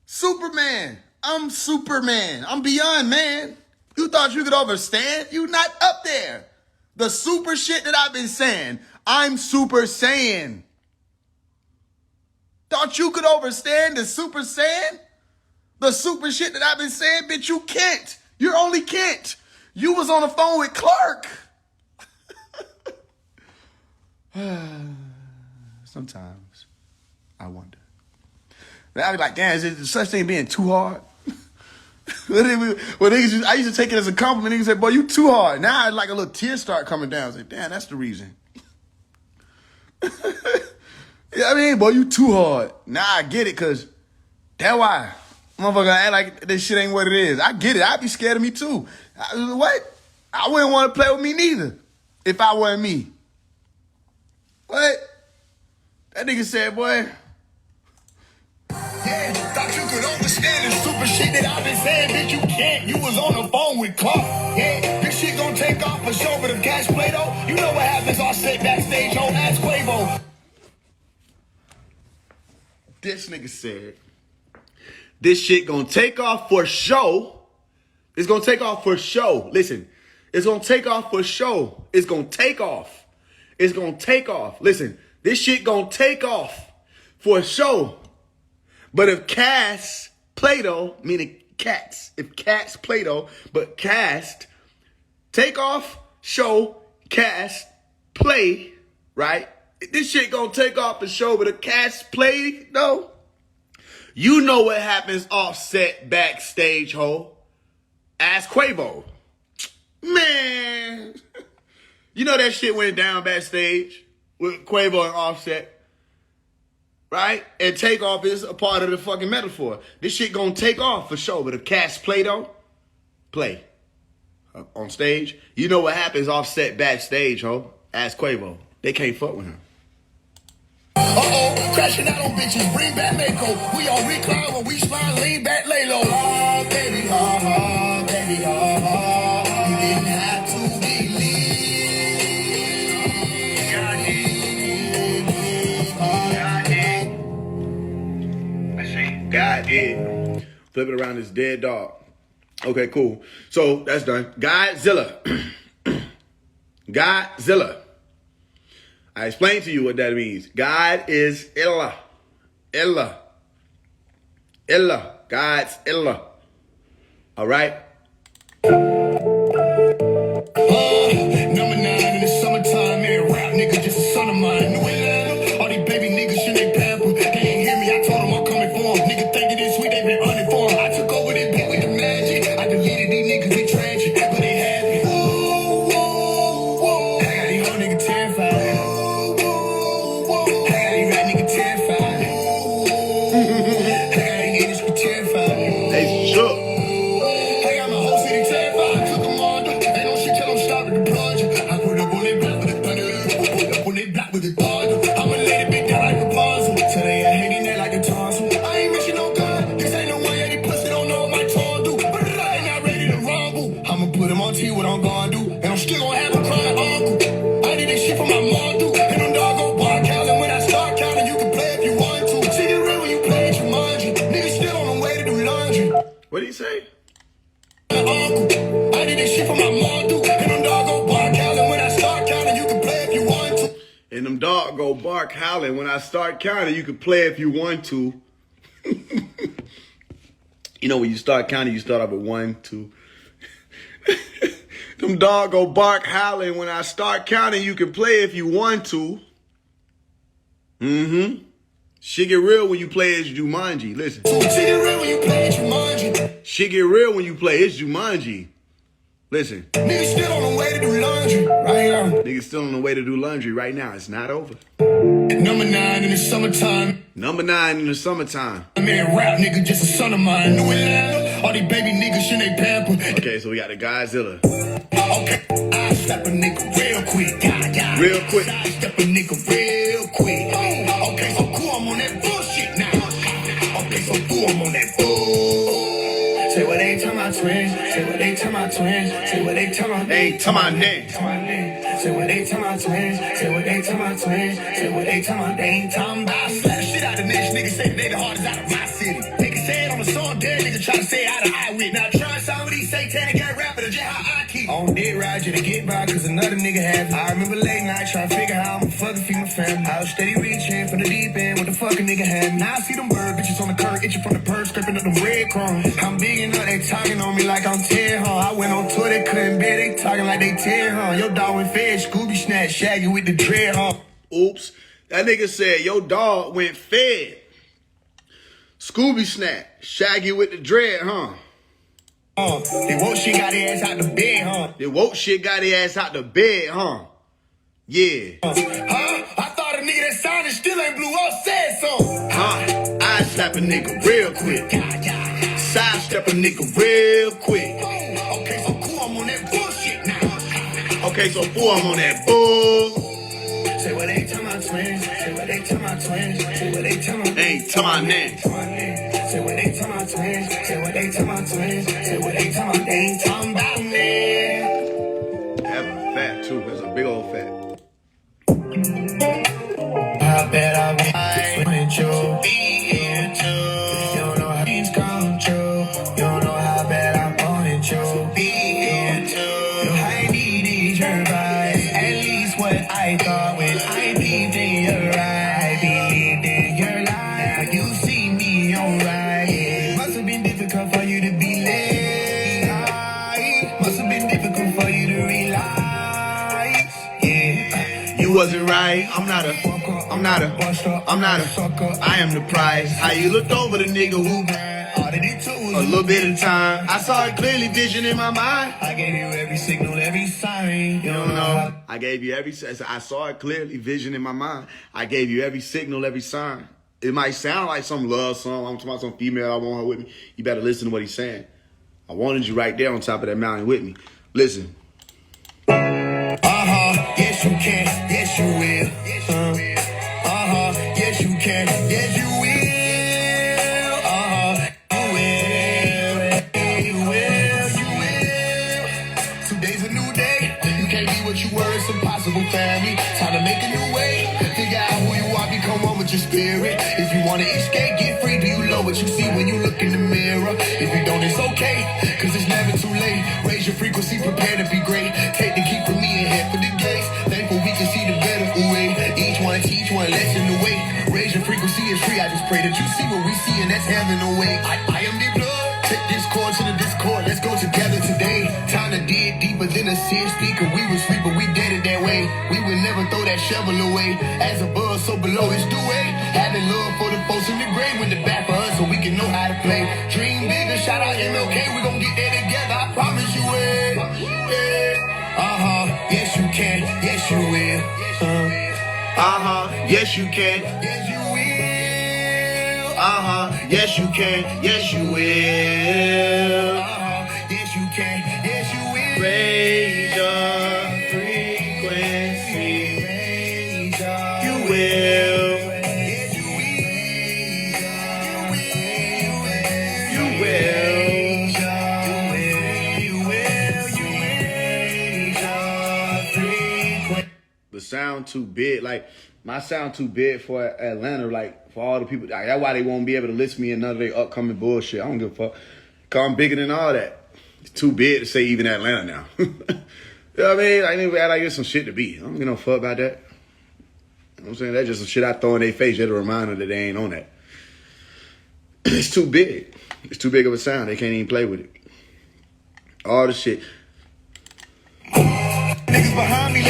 Superman. I'm Superman. I'm beyond man. You thought you could understand? You not up there. The super shit that I've been saying. I'm Super Saiyan. Thought you could understand the Super Saiyan? The super shit that I've been saying? Bitch, you can't. You only can't. You was on the phone with Clark. Sometimes I wonder. I be like, damn, is it such thing being too hard? Well, I used to take it as a compliment. Niggas said, boy, you too hard. Now I like a little tear start coming down. I say, damn, that's the reason. Yeah, I mean, boy, you too hard. Now I get it, because that's why. Motherfucker act like this shit ain't what it is. I get it. I'd be scared of me too. What? I wouldn't want to play with me neither if I wasn't me. What? That nigga said, boy. Yeah, thought you could understand the super shit that I've been saying, bitch, you can't. You was on the phone with Clark. Yeah, this shit gonna take off for sure, but if cash play though, you know what happens all set backstage, ho, ask Quavo. This nigga said, this shit gonna take off for show. It's gonna take off for show. Listen, it's gonna take off for show. It's gonna take off. It's gonna take off. Listen, this shit gonna take off for show. But if Cass Plato, meaning cats, if cats Plato, but cast, take off, show, cast, play, right? This shit gonna take off the show, but if cast play, no. You know what happens offset backstage, ho. Ask Quavo. Man. You know that shit went down backstage with Quavo and Offset. Right? And takeoff is a part of the fucking metaphor. This shit gonna take off for sure. But if cats play though, play. On stage, you know what happens offset backstage, ho. Ask Quavo. They can't fuck with him. Uh-oh, crashing out on bitches, bring back Mako. We all recline when we slide, lean back, lay low. Oh, baby, baby, you didn't have to believe. God did. Flip it around this dead dog. Okay, cool. So that's done. Godzilla. Godzilla. I explained to you what that means. God is Illa. Illa. Illa. God's Illa. All right? Number 9 in the summertime, man. Rap nigga, just a son of mine. New Atlanta, all these baby niggas shit they pamper. They ain't hear me, I told them I'm coming for them. Nigga thinking this sweet, they been running for them. I took over this beat with the magic. I deleted these niggas, they tragic, but they happy. Whoa, whoa, whoa. I got these young niggas terrified. Whoa, whoa, whoa. I got these rap niggas terrified. I got these industry terrified. They shook. I got my whole city terrified. Took them all, ain't no shit till I'm stopping the project. I put up on that block with the thunder. Put up on that block with the thunder. I'ma let it be down like a puzzle. Today I hang in there like a tonsil. I ain't missing no gun. This ain't no one yet. He pussy don't know what my tongue do. But I ain't not ready to rumble. I'ma put him on T what I'm gonna do. And I'm still gonna have a crying uncle. I did this shit for my mom do. And them dog go bar counting. When I start counting, you can play if you want to. See it real when you play it, you mind you. Niggas still on the way to do laundry. What did he say? Uncle. I did this shit for my mom do. And them dog go bark howling. When I start counting, you can play if you want to. And them dog go bark howling. When I start counting, you can play if you want to. You know, when you start counting, you start off with 1, 2. Them dog go bark howling. When I start counting, you can play if you want to. Mm-hmm. Shit get real when you play as Jumanji. Listen. Shit get real when you play it, Jumanji. Shit get real when you play it's Jumanji. Listen. Niggas still on the way to do laundry right now. Niggas still on the way to do laundry right now. It's not over. Number 9 in the summertime. Number 9 in the summertime. Man, rap nigga, just a son of mine. New Atlanta, all these baby niggas shit they pamper. Okay, so we got the Godzilla. Okay, I step a nigga real quick. Yeah. Real quick. I step a nigga real quick. Okay, so cool, I'm on that bullshit now. Okay, so cool, I'm on that bull. Say what they tell my twins. Say what they tell my twins. Say what they tell my They ain't tell my name. Say what they tell my twins. Say what they tell my twins. Say what they tell my. They ain't talking about. Slap shit out the next nigga. Say they the hardest out of my city. Nigga say it on the song. Dead nigga try to say it out of eye with. Now try some of these satanic ass rappers. Just how I keep. On dead ride you to get by. Cause another nigga had. I remember late night trying to figure how I'ma fucking feed my family. I was steady reaching from the deep end. What the fuck a nigga had. Now I see them bird bitches on the curb. Itching from the purse. Scraping up them red crumbs. I'm big enough. They talking on me like I'm Ted, huh? I went on tour. They couldn't bear. They talking like they Ted, huh? Your dog went fed. Scooby Snatch. Shaggy with the dread, huh? Oops. That nigga said your dog went fed. Scooby Snap. Shaggy with the dread, huh? They woke shit got their ass out the bed, huh? The woke shit got his ass out the bed, huh? Yeah. Huh? I thought a nigga that sounded still ain't blew up said so. Huh? I slap a nigga real quick. Sidestep a nigga real quick. Okay, so cool, I'm on that bullshit now. Okay, so fool, I'm on that bull. Say what they tell my twins. twins, say what they tell my Hey, tell my name. Say what they tell my twins, say what they tell my twins, say what they tell my, they ain't talking about me. That's a fat too. That's a big old fat. I bet I want you be here too. You don't know how things come true. You don't know how bad I wanted you to be here too. I needed your advice, at least what I thought when I believed in your eye. I believed in your lie. Now you see me alright. It must have been difficult for you to be late. Must have been difficult for you to realize. Yeah, You wasn't right. I'm not a. I am the prize. How you looked over the nigga who all that it took was a little bit of time. I saw it clearly, vision in my mind. I gave you every signal, every sign. You You don't know. I gave you every. I saw it clearly, vision in my mind. I gave you every signal, every sign. It might sound like some love song. I'm talking about some female I want her with me. You better listen to what he's saying. I wanted you right there on top of that mountain with me. Listen. Yes you can, yes you will. Yes you can, yes you will. You will. Today's a new day. You can't be what you were, it's impossible, family. Time to make a new way. Figure out who you are, become one with your spirit. If you wanna escape, get free. Do you love what you see when you look in the mirror? If you don't, it's okay, cause it's never too late. Raise your frequency, prepare to be great. Take the key from me and head for the gates. Thankful we can see the better way. Each one teach one lesson the way. Raise your frequency, it's free. I just pray that you see what we see, and that's heaven away. I am the blood. Take this chord to the discord. Let's go together today. Time to dig deeper than a sin speaker. We was sleeping, we did it that way. We would never throw that shovel away. As above, so below is the way. Having love for the folks in the grave with the back for us, so we can know how to play. Dream bigger, shout out MLK. We gon' get there together. I promise you will. Yes you can, yes you will. Yes you can. Yes you will. Yes you can. Yes you will. Yes you can, yes you will. Raise your frequency. Raise your You will. Yes you will. You will. The sound too big. Like, my sound too big for Atlanta. Like, for all the people. Like, that's why they won't be able to listen to me in none of their upcoming bullshit. I don't give a fuck. Cause I'm bigger than all that. It's too big to say even Atlanta now. You know what I mean? I need to act like it's some shit to be. I don't give no fuck about that. You know what I'm saying? That's just some shit I throw in their face. Just a reminder that they ain't on that. It's too big. It's too big of a sound. They can't even play with it. All the shit. Niggas behind me.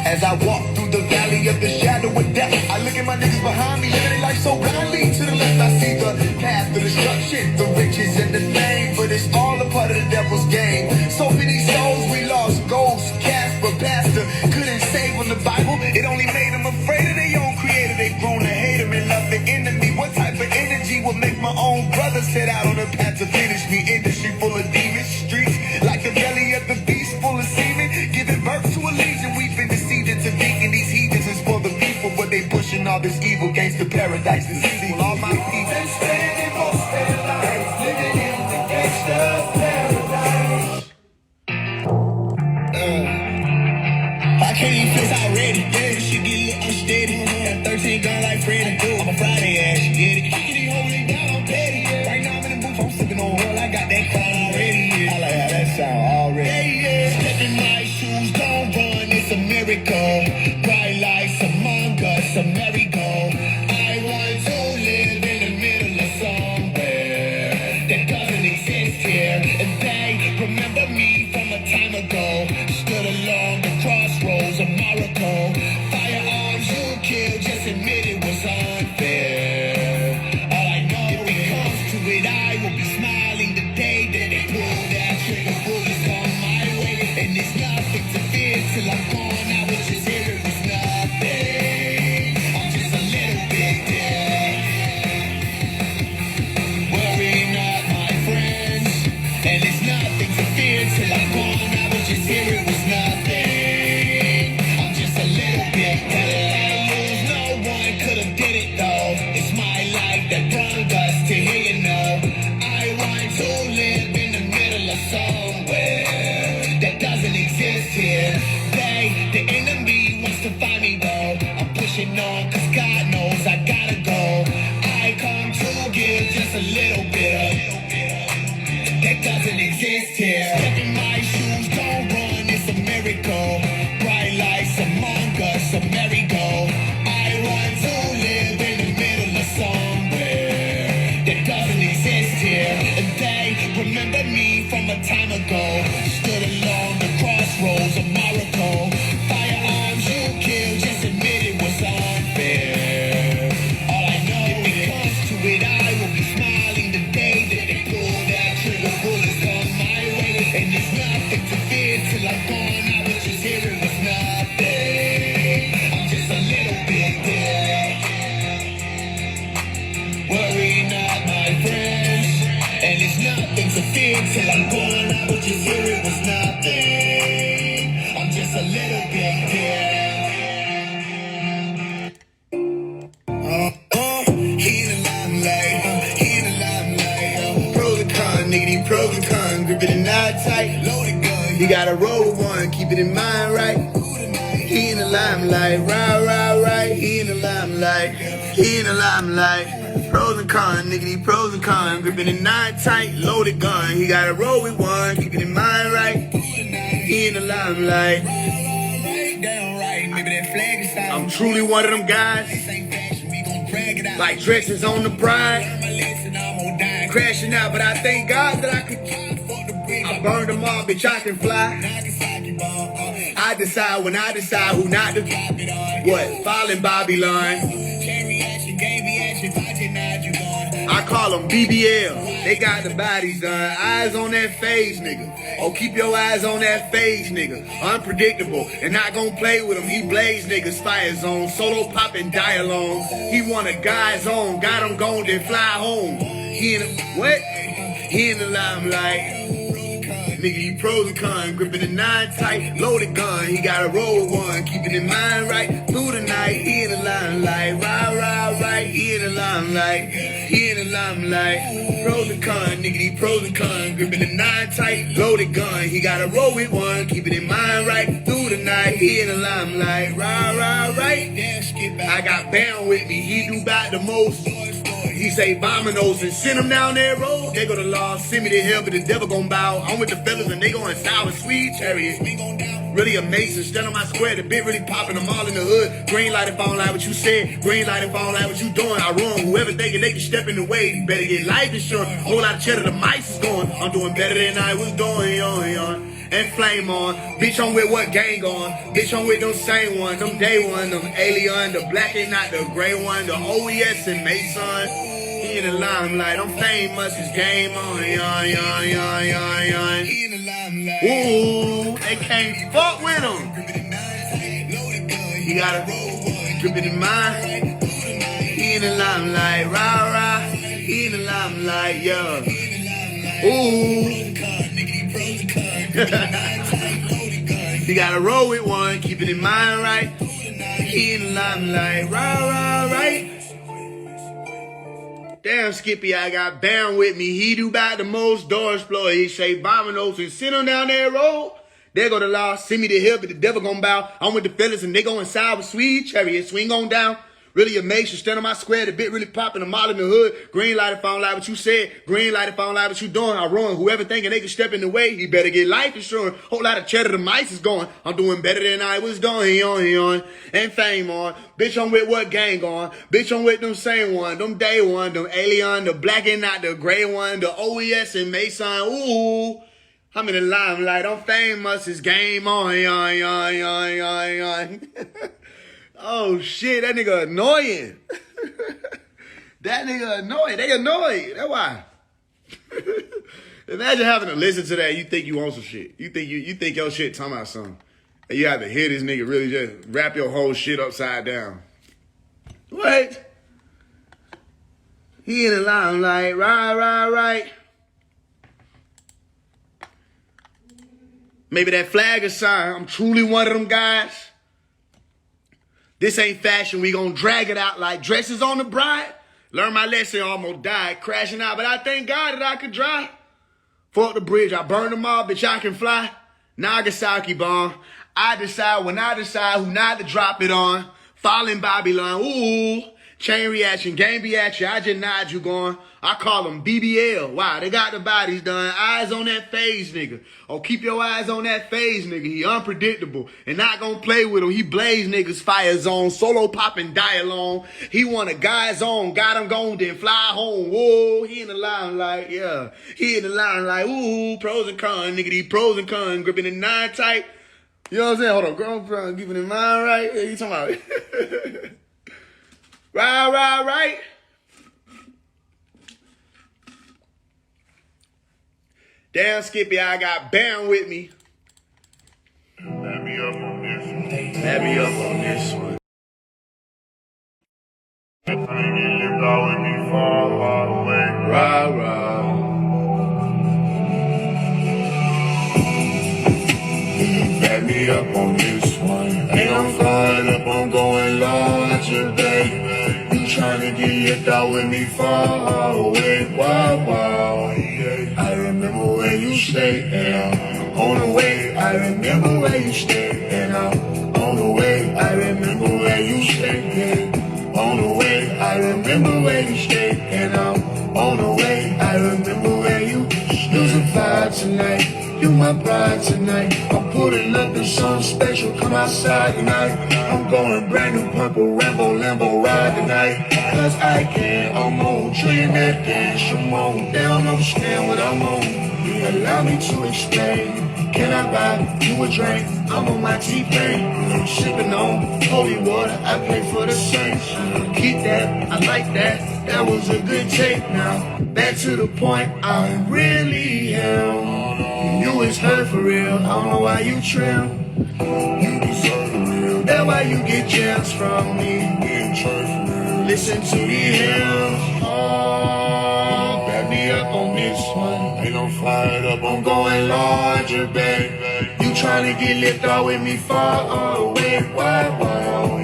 As I walk through the valley of the shadow of death, I look at my niggas behind me, living their life so blindly. To the left, I see the path of destruction, the riches and the fame, but it's all a part of the devil's game. So many souls we lost, ghosts, Casper, pastor, couldn't save on the Bible. It only made them afraid of their own creator. They've grown to hate him and love the enemy. What type of energy will make my own brother set out on a path to finish me? Industry full of demons, streets like the belly of the beast, full of semen, giving birth to a legion. We've been deceived into thinking these heathens is for the people, but they pushing all this evil gangsta paradise is evil. All my people spending most of their lives living in the gangsta paradise. I can't even feel already. Yeah, this shit get a little unsteady. Got 13 gone like Freddy. I'm a Friday ass, you get it. Kicking these hoes down, I'm petty. Right now I'm in the booth, I'm sipping on oil. I got that crown already. I like how that sound already. Yeah. Step in my shoes, don't run, it's a miracle. Bright lights among us, a merry-go. I want to live in the middle of somewhere that doesn't exist here. And they remember me from a time ago. Stood along the crossroads of Morocco. Firearms you killed, just admit it was unfair. All I know, if it comes to it, I will be smiling the day that they pull that trigger. Bullets on my way, and it's nothing to fear till I'm gone. I was just here, it was nothing. I'm just a little bit dead. Worry not, my friends, and it's nothing to fear till I'm gone. I was just here, it was nothing. I'm just a little bit dead. holding on, cause God knows I gotta go. I come to give just a little bit that doesn't exist here. Step in my shoes, don't run, it's a miracle. Bright lights among us, a merry-go. I want to live in the middle of somewhere that doesn't exist here. And they remember me from a time ago. Stood along the crossroads of Morocco. Firearms you killed, just admit it was unfair. All I know, if it comes to it, I will be smiling the day that they pull that trigger. Bullets come my way, and there's nothing to fear till I'm gone. I was just here, it was nothing. I'm just a little bit there. Worry not, my friends, and there's nothing to fear till I'm gone. I was just here, it was nothing. I'm just a little bit there. He in the limelight, he in the limelight. Pros and cons, nigga, these pros and cons. Grip it and not tight, loaded gun. You gotta roll with one, keep it in mind, right? He in the limelight, right. He in the limelight, he in the limelight. Pros and cons, nigga, these pros and cons. Grip it and not tight, loaded gun. He gotta roll with one, keep it in mind, right? He in the limelight. Down right, maybe that flag is out. I'm truly one of them guys. Like dresses on the bride. Crashing out, but I thank God that I could. I burned them all, bitch, I can fly. I decide when I decide who not to. What? Falling Babylon. I call them BBL. They got the bodies done. Eyes on that Faise, nigga. Oh, keep your eyes on that Faise, nigga. Unpredictable. And not gonna play with him. He blaze niggas. Fire zone. Solo popping die alone. He want a guy's on. Got him gone, then fly home. He in the, what? He in the limelight. Nigga, you pros and cons, gripping the 9 tight, loaded gun. He gotta roll with one, keep it in mind right. Through the night, he in the limelight, right. He in the limelight, he in the limelight. Pros and cons, nigga, these pros and cons, gripping the 9 tight, loaded gun. He gotta roll with one, keep it in mind right. Through the night, he in the limelight, right. I got Bam with me, he do back the most. He say bombing those and send them down that road. They go to law, send me to hell, but the devil gon' bow. I'm with the fellas and they going sour, sweet chariot. Really amazing, stand on my square, the bit really popping them all in the hood. Green light if I don't like what you said, green light if I don't like what you doing. I run, whoever thinking they can step in the way, you better get life insurance. Whole lot of cheddar, the mice is going. I'm doing better than I was doing, yon. And flame on, bitch, I'm with what gang on? Bitch, I'm with them same ones, them day one, them alien, the black and not the gray one, the OES and Mason. He in the limelight, I'm famous, his game on, yon. He in the limelight. Ooh, they can't fuck with him. He gotta grip it in mind. He in the limelight, rah. He in the limelight, yeah. Ooh. You gotta roll with one, keep it in mind right. He in the limelight, right. Damn, Skippy, I got Bam with me. He do about the most door exploit. He say bombing those and send them down that road. They go to law, send me to hell, but the devil gon' bow. I'm with the fellas and they going sour with sweet chariot. Swing on down. Really amazing, stand on my square, the bit really popping, I'm all in the hood. Green light if I don't like what you said, green light if I don't like what you doing, I run. Whoever thinking they can step in the way, he better get life insurance. Whole lot of cheddar, the mice is going. I'm doing better than I was doing, yon. And fame on. Bitch, I'm with what gang on? Bitch, I'm with them same one, them day one, them alien, the black and not the gray one, the OES and Mason, ooh. I'm in the limelight, I'm famous, it's game on, yon. Oh shit, that nigga annoying. That nigga annoying. They annoyed. That's why. Imagine having to listen to that. You think you want some shit. You think your shit talking about something. And you have to hear this nigga really just wrap your whole shit upside down. What? He in the limelight. Right. Maybe that flag is sign. I'm truly one of them guys. This ain't fashion, we gon' drag it out like dresses on the bride. Learn my lesson, almost died, crashing out, but I thank God that I could drive. Fuck the bridge, I burned them all, bitch, I can fly. Nagasaki bomb. I decide when I decide who not to drop it on. Falling Babylon, ooh. Chain reaction, game reaction. I just nod you going. I call them BBL. Wow, they got the bodies done. Eyes on that Faise nigga. Oh, keep your eyes on that Faise nigga. He unpredictable and not gonna play with him. He blaze niggas fire zone, solo popping die alone. He want a guy's on, got him gone, then fly home. Whoa, he in the line like, yeah. He in the line like, ooh, pros and cons, nigga. These pros and cons, gripping the 9 tight. You know what I'm saying? Hold on, girl, keeping in mind right. What you talking about? Right. Damn, Skippy, I got Bam with me. Let me up on this one. Let me up on this one. If I get lived out with me far away. Rah. Back me up on this one. Ain't no fired up, I'm going larger, baby. You tryna get lived out with me far away. Wow. Yeah. I remember where you stayed, and I'm on the way. I remember where you stayed, and I'm on the way. I remember where you stayed, yeah. On the way. I remember where you stayed, and I'm on the way. I remember where you lose a vibe tonight. You my bride tonight. I'm pulling up in something special. Come outside tonight. I'm going brand new purple Rambo Lambo ride tonight. Cause I can. I'm on trillion that dance. I'm on. They don't understand what I'm on. Allow me to explain. Can I buy you a drink? I'm on my T-Pain. Sipping on holy water. I pray for the saints. Keep that. I like that. That was a good take now. Back to the point. I really am. You is hurt for real, I don't know why you trim. You deserve for real, that's why you get gems from me. Being church for real. Listen to the hymns. Oh, back me up on this one. Ain't no fired up, I'm going larger, babe. You tryna get lifted out with me far away. Wow.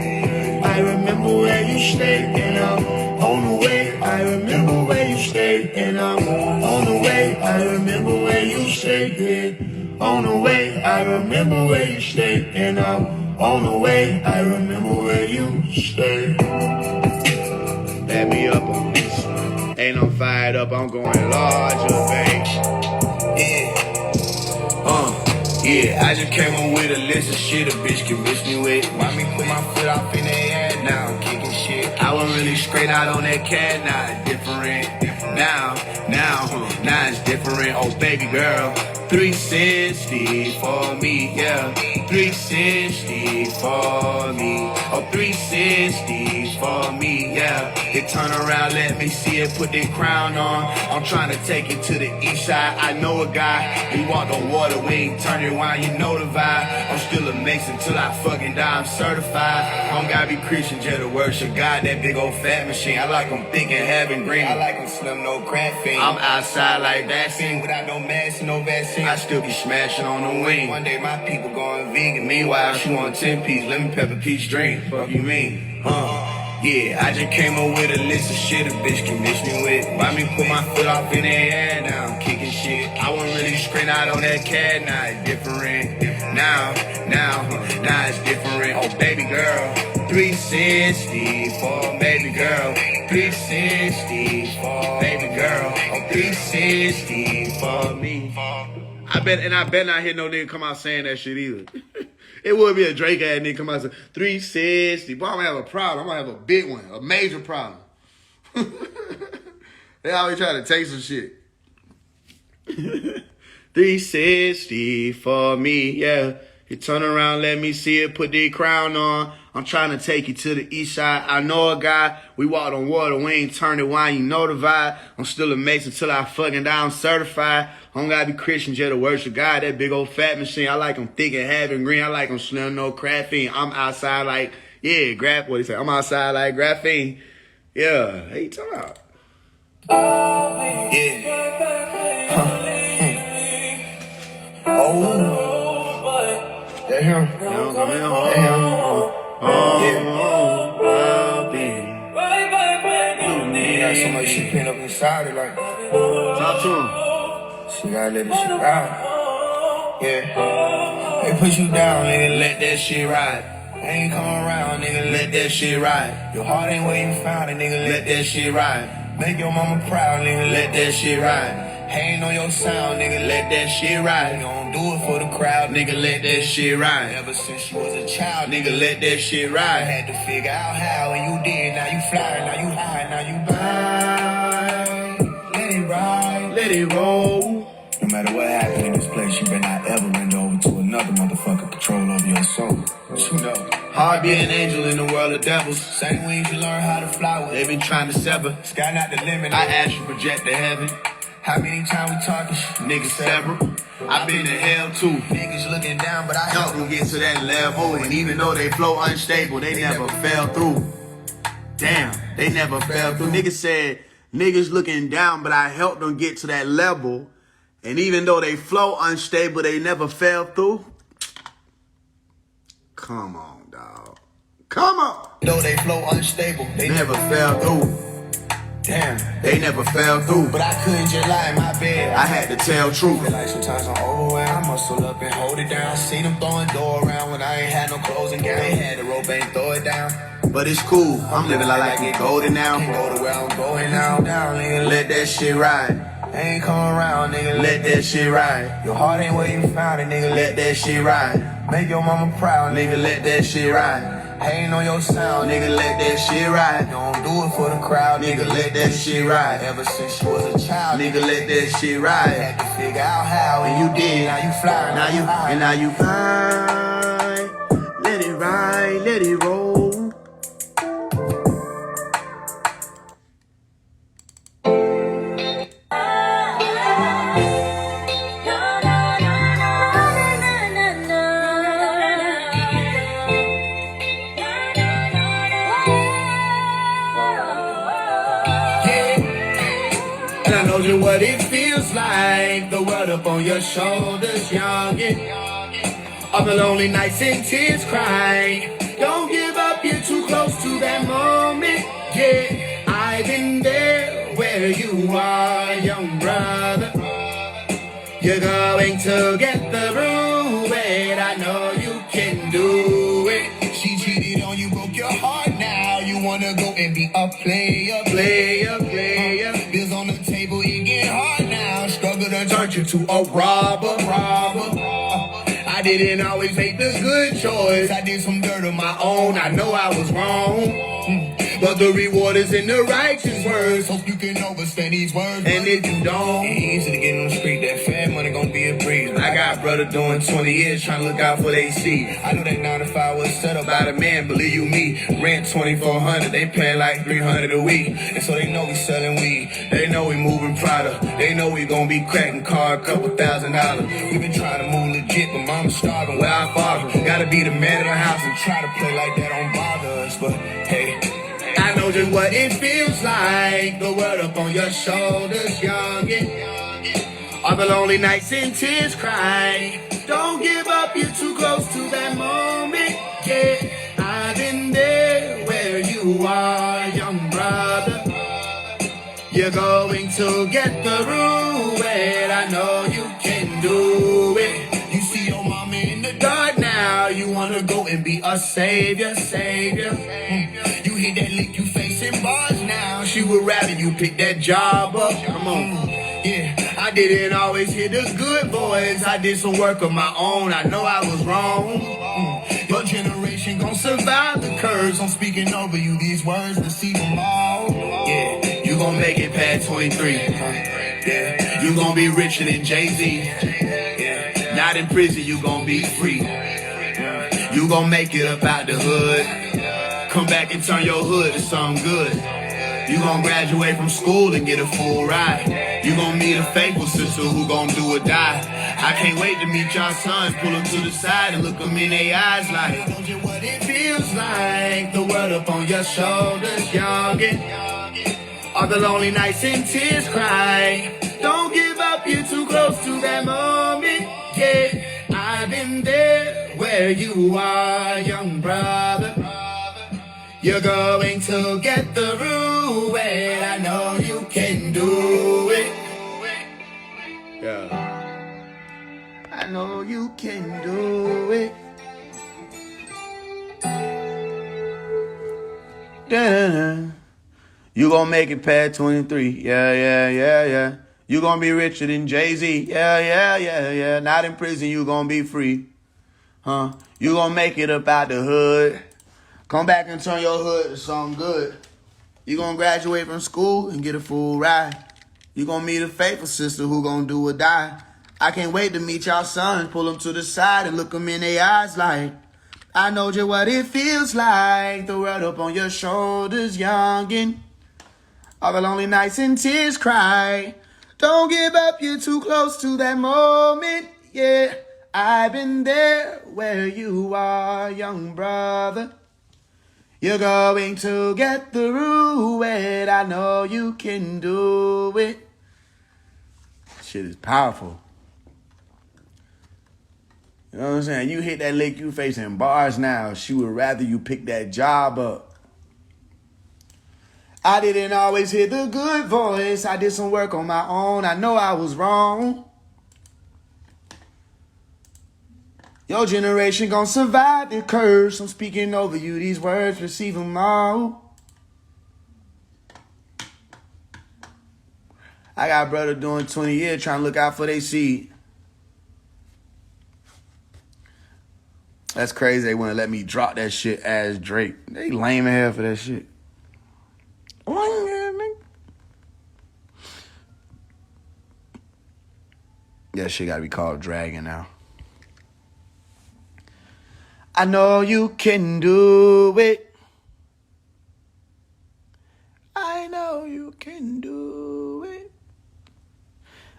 I remember where you stayed, and I'm on the way. I remember where you stayed, and I'm on the way. I remember where you stayed, yeah. On the way. I remember where you stayed, and I'm on the way. I remember where you stayed. Let me up on this one. Ain't no fired up, I'm going larger, babe. Yeah, I just came up with a list of shit a bitch can miss me with. Why me put my foot off in the air now? I'm kicking shit. I was really straight out on that cat, now it's different. Now it's different. Oh, baby girl, 360 for me, yeah. 360 for me. Oh, 360 for me, yeah. They turn around, let me see it, put their crown on. I'm trying to take it to the east side. I know a guy, he walked on water, we ain't turning around, you know the vibe. I'm still a Mason till I fucking die, I'm certified. I don't gotta be Christian, just to worship God, that big old fat machine. I like them thick and having green. I like them slim, no crack fiend. I'm outside like vaccine, without no mask, no vaccine. I still be smashing on the wing. One day my people going vegan, meanwhile she want 10-piece lemon pepper peach drink. Fuck you mean? Yeah, I just came up with a list of shit a bitch can miss me with. Why me put my foot off in the air, now I'm kicking shit. I wasn't really screen out on that cat, now it's different. Now it's different. Oh, baby girl, 360 for baby girl. 360 for baby girl. Oh, 360 for me. I bet not hear no nigga come out saying that shit either. It would be a Drake ass nigga come out and say 360. Boy, I'm gonna have a problem. I'm gonna have a big one, a major problem. They always try to take some shit. 360 for me, yeah. You turn around, let me see it, put the crown on. I'm trying to take you to the east side. I know a guy, we walked on water, we ain't turned it wine, you know the vibe. I'm still a Mason till I fucking die, I'm certified. I don't gotta be Christian, just to worship God, that big old fat machine. I like them thick and having green, I like them slim, no graphene. I'm outside like, yeah, what he say? I'm outside like graphene. Yeah, hey, you talking about? That him. Got so much shit pinned up inside it, like. Talk to him. She gotta let this shit ride. Yeah. They put you down, nigga, let that shit ride. Ain't come around, nigga, let that shit ride. Your heart ain't where you found it, nigga, let that shit ride. Make your mama proud, nigga, let that shit ride. Hang on your sound, nigga, let that shit ride. You don't do it for the crowd, nigga, let that shit ride. Ever since you was a child, nigga, let that shit ride. Had to figure out how, and you did. Now you fly, now you high, now you blind. Let it ride, let it roll. No matter what happened in this place, you better not ever bend over to another motherfucker control over your soul. What you know? Hard being an angel in the world of devils. Same wings you learn how to fly with. They been trying to sever. Sky not the limit. I asked you project to heaven. How many times we talking? Niggas several. I been to hell too. Niggas looking down, but I helped them get to that level. And even though they flow unstable, they never fell through. Damn, they never fell through. Niggas said, niggas looking down, but I helped them get to that level. And even though they flow unstable, they never fell through. Come on, dog. Come on. Though they flow unstable, they never fell through. Damn, they never fell through. But I couldn't just lie in my bed. I had to tell truth. Like sometimes I'm overwhelmed. I muscle up and hold it down. Seen them throwing door around when I ain't had no clothes and gown. They had the rope, ain't throw it down. But it's cool. I'm living like it golden now. Can't go to where I'm going now. Down, nigga, let that shit ride. Ain't come around, nigga, let that shit ride. Your heart ain't where you found it, nigga, let that shit ride. Make your mama proud, nigga, let that shit ride. Hating on your sound, nigga, let that shit ride. You don't do it for the crowd, nigga, let that shit ride. Ever since you was a child, nigga, let that shit ride. Had to figure out how, and you did. Now you fly, now you high, and now you fly. Let it ride, let it roll. And I know just what it feels like, the world up on your shoulders, youngin'. All the lonely nights and tears cry. Don't give up, you're too close to that moment. Yeah, I've been there where you are, young brother. You're going to get the room, and I know you can do it. She cheated on you, broke your heart, now you wanna go and be a player. Bills on the table, it get hard now. Struggle to turn you to a robber. I didn't always make the good choice. I did some dirt of my own, I know I was wrong. But the reward is in the righteous words. Hope you can understand these words. And if you don't, it's easy to get on the street. That fat money gon' be a breeze. I got brother doing 20 years trying to look out for they see. I know that 9 to 5 was set up by the man, believe you me. Rent $2,400, they pay like $300 a week. And so they know we selling weed. They know we moving product. They know we gon' be cracking car a couple $1,000. We been trying to move legit, but mama's starving where I father. Gotta be the man of the house and try to play like that don't bother us. But hey, I know just what it feels like, the world up on your shoulders, youngin'. All the lonely nights and tears cry. Don't give up, you're too close to that moment. Yeah, I've been there where you are, young brother. You're going to get the room, and I know you can do it. You see your mama in the dark now, you wanna go and be a savior. You hit that lick, you facing bars now. She would rather you pick that job up. Come on. Yeah, I didn't always hear the good voice. I did some work of my own, I know I was wrong. Your generation gon' survive the curse. I'm speaking over you these words, receive them all. Yeah, you gon' make it past 23. Yeah, you gon' be richer than Jay-Z. Yeah, not in prison, you gon' be free. You gon' make it up out the hood. Come back and turn your hood to something good. You gon' graduate from school and get a full ride. You gon' meet a faithful sister who gon' do or die. I can't wait to meet y'all sons. Pull them to the side and look them in their eyes like, don't you what it feels like, the world up on your shoulders, youngin'. All the lonely nights and tears cry. Don't give up, you're too close to that moment. Yeah, I've been there where you are, young brother. You're going to get the room, and I know you can do it. Yeah, I know you can do it. Da-da-da. You gonna make it past 23. Yeah, yeah, yeah, yeah. You gonna be richer than Jay-Z. Yeah, yeah, yeah, yeah. Not in prison, you gonna be free. Huh? You gonna make it up out the hood. Come back and turn your hood to something good. You gonna graduate from school and get a full ride. You gonna meet a faithful sister who gonna do or die. I can't wait to meet y'all sons. Pull them to the side and look them in their eyes like, I know just what it feels like. The world up on your shoulders, youngin'. All the lonely nights and tears cry. Don't give up, you're too close to that moment. Yeah, I've been there where you are, young brother. You're going to get through it. I know you can do it. Shit is powerful. You know what I'm saying? You hit that lick, you facing bars now. She would rather you pick that job up. I didn't always hear the good voice. I did some work on my own. I know I was wrong. Your generation gon' survive the curse. I'm speaking over you. These words, receive them all. I got a brother doing 20 years trying to look out for their seed. That's crazy. They wouldn't let me drop that shit as Drake. They lame as hell for that shit. That shit gotta be called Dragon now. I know you can do it. I know you can do it.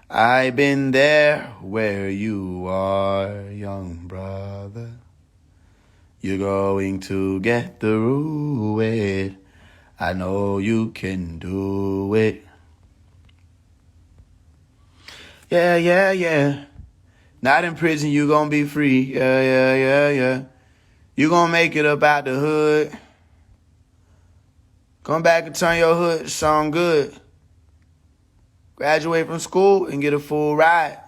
I've been there where you are, young brother. You're going to get through it. I know you can do it. Yeah, yeah, yeah. Not in prison, you gonna be free. Yeah, yeah, yeah, yeah. You gonna make it up out the hood. Come back and turn your hood to something good. Graduate from school and get a full ride.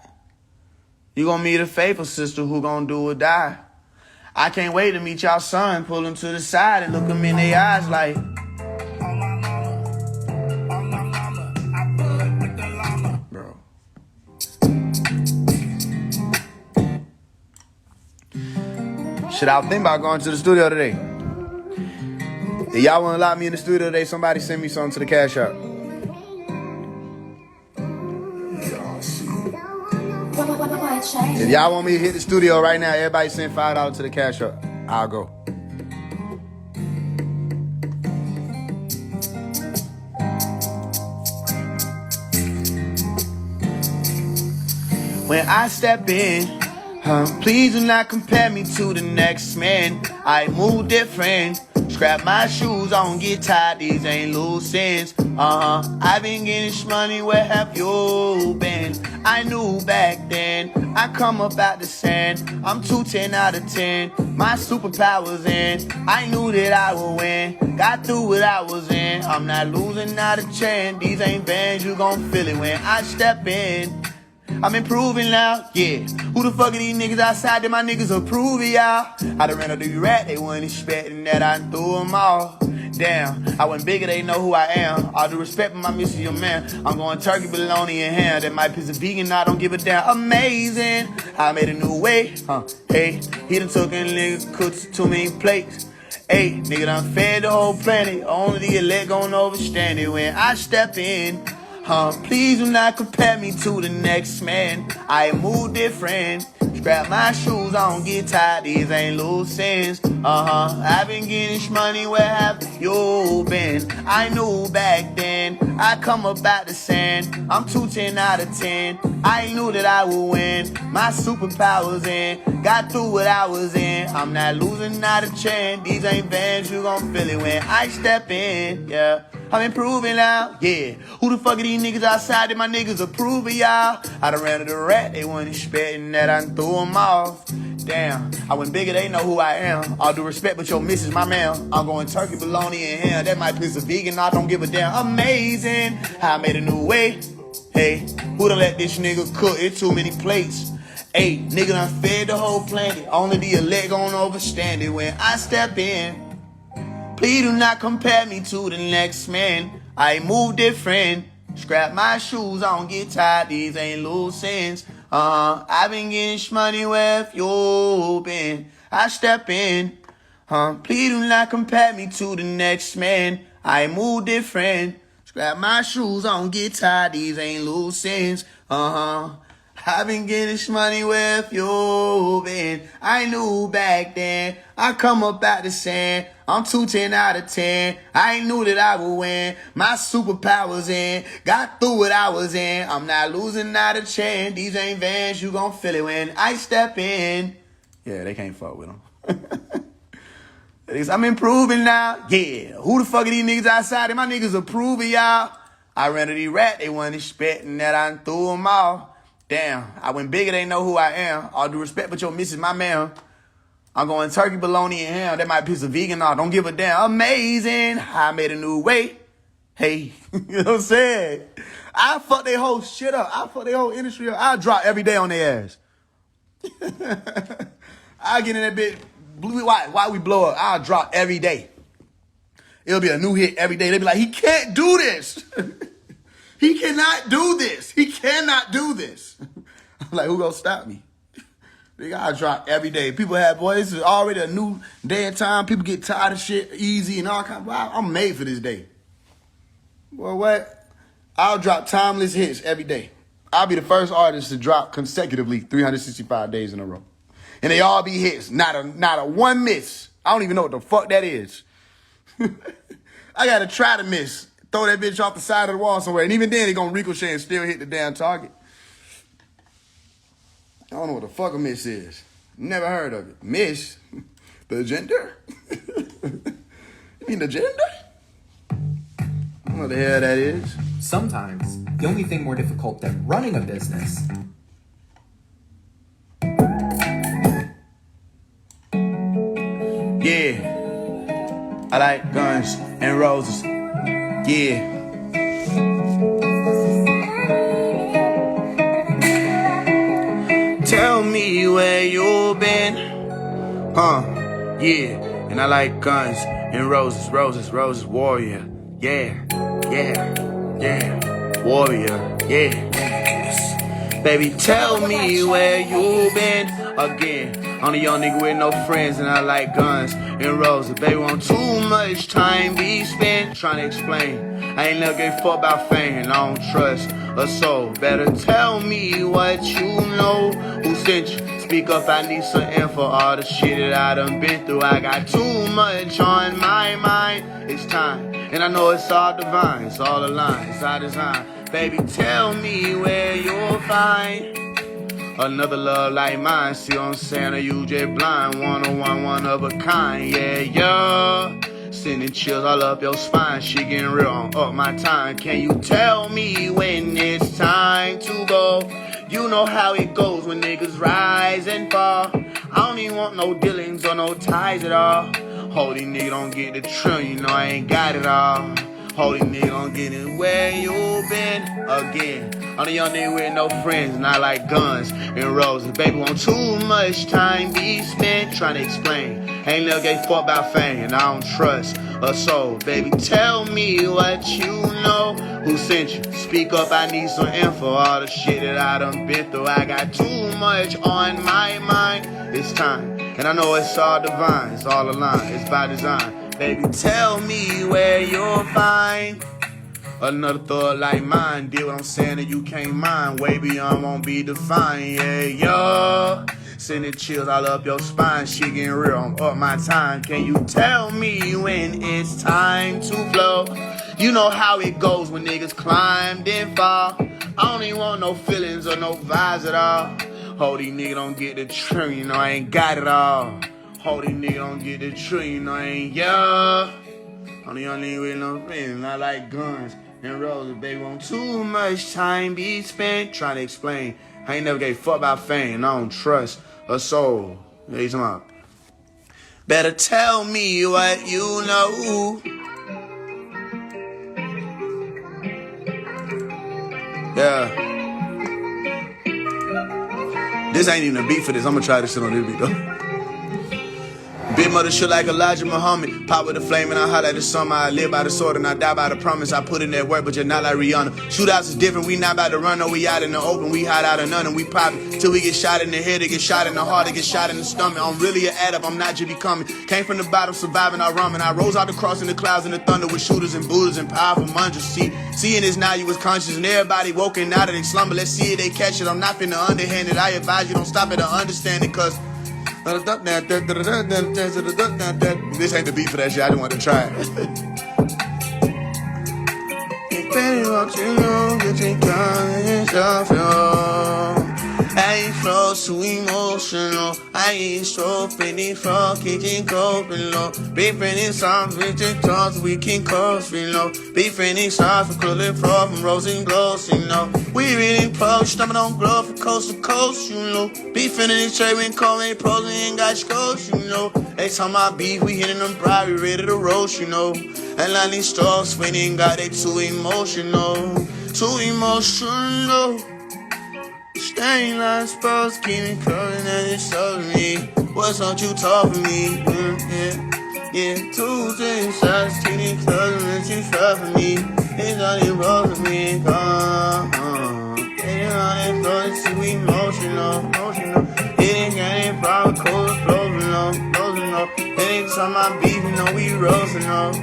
You gonna meet a faithful sister who gonna do or die. I can't wait to meet y'all son. Pull him to the side and look him in their eyes like, bro. Shit, I was thinking about going to the studio today. If y'all want to lock me in the studio today, somebody send me something to the cash app. If y'all want me to hit the studio right now, everybody send $5 to the cash app. I'll go. When I step in, please do not compare me to the next man. I move different. Scrap my shoes, I don't get tired, these ain't loose ends. I've been getting money, where have you been? I knew back then, I come up out the sand. I'm 210 out of 10, my superpowers in. I knew that I would win, got through what I was in. I'm not losing, not a chance, these ain't bands, you gon' feel it when I step in. I'm improving now, yeah. Who the fuck are these niggas outside that my niggas approve of y'all? I done ran up the rat, they wasn't expecting that I threw them all. Damn, I went bigger, they know who I am. All due respect, my missus, your man. I'm going turkey, bologna, and ham. That might piss a vegan, I don't give a damn. Amazing, I made a new way, Hey, he done took and nigga cooked too many plates. Hey, nigga done fed the whole planet. Only the elect gon' overstand it when I step in. Please do not compare me to the next man. I move different. Scrap my shoes, I don't get tired, these ain't loose ends. I've been getting money, where have you been? I knew back then, I come up out the sand. I'm 210 out of 10, I knew that I would win. My superpowers in, got through what I was in. I'm not losing, not a chance, these ain't bands, you gon' feel it when I step in, yeah. I'm improving now, yeah. Who the fuck are these niggas outside that my niggas approve of y'all? I done ran to the rat, they wasn't expecting that I threw them off. Damn, I went bigger, they know who I am. All due respect, but your missus, my man. I'm going turkey, bologna, and ham. That might piss a vegan, I don't give a damn. Amazing, how I made a new way. Hey, who done let this nigga cook? It's too many plates. Hey, nigga done fed the whole planet. Only the elect gon' overstand it when I step in. Please do not compare me to the next man. I move different. Scrap my shoes, I don't get tired. These ain't loose ends. I've been getting money where you been. I step in. Please do not compare me to the next man. I move different. Scrap my shoes, I don't get tired. These ain't loose ends. I've been getting money with you been. I knew back then I come up out the sand. I'm 210 out of 10. I knew that I would win. My superpowers in. Got through what I was in. I'm not losing not a chance. These ain't vans, you gon' feel it when I step in. Yeah, they can't fuck with them. At least I'm improving now. Yeah, who the fuck are these niggas outside? My niggas approving y'all. I ran to these rat, they wasn't expecting that I threw them all. Damn, I went bigger, they know who I am. All due respect, but your missus, my man. I'm going turkey, bologna, and ham. That might piss a vegan off. Don't give a damn. Amazing. I made a new way. Hey, you know what I'm saying? I fuck their whole shit up. I fuck their whole industry up. I drop every day on their ass. I get in that bit. Why we blow up? I'll drop every day. It'll be a new hit every day. They'll be like, he can't do this. He cannot do this. He cannot do this. I'm like, who gonna stop me? They gotta drop every day. People have, boy, this is already a new day and time. People get tired of shit easy and all kinds of, wow, I'm made for this day. Well, what? I'll drop timeless hits every day. I'll be the first artist to drop consecutively 365 days in a row. And they all be hits. Not a one miss. I don't even know what the fuck that is. I gotta try to miss. Throw that bitch off the side of the wall somewhere. And even then, they gonna ricochet and still hit the damn target. I don't know what the fuck a miss is. Never heard of it. Miss? The gender? You mean the gender? I don't know what the hell that is. Sometimes, the only thing more difficult than running a business Yeah, I like guns and roses. Yeah. Tell me where you been. Yeah. And I like guns and roses, roses, roses, warrior. Yeah, yeah, yeah, warrior. Yeah. Baby, tell me where you been again. I'm a young nigga with no friends and I like guns and roses. Baby, want too much time be spent trying to explain. I ain't never gave a fuck about fame and I don't trust a soul. Better tell me what you know. Who sent you? Speak up, I need some info. All the shit that I done been through. I got too much on my mind. It's time, and I know it's all divine. It's all aligned, it's our design. Baby, tell me where you'll find another love like mine. See what I'm saying? Are you just blind? One of a kind. Yeah, yeah. Sending chills all up your spine. Shit getting real on up my time. Can you tell me when it's time to go? You know how it goes when niggas rise and fall. I don't even want no dealings or no ties at all. Holy nigga don't get the trim, you know I ain't got it all. Holy nigga don't get it where you been again. I'm a young nigga with no friends and I like guns and roses. Baby, want too much time be spent trying to explain. Ain't never gave a fuck about fame and I don't trust a soul. Baby, tell me what you know. Who sent you? Speak up, I need some info. All the shit that I done been through. I got too much on my mind. It's time, and I know it's all divine. It's all aligned, it's by design. Baby, tell me where you'll find another thought like mine. Did what I'm saying and you can't mind. Way beyond won't be defined. Yeah, yeah. Sending chills all up your spine. Shit getting real, I'm up my time. Can you tell me when it's time to flow? You know how it goes when niggas climb then fall. I don't even want no feelings or no vibes at all. Holy nigga don't get the trim, you know I ain't got it all. Holy nigga don't get the trim, you know I ain't, yeah. I'm the young nigga with no friends and I like guns and roses. Baby, want too much time be spent trying to explain. I ain't never gave a fuck about fame and I don't trust a soul. Hey, come on. Better tell me what you know. Yeah. This ain't even a beat for this. I'm gonna try this shit on this beat though. Been mother shit like Elijah Muhammad. Pop with the flame and I highlight the summer. I live by the sword and I die by the promise. I put in that work, but you're not like Rihanna. Shootouts is different, we not about to run, no, we out in the open. We hide out of none and we pop it. Till we get shot in the head, they get shot in the heart, they get shot in the stomach. I'm really an add up, I'm not Jimmy coming. Came from the bottom, surviving our ramen. I rose out the cross in the clouds and the thunder with shooters and Buddhas and powerful mantras. Seeing this now, you was conscious and everybody woken out of their slumber. Let's see if they catch it. I'm not finna underhand it. I advise you don't stop at the understanding, cause this ain't the beat for that shit. I just want to try it. I ain't flow too emotional. I ain't stroking it from kicking go below. Beefing in some bitches thoughts we can coast below. Beefing in sauce from cooling from rose and glows, you know. We really close, stomach on glow from coast to coast, you know. Beefing in this trade, we call me pros and ain't got scopes, you know. They talking about beef, we hitting them bright, we ready to roast, you know. And like these stars, we ain't got they too emotional. Too emotional. Staying like spells, keep me coming and it's showing me. What's on you talking me? Yeah. Two things, shots, keep me coming and she's for me. It's not involved with me, Getting on that floor, it's too emotional. It ain't got any problem, cold floating up. Anytime I beef, you know we roasting up.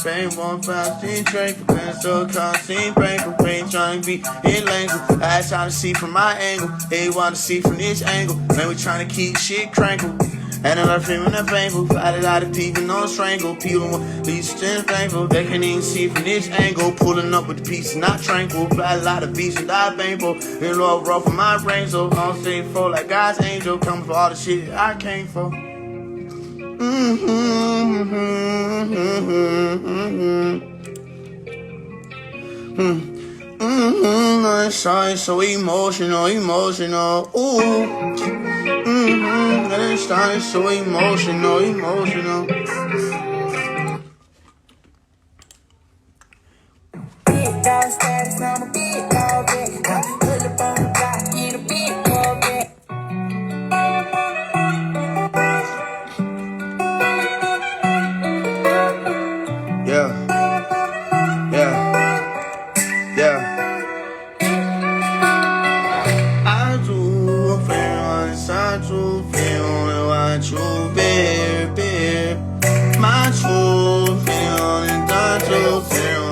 Bang, 1, 5, 10, drink, so constant, break, brain trying to be in language. I trying to see from my angle, they want to see from this angle. Man, we trying to keep shit crankle. And I'm not feeling that painful. Fight a lot of people, no strangle. People want least still thankful. They can't even see from this angle. Pulling up with the pieces, not tranquil. Fly a lot of beats and die painful. Been low rough for my brain, so I'm stay for like God's angel. Coming for all the shit I came for. I'm sorry, so emotional. Ooh. It's starting so emotional. Big dog status, I'm a big dog, yeah. Pull up on the block, get a big dog, yeah. I do feel what you baby. My true feel and got to feel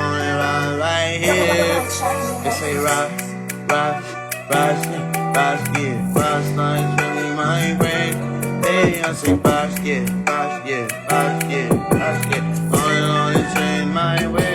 right here. They say rock, yeah. Boss lines really my brain. Hey, I say boss, yeah. On the train my way.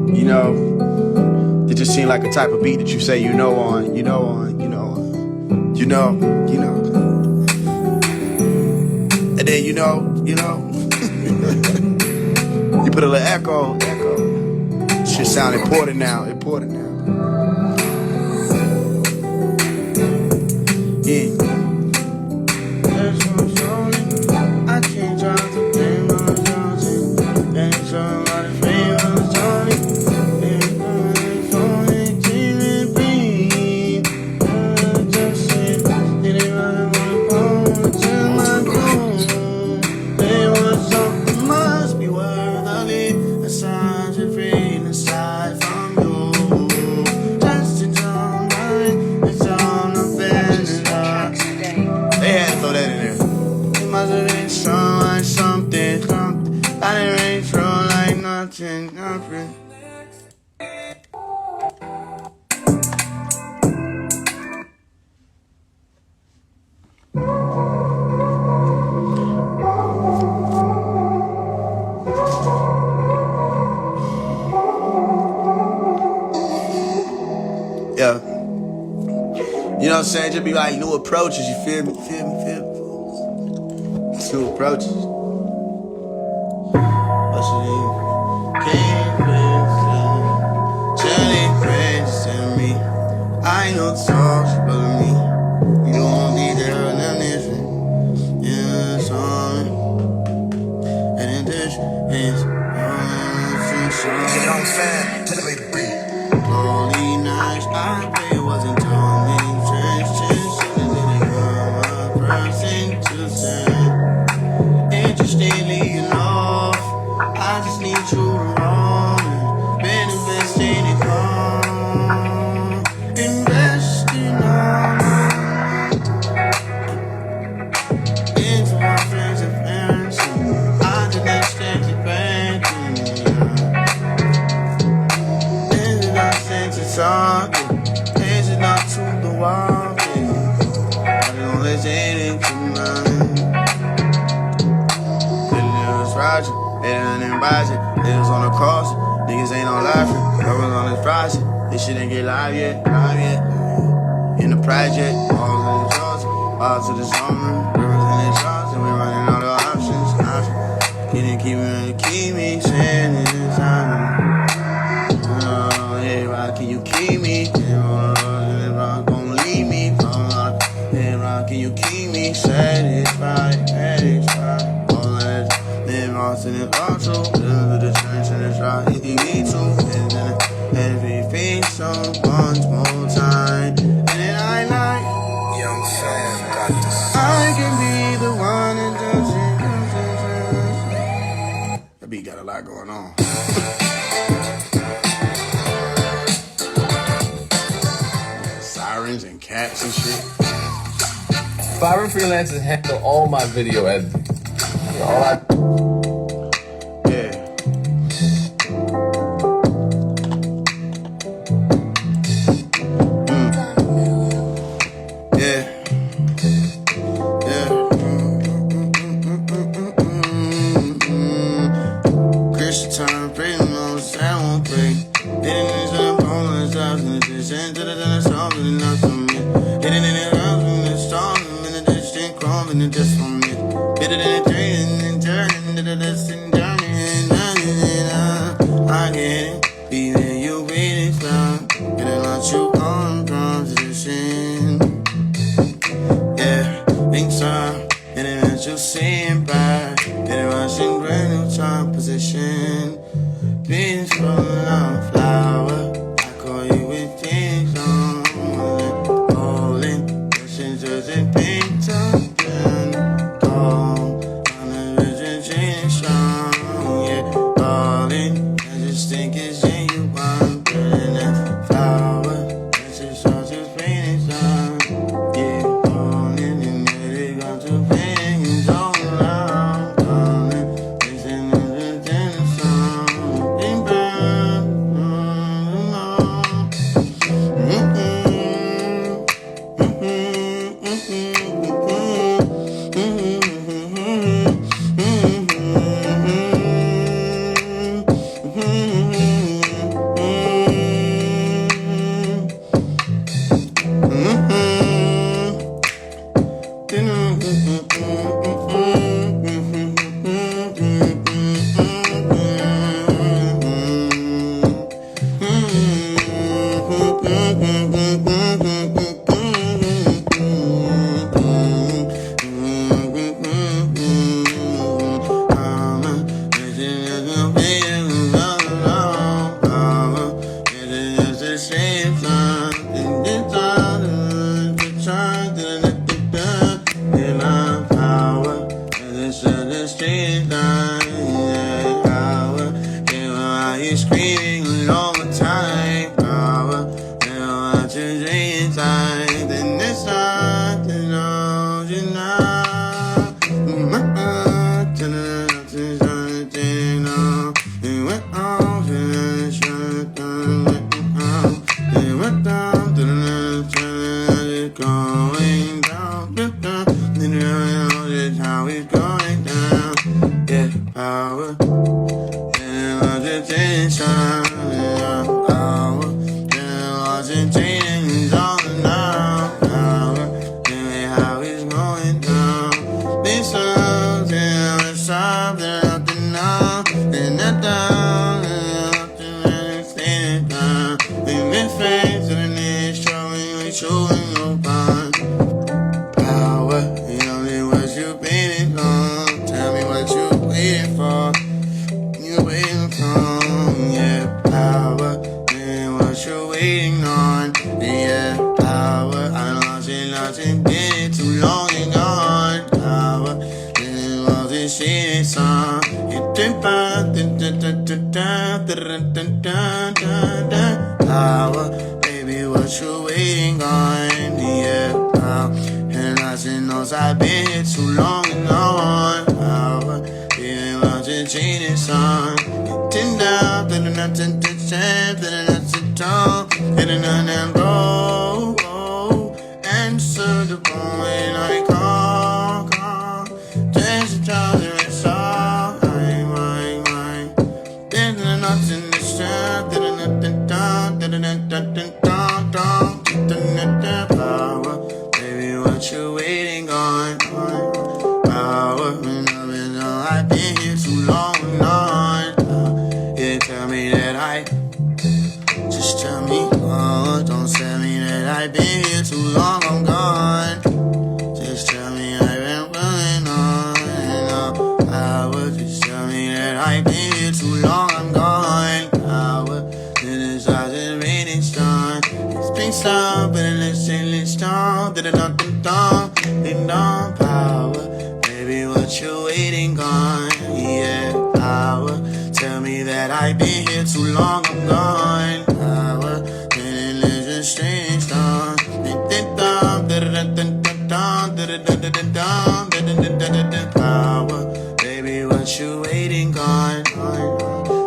You know, it just seemed like a type of beat that you say you know on. And then you put a little echo. Shit sound important now. Yeah. I can't drop the thing on the mountain. And somebody famous Tony. And Tony didn't be. Just said, did it really want to tell my goal? They want something must be worth a lead. Aside your feeling aside from you. Just to don't mind, it's on the bed. They had to throw that in there. It must have been strong like something. I didn't really throw like nothing. Yeah. You know what I'm saying? Just be like new approaches, you feel me? New approaches. What's your name? Jelly friends tell me I know talks about me. You don't want to be there and I'm different. Yeah, it's on. And then this is Young fan, literally beat. Lonely nights I pray wasn't told me. Interestingly enough, I just need you to run. Been investing in calm, investing into my friends and parents. I did not stand to back. This is not sense to talking. This is not to the walking. I don't listen to mine. Roger, they done invite you. They was on the course, niggas ain't on laughing. Brothers on this project, this shit ain't get live yet. In the project, balls in the charts, balls to the summer, rivers in the charts, and we running all the options. You didn't keep me saying this time. Hey, Rock, can you keep me? Hey, Rock, gon' leave me. Hey, Rock, can you keep me satisfied? Lost in the control, to the church and the shot, if you need to, and then everything so once more time, and then I like, Young fan, got this. I can be the one that does it. That beat got a lot going on. Sirens and cats and shit. Byron Freelances handle all my video editing. All I going down. How it's going down. Yeah, power. And attention. Power. And attention is all now. Power. And how it's going down. This something, something now. And that down. And down. We've been friends and it's showing no fun. Power. Tell me what you waiting for. You waiting for, yeah, power. And what you waiting on, yeah, power. I lost it, been it too long and gone. Power, and lost it, shit, song. Power, baby, what you waiting on, yeah, power. And I said, knows I've been here too long and gone. Power, feeling lost and cheating song. Getting down, and go. Answer the phone when I call. There's a child in my soul. There's nothing to stop. Power, baby, what you waiting on? Power, I've been here too long and on. Yeah, tell me that just tell me, don't tell me that I've been here too long, I'm gone. Just tell me I've been running on. Power, just tell me that I've been here too long, I'm gone. Power, then it's all just raining stone. It's been stone, but it's stone. Power, baby, what you waiting on? Yeah, power, tell me that I've been here too long, I'm gone. Power, then it's just strange stone. Power, baby, what you waiting on?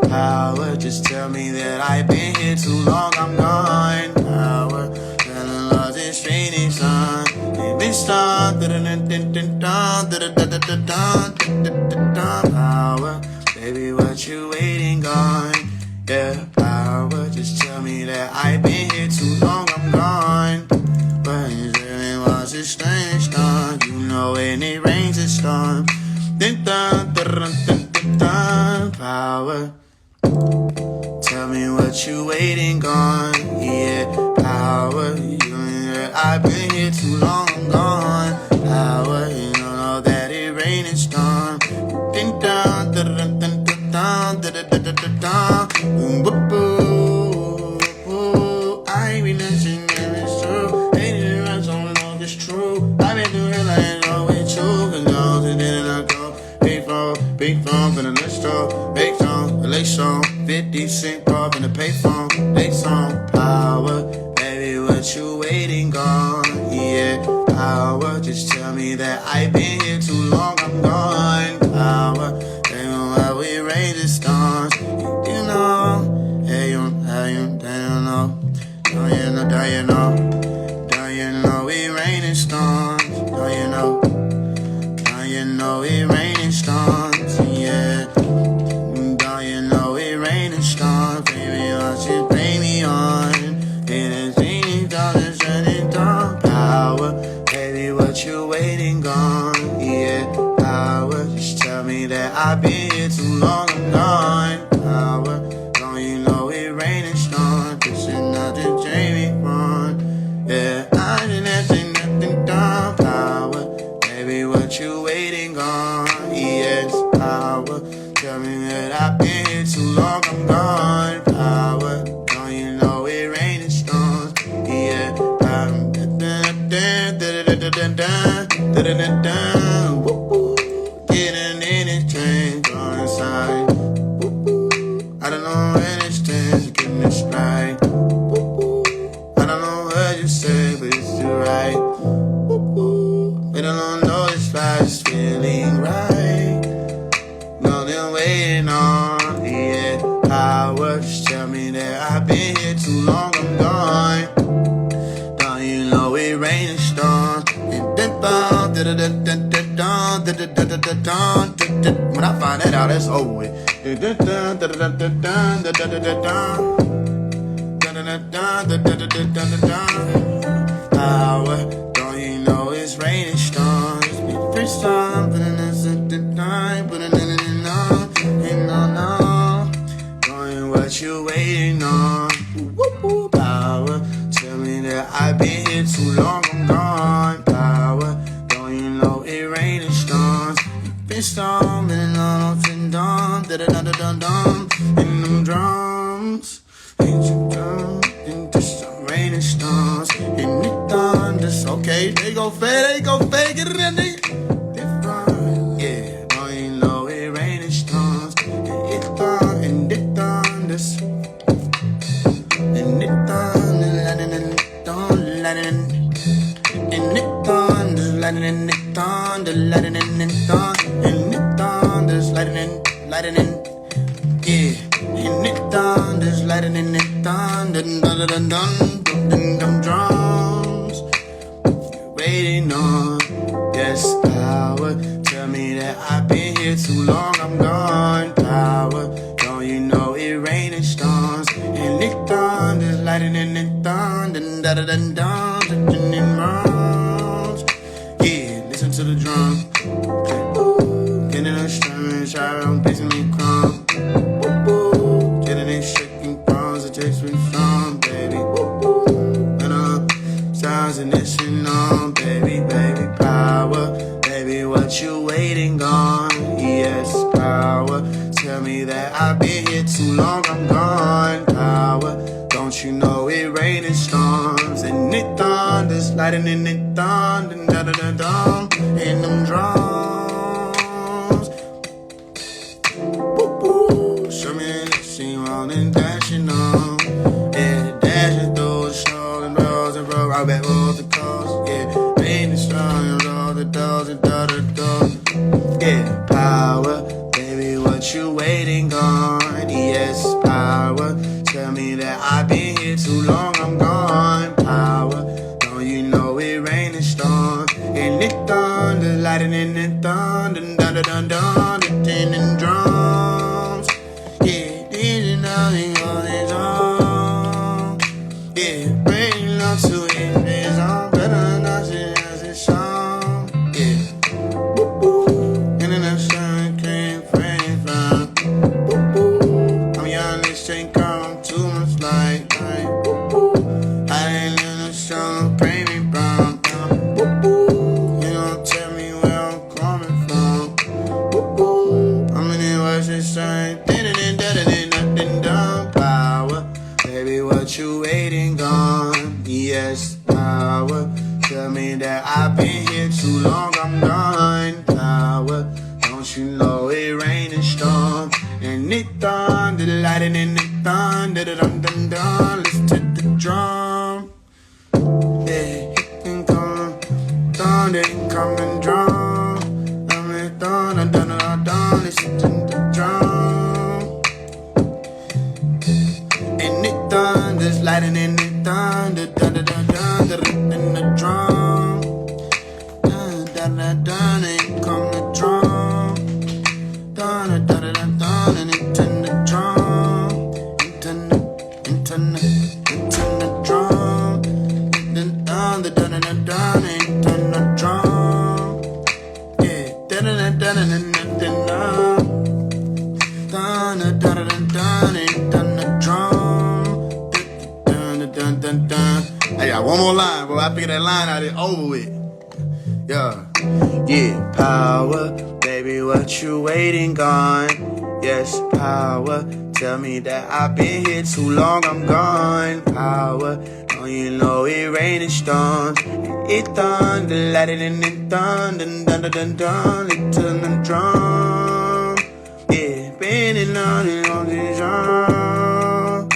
Power, just tell me that I've been here too long, I'm gone. Power, feeling lost in strange song. Been stung. Power, baby, what you waiting on? Yeah, power, just tell me that I've been here too long, I'm gone. But it's really was a strange storm. You know when it rains it's storm. Power, tell me what you waiting on. Yeah, power, I've been here too long, I'm gone. Power, you know that it rain and storm. I be listening, it's true. Hating runs on long, it's true. I been through hell, I ain't always true. Cause all the day that I go. Big phone, for the next door. Big song, the late song. 50 cent pop in the payphone. Late song, power. Baby, what you waiting on? Yeah, power. Just tell me that I've been here too long, I'm gone. Power, they know how we raise the stars. You know, hey, you know. Don't you know we raining storms? Don't you know we raining storms? Yeah. Don't you know we raining storms? Baby, why you bring me on? It ain't gonna shut it down. Power, baby, what you waiting on? Yeah, power. me that I've been here too long, I'm gone. Don't you know it rain and storm? When I find that out, it's over with. Power, don't you know it's raining storms? It's been free storm, but it's at the night, but it ain't no. Going what you waiting on? Power, tell me that I've been here too long, I'm gone. Power, don't you know it raining storms? Been storming on up and down, da-da-da-da-dum, in them drums. Ain't you done? Into some raining storms, and it thunders. Okay, they go fade, get it in there. Different, yeah. Don't you know it raining storms, and it thunders, and it thunders. And it thunders, lightning, and it thunders, lightning. And it thunders, lightning, and it thunders, lightning, and it thunders, and it thunders, lightning, lightning, yeah. And it thunders, lightning, and it thunders, dun dun dun dun dun drums. Waiting on, yes, power. Tell me that I've been here too long, I'm gone. Power, don't you know it raining storms, and it thunders, lightning, and it thunders, dun dun dun dun dun dun drums. Yeah, listen to the drum. Getting a string, I'm pissing me crumb. Getting it shaking palms, it takes me from, baby. And sounds and this and on, baby, baby. Power, baby, what you waiting on? Yes, power. Tell me that I've been here too long, I'm gone. Power, don't you know it raining storms, and it thunders, lightning, and it thunders, da da da da, in them drums. Show me that she wantin' dashing on, yeah, dashing through the show and rows and roll right back over the coast, yeah, raining strong and all the doors and da da da, yeah, power, baby, what you waiting on? Yes, power. Tell me that I've been here too long, I'm gone. Power, don't you know it raining storm, and it thunder, lightning, and it thunder, dun dun dun dun, it in drums. Yeah, didn't know they all these on. Yeah, bring love to it, it's on better than us, as it's song. Yeah, and then the sun came from. I'm young, this ain't come too much like I ain't in the sun, pray me from. You don't tell me where I'm coming from. I'm in the West Side, nothing done. Power, baby, what you waiting on? Yes, power. Tell me that I've been here too long, I'm gone. Power, don't you know it raining storm, and it thunder, lightning, and it thunder, dun dun dun. Listen to the drum, yeah, and come, thunder, and come and drum. I'm in thunder, dun dun dun. Listen to the drum, and it thunders, lightning, and it thunder, dun dun dun dun, in the drum, dun dun dun dun, and come the drum, dun dun dun dun dun, and it turn the drum, and turn the drum, and then dun dun dun dun dun, and turn the drum, yeah, dun dun dun dun dun dun dun, dun dun dun dun, and turn the drum, dun dun dun dun. I got one more line, bro. I figured that line out, it's over with. Yeah. Yeah, power, baby, what you waiting on? Yes, power, tell me that I've been here too long, I'm gone. Power, don't you know it raining storms, it thunder, lightning, and it thunder, dun dun dun dun, it turn the drum, yeah, bending on it on the drum,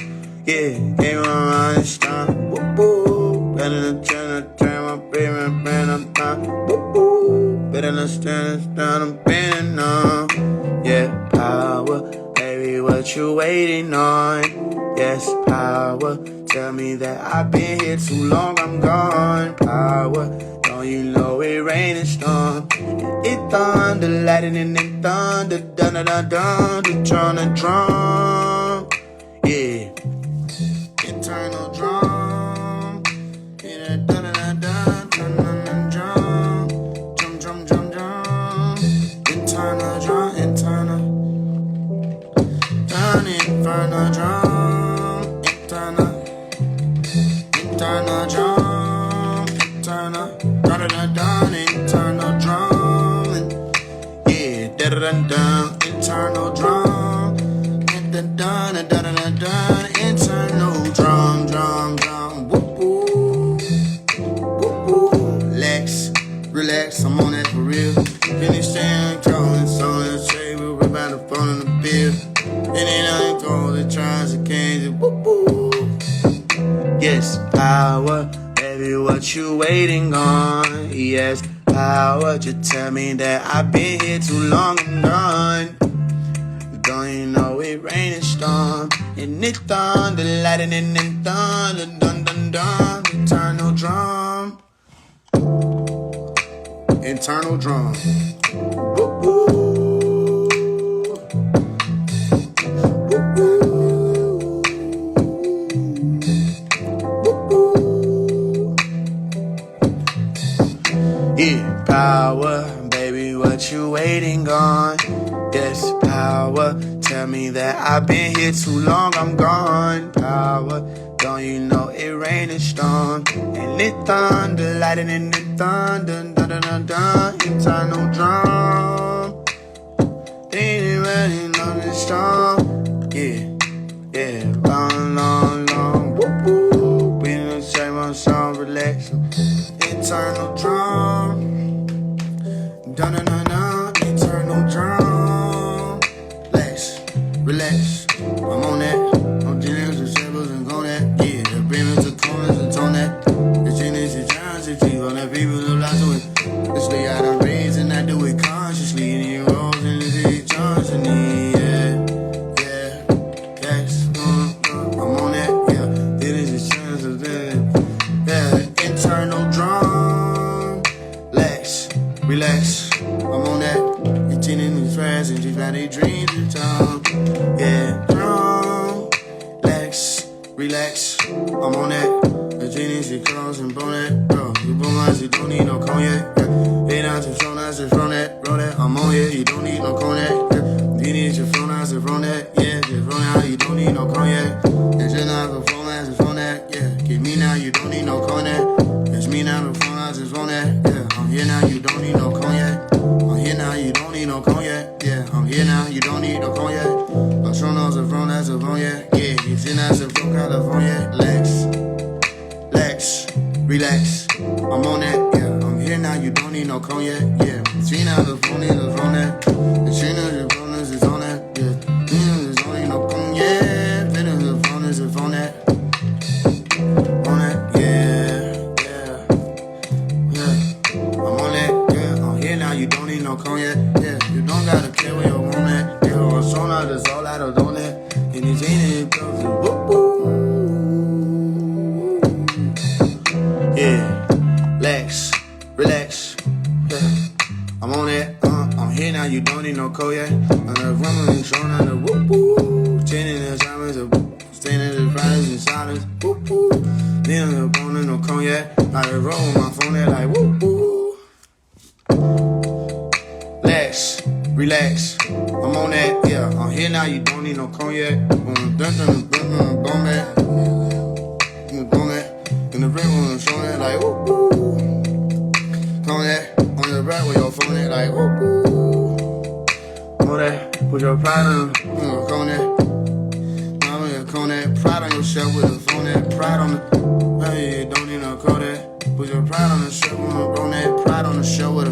yeah, came around this time, whoop whoop, better than turn my baby, man, I'm not, whoop whoop, better than stand, I'm bending on, yeah, power, baby, what what you waiting on. Yes, power. Tell me that I've been here too long, I'm gone. Power. Don't you know it rain and storm? It thunder, lightning and it thunder, dun dun dun dun, the drum. Yeah. Internal drum. Yeah, dun dun dun dun, dun dun dun drum. Drum. Internal drum, internal. Dun infernal drum. Internal drum. Internal. Dun dun dun, internal drum. Yeah, dun dun dun, internal drum. Dun dun dun dun dun, internal drum. Whoop whoop. Relax, I'm on that for real. Can you stand calling, so let's say we're about to phone in the bill. And then I ain't told the tries to change it. Whoop whoop. Yes, power, baby, what you waiting on? Yes, power, just tell me that I've been here too long, I'm gone. Don't you know it rain and storm? And it thunder, lightning and thunder, dun dun dun, internal drum. Internal drum. Woo woo. Yeah, power, baby, what you waiting on? Yes, power, tell me that I've been here too long, I'm gone. Power, don't you know it rain and storm? And it thunder, lightning and it thunder, dun dun dun dun, internal drum. Ain't it raining on the storm? Yeah, long, whoop whoop. We don't say my song, relax. Internal drum, dun dun dun dun, internal drum. Relax, I'm on that. I'm dealing with samples and on that. Yeah, the beamers, the corners, and on that. The genius, the giants, the chief on that people who lie to it. This way I done raised and I do it consciously. And you rolls in the city, Johnson, yes. I'm on that, yeah. This is the chance of that. Yeah, internal drum. Relax, I'm on that. Continuing these friends and just got a dream to town. Yeah, drum. Relax, I'm on that. The genius, you cross and bone that. Bro, you boom eyes, you don't need no cognac. Hey, down to phone eyes, and from that. Bro, that I'm on here, you don't need no cognac. You need your phone eyes, and from that. Yeah, just from out, you don't need no cognac. It's just not the phone eyes, and from that. Yeah, get me now, you don't need no cognac. It's me now, the phone eyes, and from that. Yeah, I'm here now, you don't need no cognac. I'm here now, you don't need no cognac. Yeah, I'm here now, you don't need no cognac. I'm strong as a phone, as a phone, yeah. Yeah, you sit as a phone, California. Relax, I'm on that, yeah. I'm here now, you don't need no cognac, yeah. See now, the phone is on that. The chain of the phone is on that, yeah. You don't need no cognac, the phone is on that. On that, yeah. I'm on that, yeah. I'm here now, you don't need no cognac, yeah. You don't gotta care where you're on that, yeah. Or so now, there's all out of on that. And it's ain't it, whoop whoop. Yeah, relax, yeah. I'm on that, I'm here now, you don't need no cognac. I'm the woman and showing on the whoop whoop. Chaining the silence, standing the fires in silence, whoop whoop. Then the bone and no cognac. I roll with my phone there like whoop whoop. Relax, I'm on that, yeah. I'm here now, you don't need no cognac. I'm dun bone that. In the ring when I'm showing it like whoop whoop. On that, on the right with your phone it like whoop whoop. On that, put your pride on that. I'm in a cognac, pride on yourself with a phone that. Pride on the, hey, don't need no cognac. Put your pride on the show with a on that. Pride on the show with a,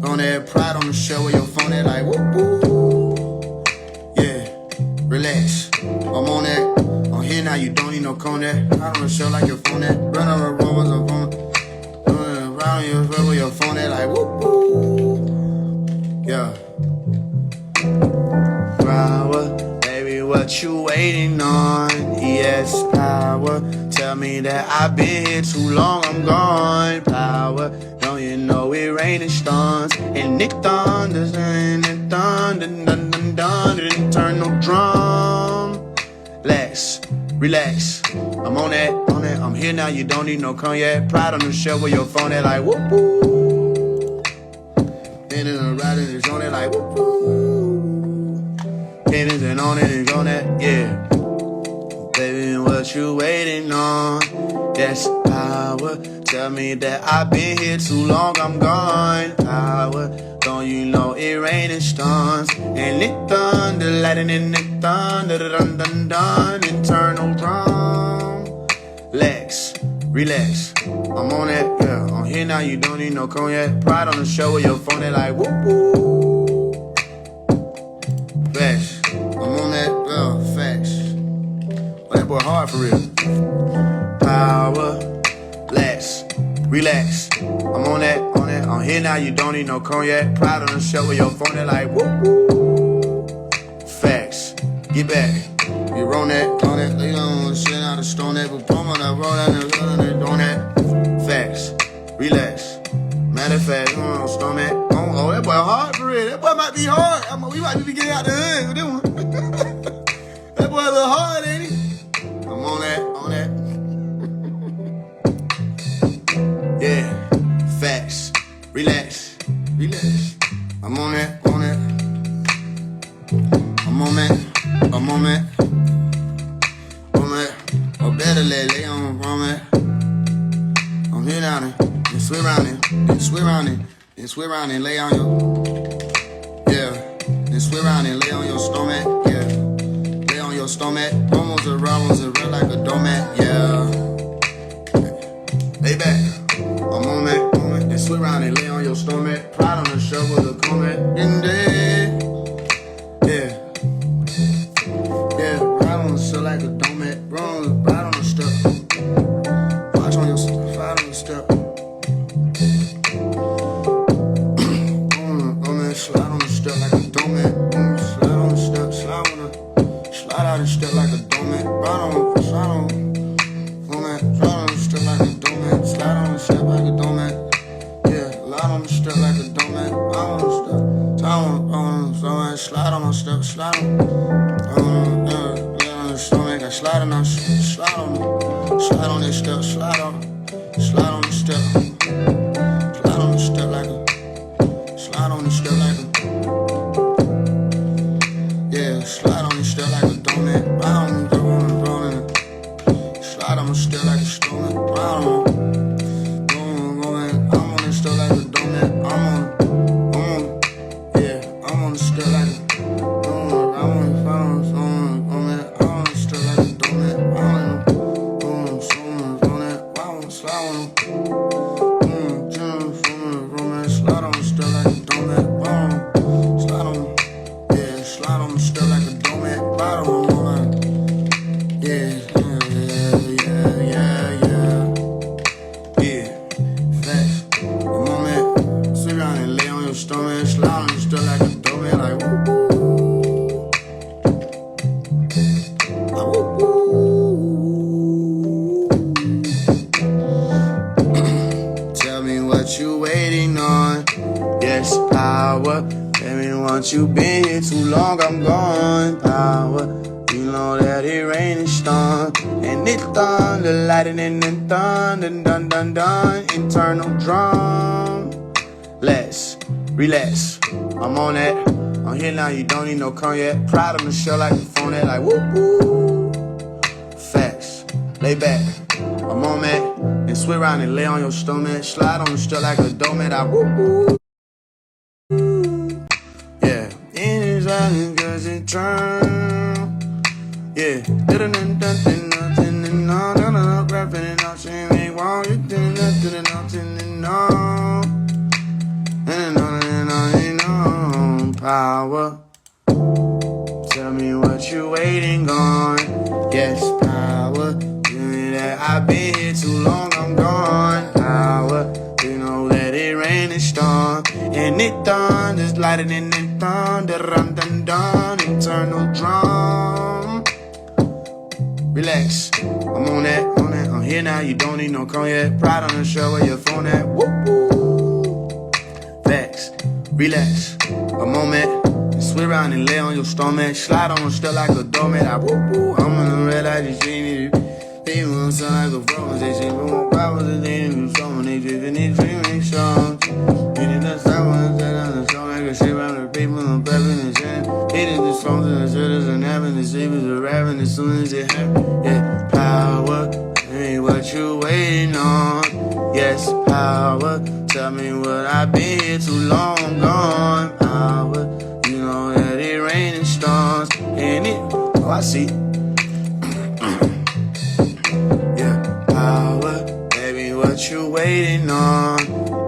on that. Pride on the show with your phone that like whoop whoop. Yeah, relax, I'm on that. I'm here now, you don't need no cognac. I don't show like your phone that. Run on the road with a phone. Around your phone with your phone that like whoop whoop. Yeah. Power, baby, what what you waiting on. Yes, power. Tell me that I've been here too long, I'm gone. Power. Don't you know it raining storms and it thunders and it thunder, dun dun dun, and turn no drum. Relax. I'm on that. I'm here now. You don't need no cognac. Pride on the shelf with your phone at like whoop whoop. And then I'm riding it's on it like whoop whoop. Tennis and on it and on that, yeah. Baby, what you waiting on? That's power. Tell me that I've been here too long, I'm gone. Power. Don't you know it raining storms and it thunder, lightning and it thunder, dun dun dun, internal drum. Relax. I'm on that, yeah. I'm here now, you don't need no cognac. Pride on the show with your phone, they like whoop whoop. Facts. I'm on that, facts. Well, that boy hard for real. Power, relax. I'm on that. I'm here now, you don't need no cognac. Pride on the show with your phone, they like whoop whoop. Facts. Get back. You on that, they don't shit out of stone that, but palm on that road and on that. Facts. Relax. Matter of fact, stone that. Oh, that boy hard for real. That boy might be hard. We might be getting out the hood with that one. That boy a little hard, ain't he? I'm on that. Yeah, facts. Relax. I'm on that. I'm on that. Or better lay on that. I'm here down it. Then swim around and lay on your. Yeah. Then swim around and lay on your stomach. Yeah. Lay on your stomach. Almost around like a doormat. Yeah. Lay back. I'm on that. Then swim around and lay on your stomach. Pride on the shovel, the comment. In there. Yeah. Ride on the step like a doormat. Ride on the step. Watch on your step. Ride on the step. Slide on the step like a doormat. Slide on the step. Slide out the step like a doormat. Slide on the step like a doormat. Slide on the step like a doormat. Yeah, slide on the step like a doormat. Slide on the step. Slide on my step. Slide on the stomach. I slide on that step. Slide on the step. Slide on the step. Slide on the step like a. Slide on the step like a. Yeah, slide on the step like a donut. Slide on the step like a stone. I'm on the step like a donut. I'm on the step like a. I'm on the step like a donut. Slide on the step like a donut. Slide on the step like a donut. Yeah. Facts. I'm on that. Sit around and lay on your stomach. Slide on the step like a donut. Like whoop whoop. Tell me what you waiting on. Yes, power. Tell me once you been here too long, I'm gone. Power. You know that it raining storm and it thunder, lightning and it thunder, dun dun dun, internal drum. Relax. I'm on that. I'm here now. You don't need no cognac. Pride on the show like the phone that like whoop whoop. Facts. Lay back. I'm on that. And swim around and lay on your stomach. Slide on the step like a doormat. I whoop whoop. Yeah. In his eyes, cause it turn. Yeah. Nothing, rapping and all shit ain't wrong. You did nothing, power. Tell me what you waiting on. Yes, power. Tell me that I've been here too long, I'm gone. Power. You know that it rain and storm and it thunders, lightning and thunder, dun dun dun, internal drum. relax. I'm on that. I'm here now, you don't need no cognac. Pride on the show where your phone at. Whoop, whoop. Facts, relax. A moment, swim around and lay on your stomach. Slide on still like a doormat. I whoop, whoop. I'm on the red light, you see me. People sound like a phone. They say, "Boom, problems and they do something." They driving, they dreaming songs. Meaning that's not one that on the song. I can say around the people, I'm prepping and saying. Hated the songs and the shooters and having the savers are rapping as soon as it happen. Yeah, power, hey, what you waiting on? Yes, power, tell me what I've been here too long gone. Power, you know that it rain and storms. And it, oh, I see. Yeah, power, baby, what you waiting on?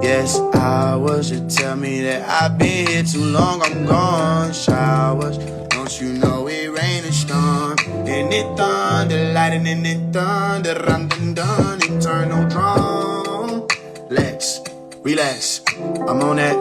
Yes, hours, you tell me that I've been here too long, I'm gone. Showers, don't you know it rain and storm? And it thunder, lightning and it thunder, run, dun, dun, internal drum. Let's relax, I'm on that.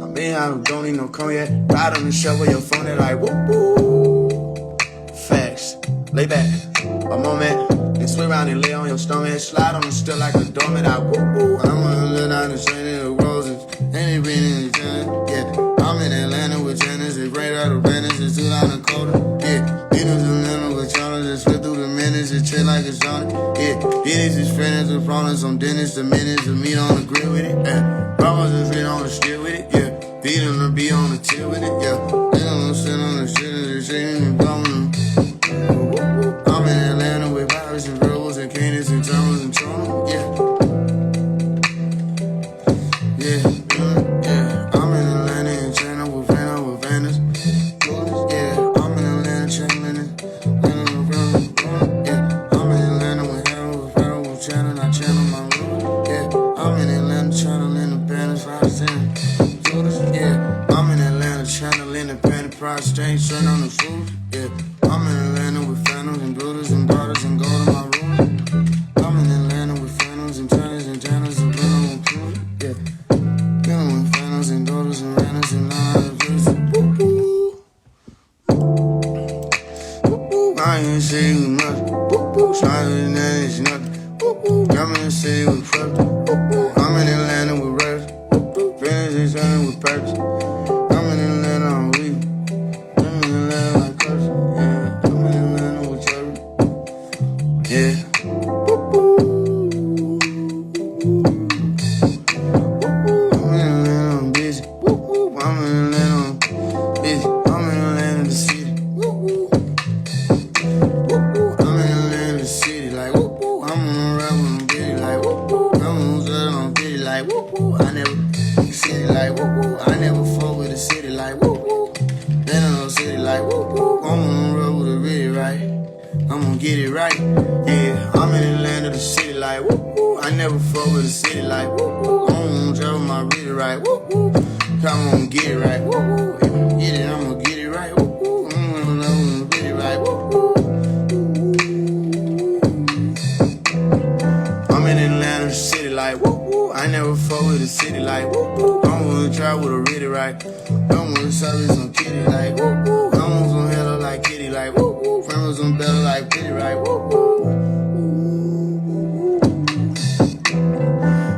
I'm in, I don't need no cognac. Ride on the show where your phone at like whoop, whoop. Facts, lay back, a moment. And swim around and lay on your stomach. Slide on the still like a doormat. I whoop whoop. I'm gonna let out the shade of the roses. And it been in the gym. Yeah, I'm in Atlanta with Janice. It rained out of Venice. It's 2,000 colder. Yeah, Beatles and Lennon with Charlotte. Just slip through the minutes. It chill like a Sonic. Yeah, Dennis is friends with problems. Some Dennis, the minutes of meat on the grill with it. Yeah, Brothers is fit on the strip with it. Yeah, beat him to be on the tip with it. Yeah, they don't sit on the shit. They're shaking and blowing. I'm in Atlanta with virus and rebels and canids and drummers and Toronto. Yeah. I'm in Atlanta and China with Vannas. Yeah, I'm in Atlanta, checking it. Yeah, I'm in Atlanta with Harold with Channel, I channel my room. Yeah, I'm in Atlanta, channeling the banners, 5 Yeah, I'm in Atlanta, channeling the panic, pride, strange, straight on the food. Yeah, I'm in Atlanta with phantoms and brooders and daughters and go to my room. I'm in Atlanta with phantoms and turners and tanners and blue and blue. Yeah, dealing with phantoms and daughters and ranners and none of the woo woo. I ain't say you nothing. Woo woo. Sliding that is nothing. Woo woo. I'm in the city with purpose. Woo woo. I'm in Atlanta with reps. Woo woo. Friends is running with purpose. I'm in Atlanta on weed. I'm in Atlanta like curse. Yeah, I'm in Atlanta with Jerry. Yeah. Woo woo. I'm in Atlanta, I'm busy. Woo woo. I'm in Atlanta, I'm busy. I'm in Atlanta, the city. Woo woo. Woo woo. I'm in Atlanta, the city. Like woo woo. I'm on the rap when I'm busy. Like woo woo. I'm on the set, I'm busy. Like woo woo. I never city like woo woo. I never fuck with the city like woo woo. Then I'm gonna city like woo woo. I'm on the road with a really right. I'm gonna get it right. Yeah, I'm in Atlanta, the city like woo woo. I never fuck with the city like woo woo. I'm gonna travel my really right. Woo woo. Come on, get it right. Woo woo. If I get it, I'm gonna get it right. Woo woo. I'm gonna get it right. Woo woo. I'm in Atlanta, the city like woo woo. I never fuck with the city like woo woo. I'm gonna try with a really right. I'm gonna service on kitty like woo woo. I'm on some hella like kitty like woo woo. Friends on better like pretty right woo woo.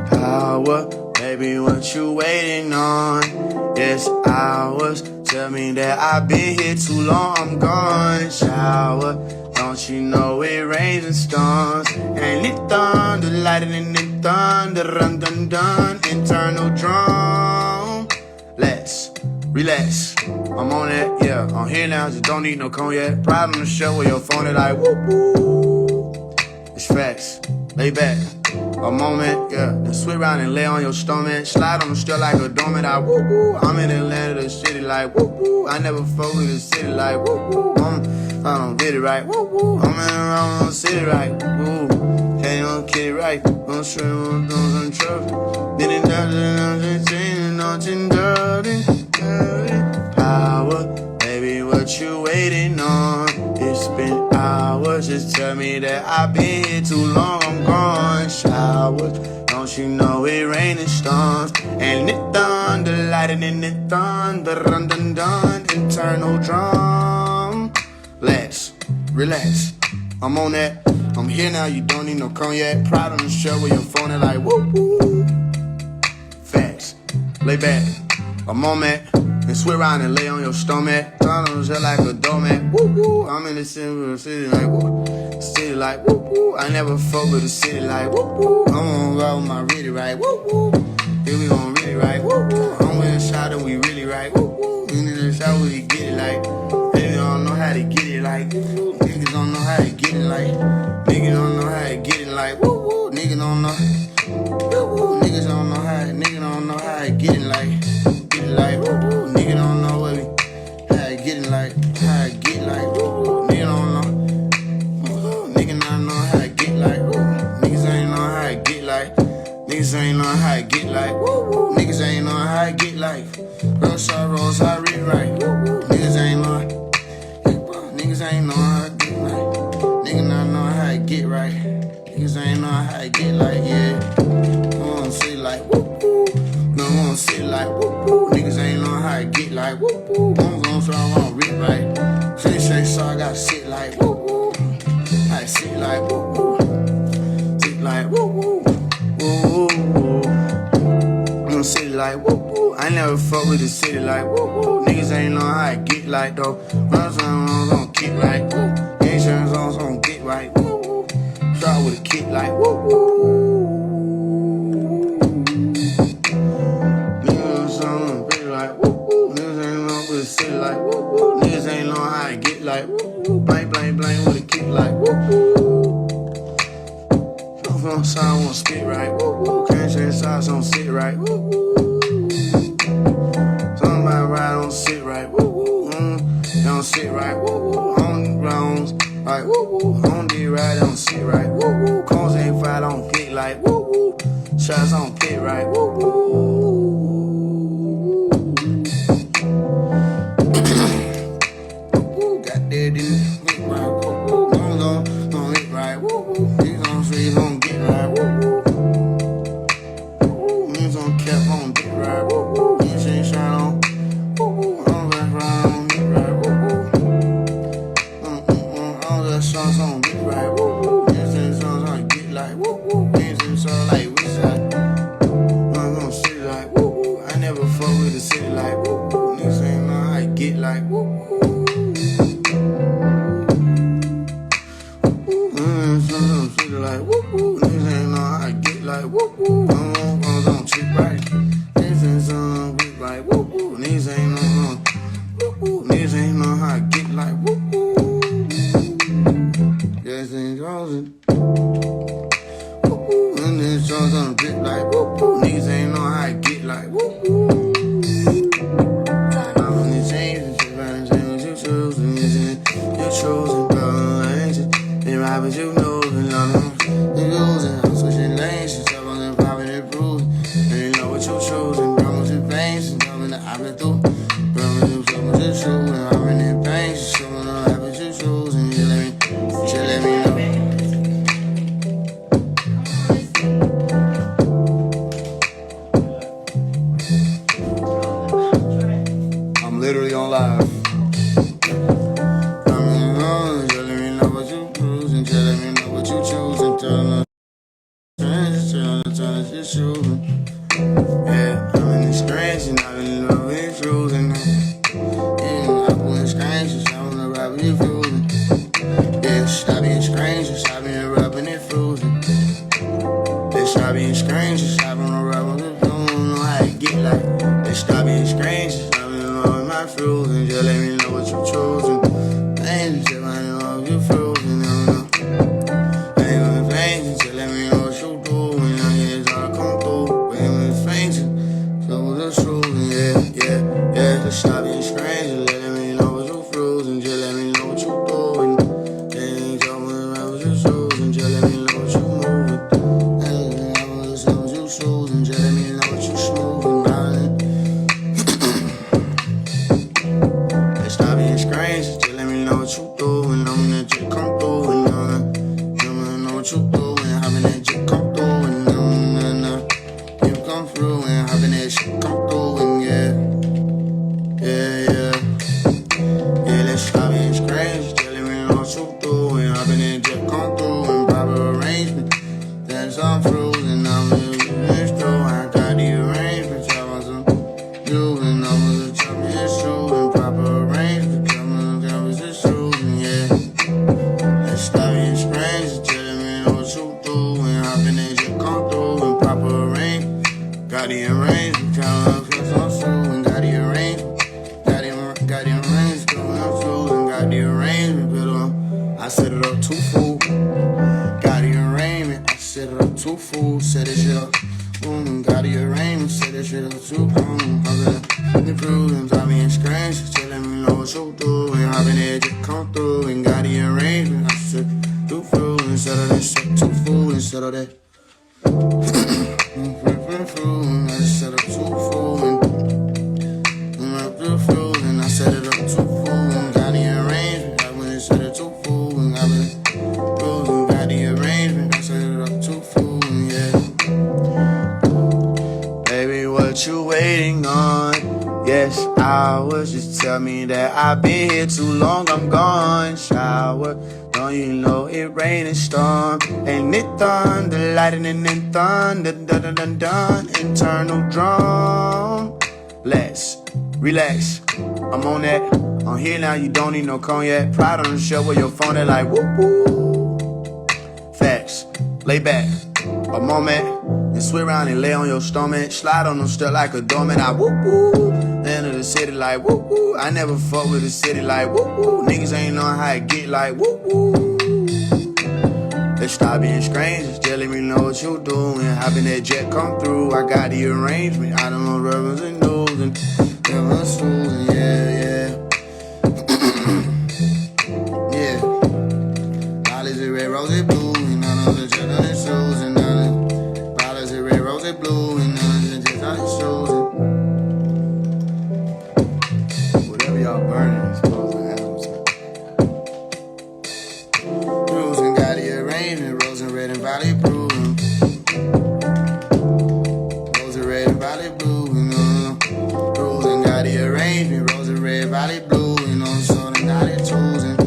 Power, baby, what you waiting on? Yes, hours. Tell me that I've been here too long, I'm gone. Shower, don't you know it rains and storms? And it thunder, lightning and it thunder, run, dun, dun, internal drum. Let's relax, I'm on that, yeah, I'm here now, just don't need no cognac. Pride on the show where your phone is like whoop whoop. It's facts, lay back, a moment, yeah. Then swim around and lay on your stomach. Slide on the still like a doormat, I whoop whoop. I'm in Atlanta, the city like whoop whoop. I never fuck with the city like whoop whoop. I don't get it right, whoop whoop. I'm in around the city right, whoop. Can't on kid it right, I'm straight on those and trouble. Then it does it, I'm just changing, nothing dirty. Power, baby, what you waiting on? It's been hours, just tell me that I've been here too long, I'm gone. Showers, don't you know it rain and storms? And it thunder, lightning and it thunder, dun dun dun, internal drum. Let's relax, I'm on that. I'm here now, you don't need no cognac. Pride on the shirt with your phone and like, woo woo. Facts. Lay back. I'm on that. And swing around and lay on your stomach. Turn on just like a doormat. Woo woo. I'm in the city like woo. City like woo woo. I never fuck with the city like woo woo. I'm on roll with my really right. Woo woo. Here we gon' really right. Woo woo. I'm with a shot and we really right. Woo woo. In the shot we get it like. Niggas don't know how to get it like. Niggas don't know how to get it like. Niggas don't know how to get it like. Woo woo. Niggas don't know. Woo woo. Niggas don't know how. Niggas don't know how to get it like. Get it like. Woo woo. Niggas don't know what we. How to get it like. How to get like. Woo woo. Niggas don't know. Niggas don't know how to get like. Woo. Niggas ain't know how to get like. Niggas ain't know how to get like. Woo woo. Niggas ain't know how to get like. Rose, I rewrite. Woo woo. Niggas ain't know. Niggas ain't know how to get right. Niggas not know how to get right. Niggas ain't know how to get like, yeah. I wanna sit like, whoop whoop. No, I wanna sit like, whoop whoop. Niggas ain't know how to get like, whoop whoop. I'm gonna try, I wanna read right. Say, so I gotta sit like, whoop whoop. I sit like, whoop whoop. Sit like, whoop whoop. Whoop whoop. I'm gonna sit like, whoop whoop. I never fuck with the city like, whoop whoop. Niggas ain't know how to get like, though. Runs on kick like, woo. Insurance on get right, woo woo. Try with a kick like, woo woo. Niggas on pretty like, woo woo. Niggas ain't know with the city like, woo woo. Niggas ain't know how to get like, woo woo. Blank with a kick like, woo woo. From side I wanna spit right, woo woo. Can't change sides, don't sit right, woo woo. Somebody ride, don't sit right, woo woo. Don't sit right, woo woo. On the grounds, like woo woo. On the ride, don't sit right, woo woo. Cones ain't fried, don't get like woo woo. Shots on pit right, woo woo. Got that in the right, woo woo. Don't hit right, woo woo. Niggas on streets, don't get right, woo woo. Niggas on cap, on get right, woo woo. Niggas ain't shine on, woo woo. On that ride, on get right, woo woo. All the songs on get right, woo woo. Niggas ain't songs on get like, woo woo. Niggas ain't songs like we side. I'm gonna sit like, woo woo. I never fuck with the city like, woo woo. Niggas ain't know how to get like, woo woo. Like woo woo, niggas ain't know how to get like woo woo. Don't treat right. Niggas ain't some get like woo woo. Niggas ain't know woo woo. Niggas ain't know how to get like woo woo. Yes, ain't chosen. Woo woo. And niggas on get like woo woo. Niggas ain't know how to get like woo woo. I'm in the change, what you choosing, you choosing, bro. I ain't just been right, but you know. I'm switching lanes, she's up on the popping and bruising. And you know what you choosing, bro, with your veins, she's coming that I've been through. Bro, with you choosing, I'm in the pain, she's showing up, what you choosing. You let me know. I'm literally on live. Yeah, I'm in the scratch and I'm in love with frozen. Yeah, I'm pulling scratches, I'm gonna rap with it frozen. Yeah, stop being strangers, stop being rapping it frozen. Yeah, stop being strangers, stop on the rap with it frozen. Don't know how to get like. Yeah, stop being strangers, stop being love with my frozen. Just let me know what you choosing. Ain't just let me know if you frozen. I don't know. Ain't gonna change, just let me know what you doing. Just stop being strange and let me know what you frozen. Just let me know what you doing. Ain't talking about what you choosing. Just let me know what you moving. Ain't talking about what you choosing. Just let me know what you smoothing, darling. Just stop being strange. Just let me know what you doing. I'm gonna just come through and let me know what you doing. I'm gonna just come through and you come through and having that shit come through and yeah. Yeah, let's stop being strange. Telling me what you doing. I've been in jail. got the arrangement, trying to feel so soon. Got the arrangement, got the arrangement, going up soon. Got the arrangement, but I set it up too full. Got the arrangement, I set it up too full. Set this shit up. Got the arrangement, set this shit up too cool. In the prudence, I be in scratches, telling me know what you do. And hopping there, just come through. And got the arrangement, I said too full. Instead of that shit, too full. Instead of that. I just set up too full. And I set it up too full. And got the arrangement, I went and set it too full. And I been frozen, got the arrangement, I set it up too full. Yeah. Baby, what you waiting on? Yes, hours. Just tell me that I've been here too long. I'm gone. Shower. Don't you know it rain and storm? And it thunder, lightning and thunder. Dun dun dun dun. Internal drum. Let's relax. I'm on that. I'm here now. You don't need no cognac. Pride on the show with your phone. They like whoop whoop. Facts. Lay back. A moment. And swing around and lay on your stomach. Slide on them still like a doorman. I whoop whoop. Land of the city like whoop whoop. I never fuck with the city like whoop whoop. Niggas ain't know how it get like whoop whoop. Let's stop being strangers. Just let me know what you doing. Hopping that jet come through. I got the arrangement. I don't know rubbers and news and hustles and yeah. Yeah. Dollars and red, rose and blue. And none of the jet on the shoes. And none of dollars and red, rose and blue. And none of the jet on the shoes. Whatever y'all burning is supposed to happen. Cruising, got the arrangement. Rose and red and valley blue. Rose and red and valley blue. Cruising, got the arrangement. Rose and red, valley blue. So they got it choosing.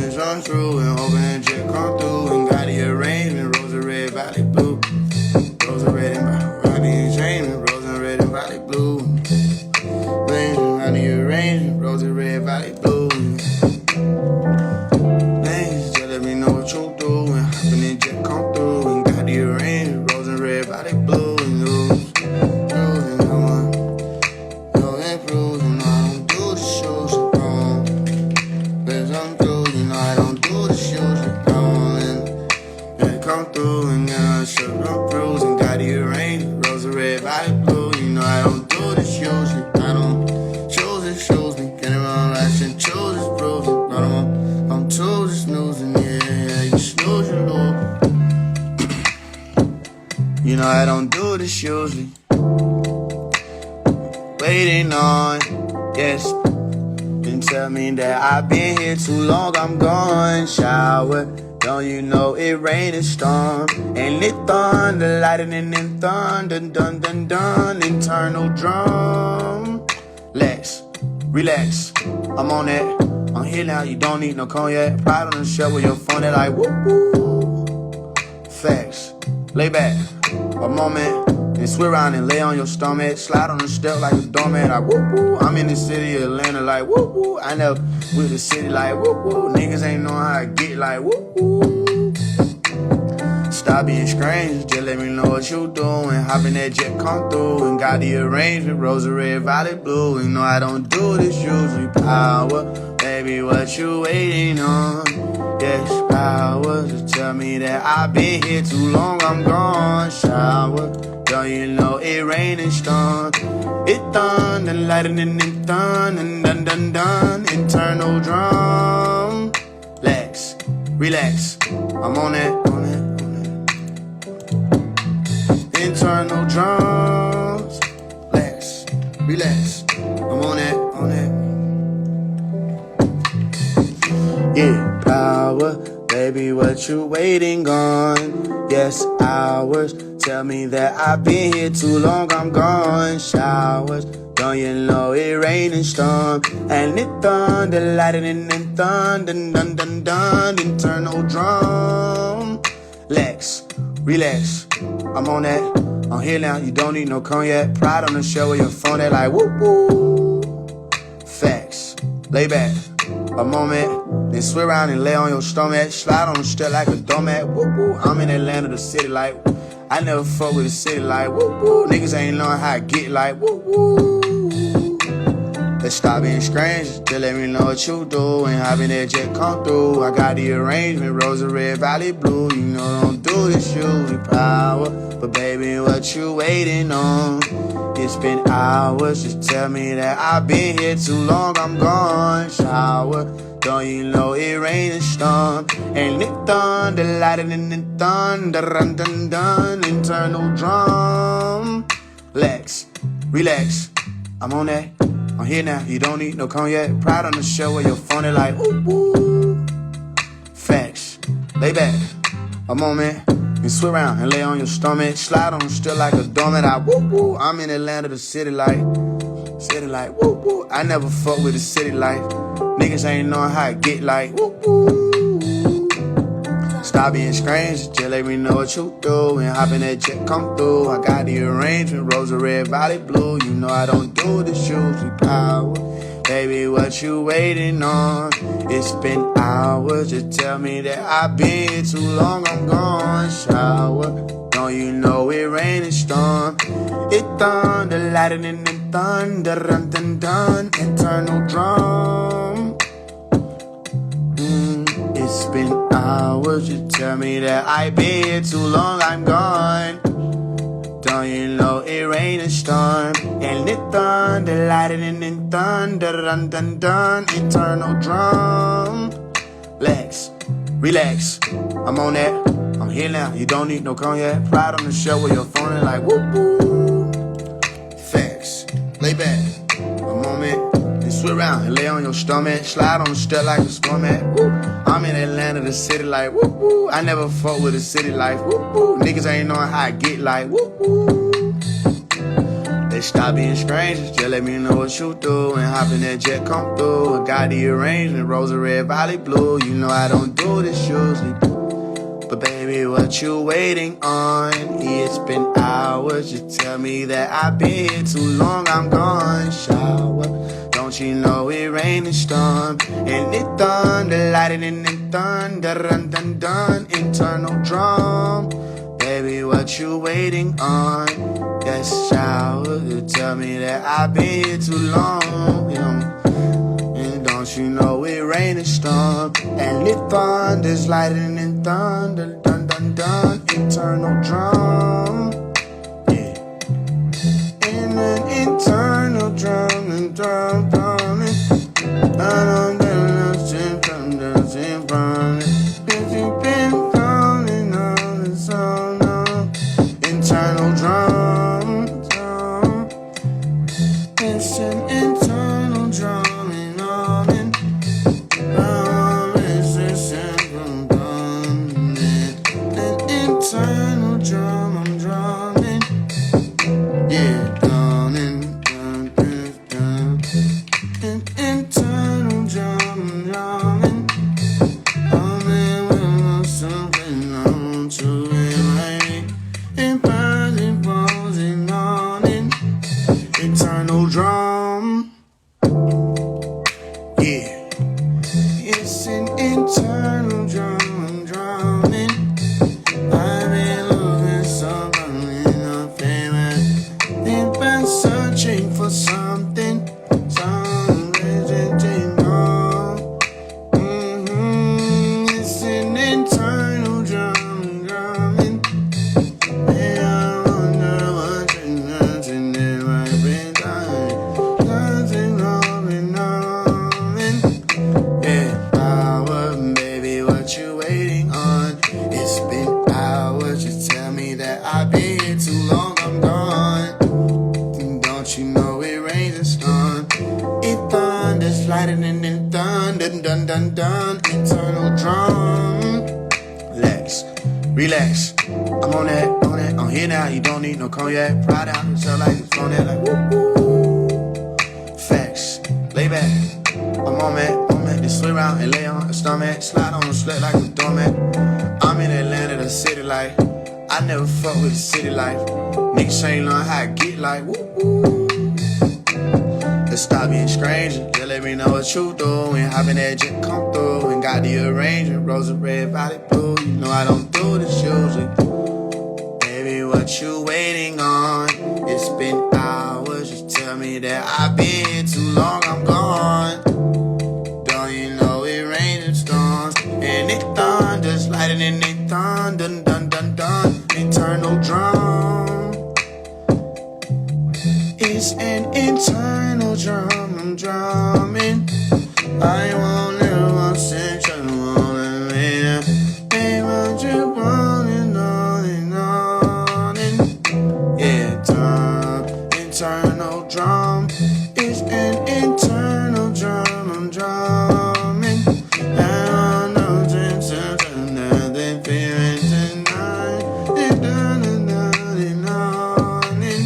It's untrue. And hoping that jet come through. And got the arrangement. Rose and red, valley blue. Rose and red and valley arrangement. Rose and red and valley blue. Got the arrangement. Rose and red, valley blue. Just let me know what you doing. Hopping in jet come through. And got the arrangement. Rose and red, valley blue. You know I don't do this usually. Waiting on, yes. Then tell me that I've been here too long. I'm gone. Shower. Don't you know it rain and storm? And it thunder, lightning and thunder. Dun dun dun. Internal drum. Let's relax. I'm on that. I'm here now. You don't need no cognac. Pride on the show with your phone. They like whoop whoop. Facts. Lay back. A moment, and swing around and lay on your stomach. Slide on the step like a doorman. I whoop whoop. I'm in the city of Atlanta like whoop whoop. I know with the city like whoop whoop. Niggas ain't know how I get like whoop whoop. Stop being strangers, just let me know what you doing. Hopping that jet come through and got the arrangement. Rose and red, violet blue. You know I don't do this usually. Power, baby, what you waiting on? Yes, power. Just tell me that I've been here too long. I'm gone. Shower. Don't you know it rain and storm? It thunder, lightning and thunder, dun dun dun. Internal drum. Relax, relax. I'm on that, on that, on that. Internal drums. Relax, relax. I'm on that, on that. Yeah, power. Baby, what you waiting on? Yes, hours. Tell me that I've been here too long. I'm gone. Showers. Don't you know it rain and storm? And it thunder, lightning and thunder. Dun dun dun. Internal drum. Relax, relax. I'm on that. I'm here now. You don't need no cognac. Pride on the show with your phone. They like whoop whoop. Facts. Lay back. A moment. Then swing around and lay on your stomach. Slide on the step like a doormat. Whoop whoop. I'm in Atlanta, the city like. I never fuck with the city like woo woo. Niggas ain't knowing how I get like woo woo. Let's stop being strangers, just let me know what you do. And hop in that jet come through. I got the arrangement, rose and red, valley blue. You know don't do this, use your power. But baby, what you waiting on? It's been hours, just tell me that I've been here too long, I'm gone. Shower, don't you know it rain and storm? And it thunder, lightning and thunder, dun dun dun, internal drum. Relax, I'm on that. I'm here now, you don't need no cognac. Pride on the show where you're funny like ooh ooh. Facts, lay back, a moment, and swim around and lay on your stomach. Slide on still like a dormant. I woo woo. I'm in Atlanta, the city like woo woo. I never fuck with the city life. Niggas ain't knowing how I get like woo woo. Stop being strange, just let me know what you do. And hop in that jet come through. I got the arrangement, rose and red, valley blue. You know I don't do this, use your power. Baby, what you waiting on? It's been hours, just tell me that I've been here too long, I'm gone. Shower, don't you know it rain and storm? It thunder, lightning and thunder, dun dun dun, internal drum. It's been hours, just tell me that I've been here too long, I'm gone. Don't you know it rain and storm? And it thunder, lightning and thunder, dun dun dun, internal drum. Relax, I'm on that. I'm here now, you don't need no cognac. Pride on the show where you're phoning like woo woo. Facts, lay back, a moment, and swim around and lay on your stomach. Slide on the step like a stomach. I'm in Atlanta, the city like woo woo. I never fuck with the city life, woo woo. Niggas ain't knowing how I get like woo woo. They stop being strangers, just let me know what you do. And hop in that jet come through. I got the arrangement, rose and red, valley blue. You know I don't do this usually, but baby, what you waiting on? It's been hours, just tell me that I've been here too long, I'm gone. Shower, don't you know it rain and storm? And it thunder, lightning and thunder, dun dun dun, internal drum. Baby, what you waiting on? Yes, shower, you tell me that I've been here too long. And don't you know it rain and storm? And it thunders, lightning and thunder, dun dun dun, internal drum. Yeah. And an internal drum and drum, drum, and dun dun dun dun dun. Internal drum, it's an internal drum and all in. It's an internal drum, I'm drumming. Yeah, drumming, an internal drum, I'm drumming. I'm in with something on to it, right? And buzzing, buzzing on it. Internal drum. Yeah. It's an internal drum, I'm drumming. I've been looking something in a favor. They've been searching for something. It's an internal drum, I'm drumming. Lightning and thunder, dun dun dun, internal drum. Relax, I'm on that, I'm here now, you don't need no cognac. Pride out, so like it's on that, like woo woo. Facts, lay back, I'm on that, just swim around and lay on the stomach. Slide on the slut like a doormat. I'm in Atlanta, the city life. I never fuck with the city life. Niggas ain't learn how I get like woo woo. Let's stop being strangers, just let me know what you do. And hop in that jet come through. And got the arrangement, rose and red, valley blue. You know I don't do this usually. Baby, what you waiting on? It's been hours, just tell me that I've been here too long, I'm gone. Don't you know it rains and storms, and it thunders, lightning and it thun, dun dun dun dun, eternal drum. It's an eternal drum, I'm drumming. I won't live once and try to want it. Ain't what you want and on and on and yeah, drum, eternal drum. It's an eternal drum, I'm drumming. I don't know since nothing feeling tonight. And on and on and on and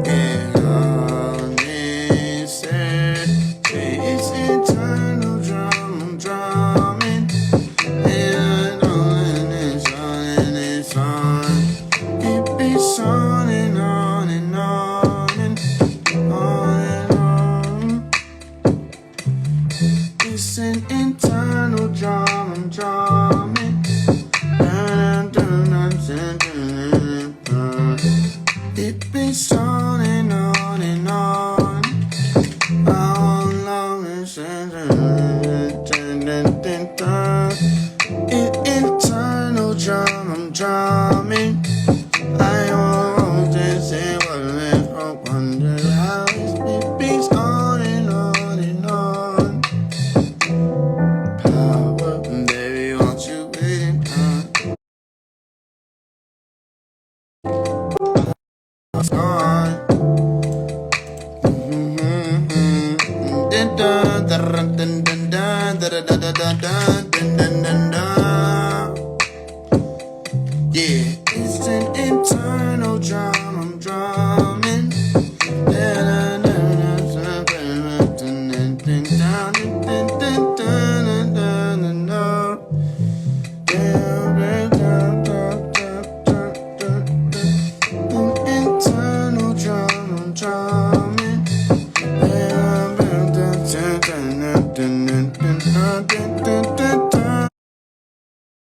yeah, on and said it's eternal drum, I'm drumming. And on and it's on and it's on. It beats on and on and on and on and on. It's an eternal drum, I'm drumming. It beats on and on and on. How long is it? Eternal drum, I'm drumming. I always say what I wonder how it beats on and on and on. Power, baby, won't you wait? It's gone. Dun dun dun dun dun dun dun dun dun dun dun dun dun.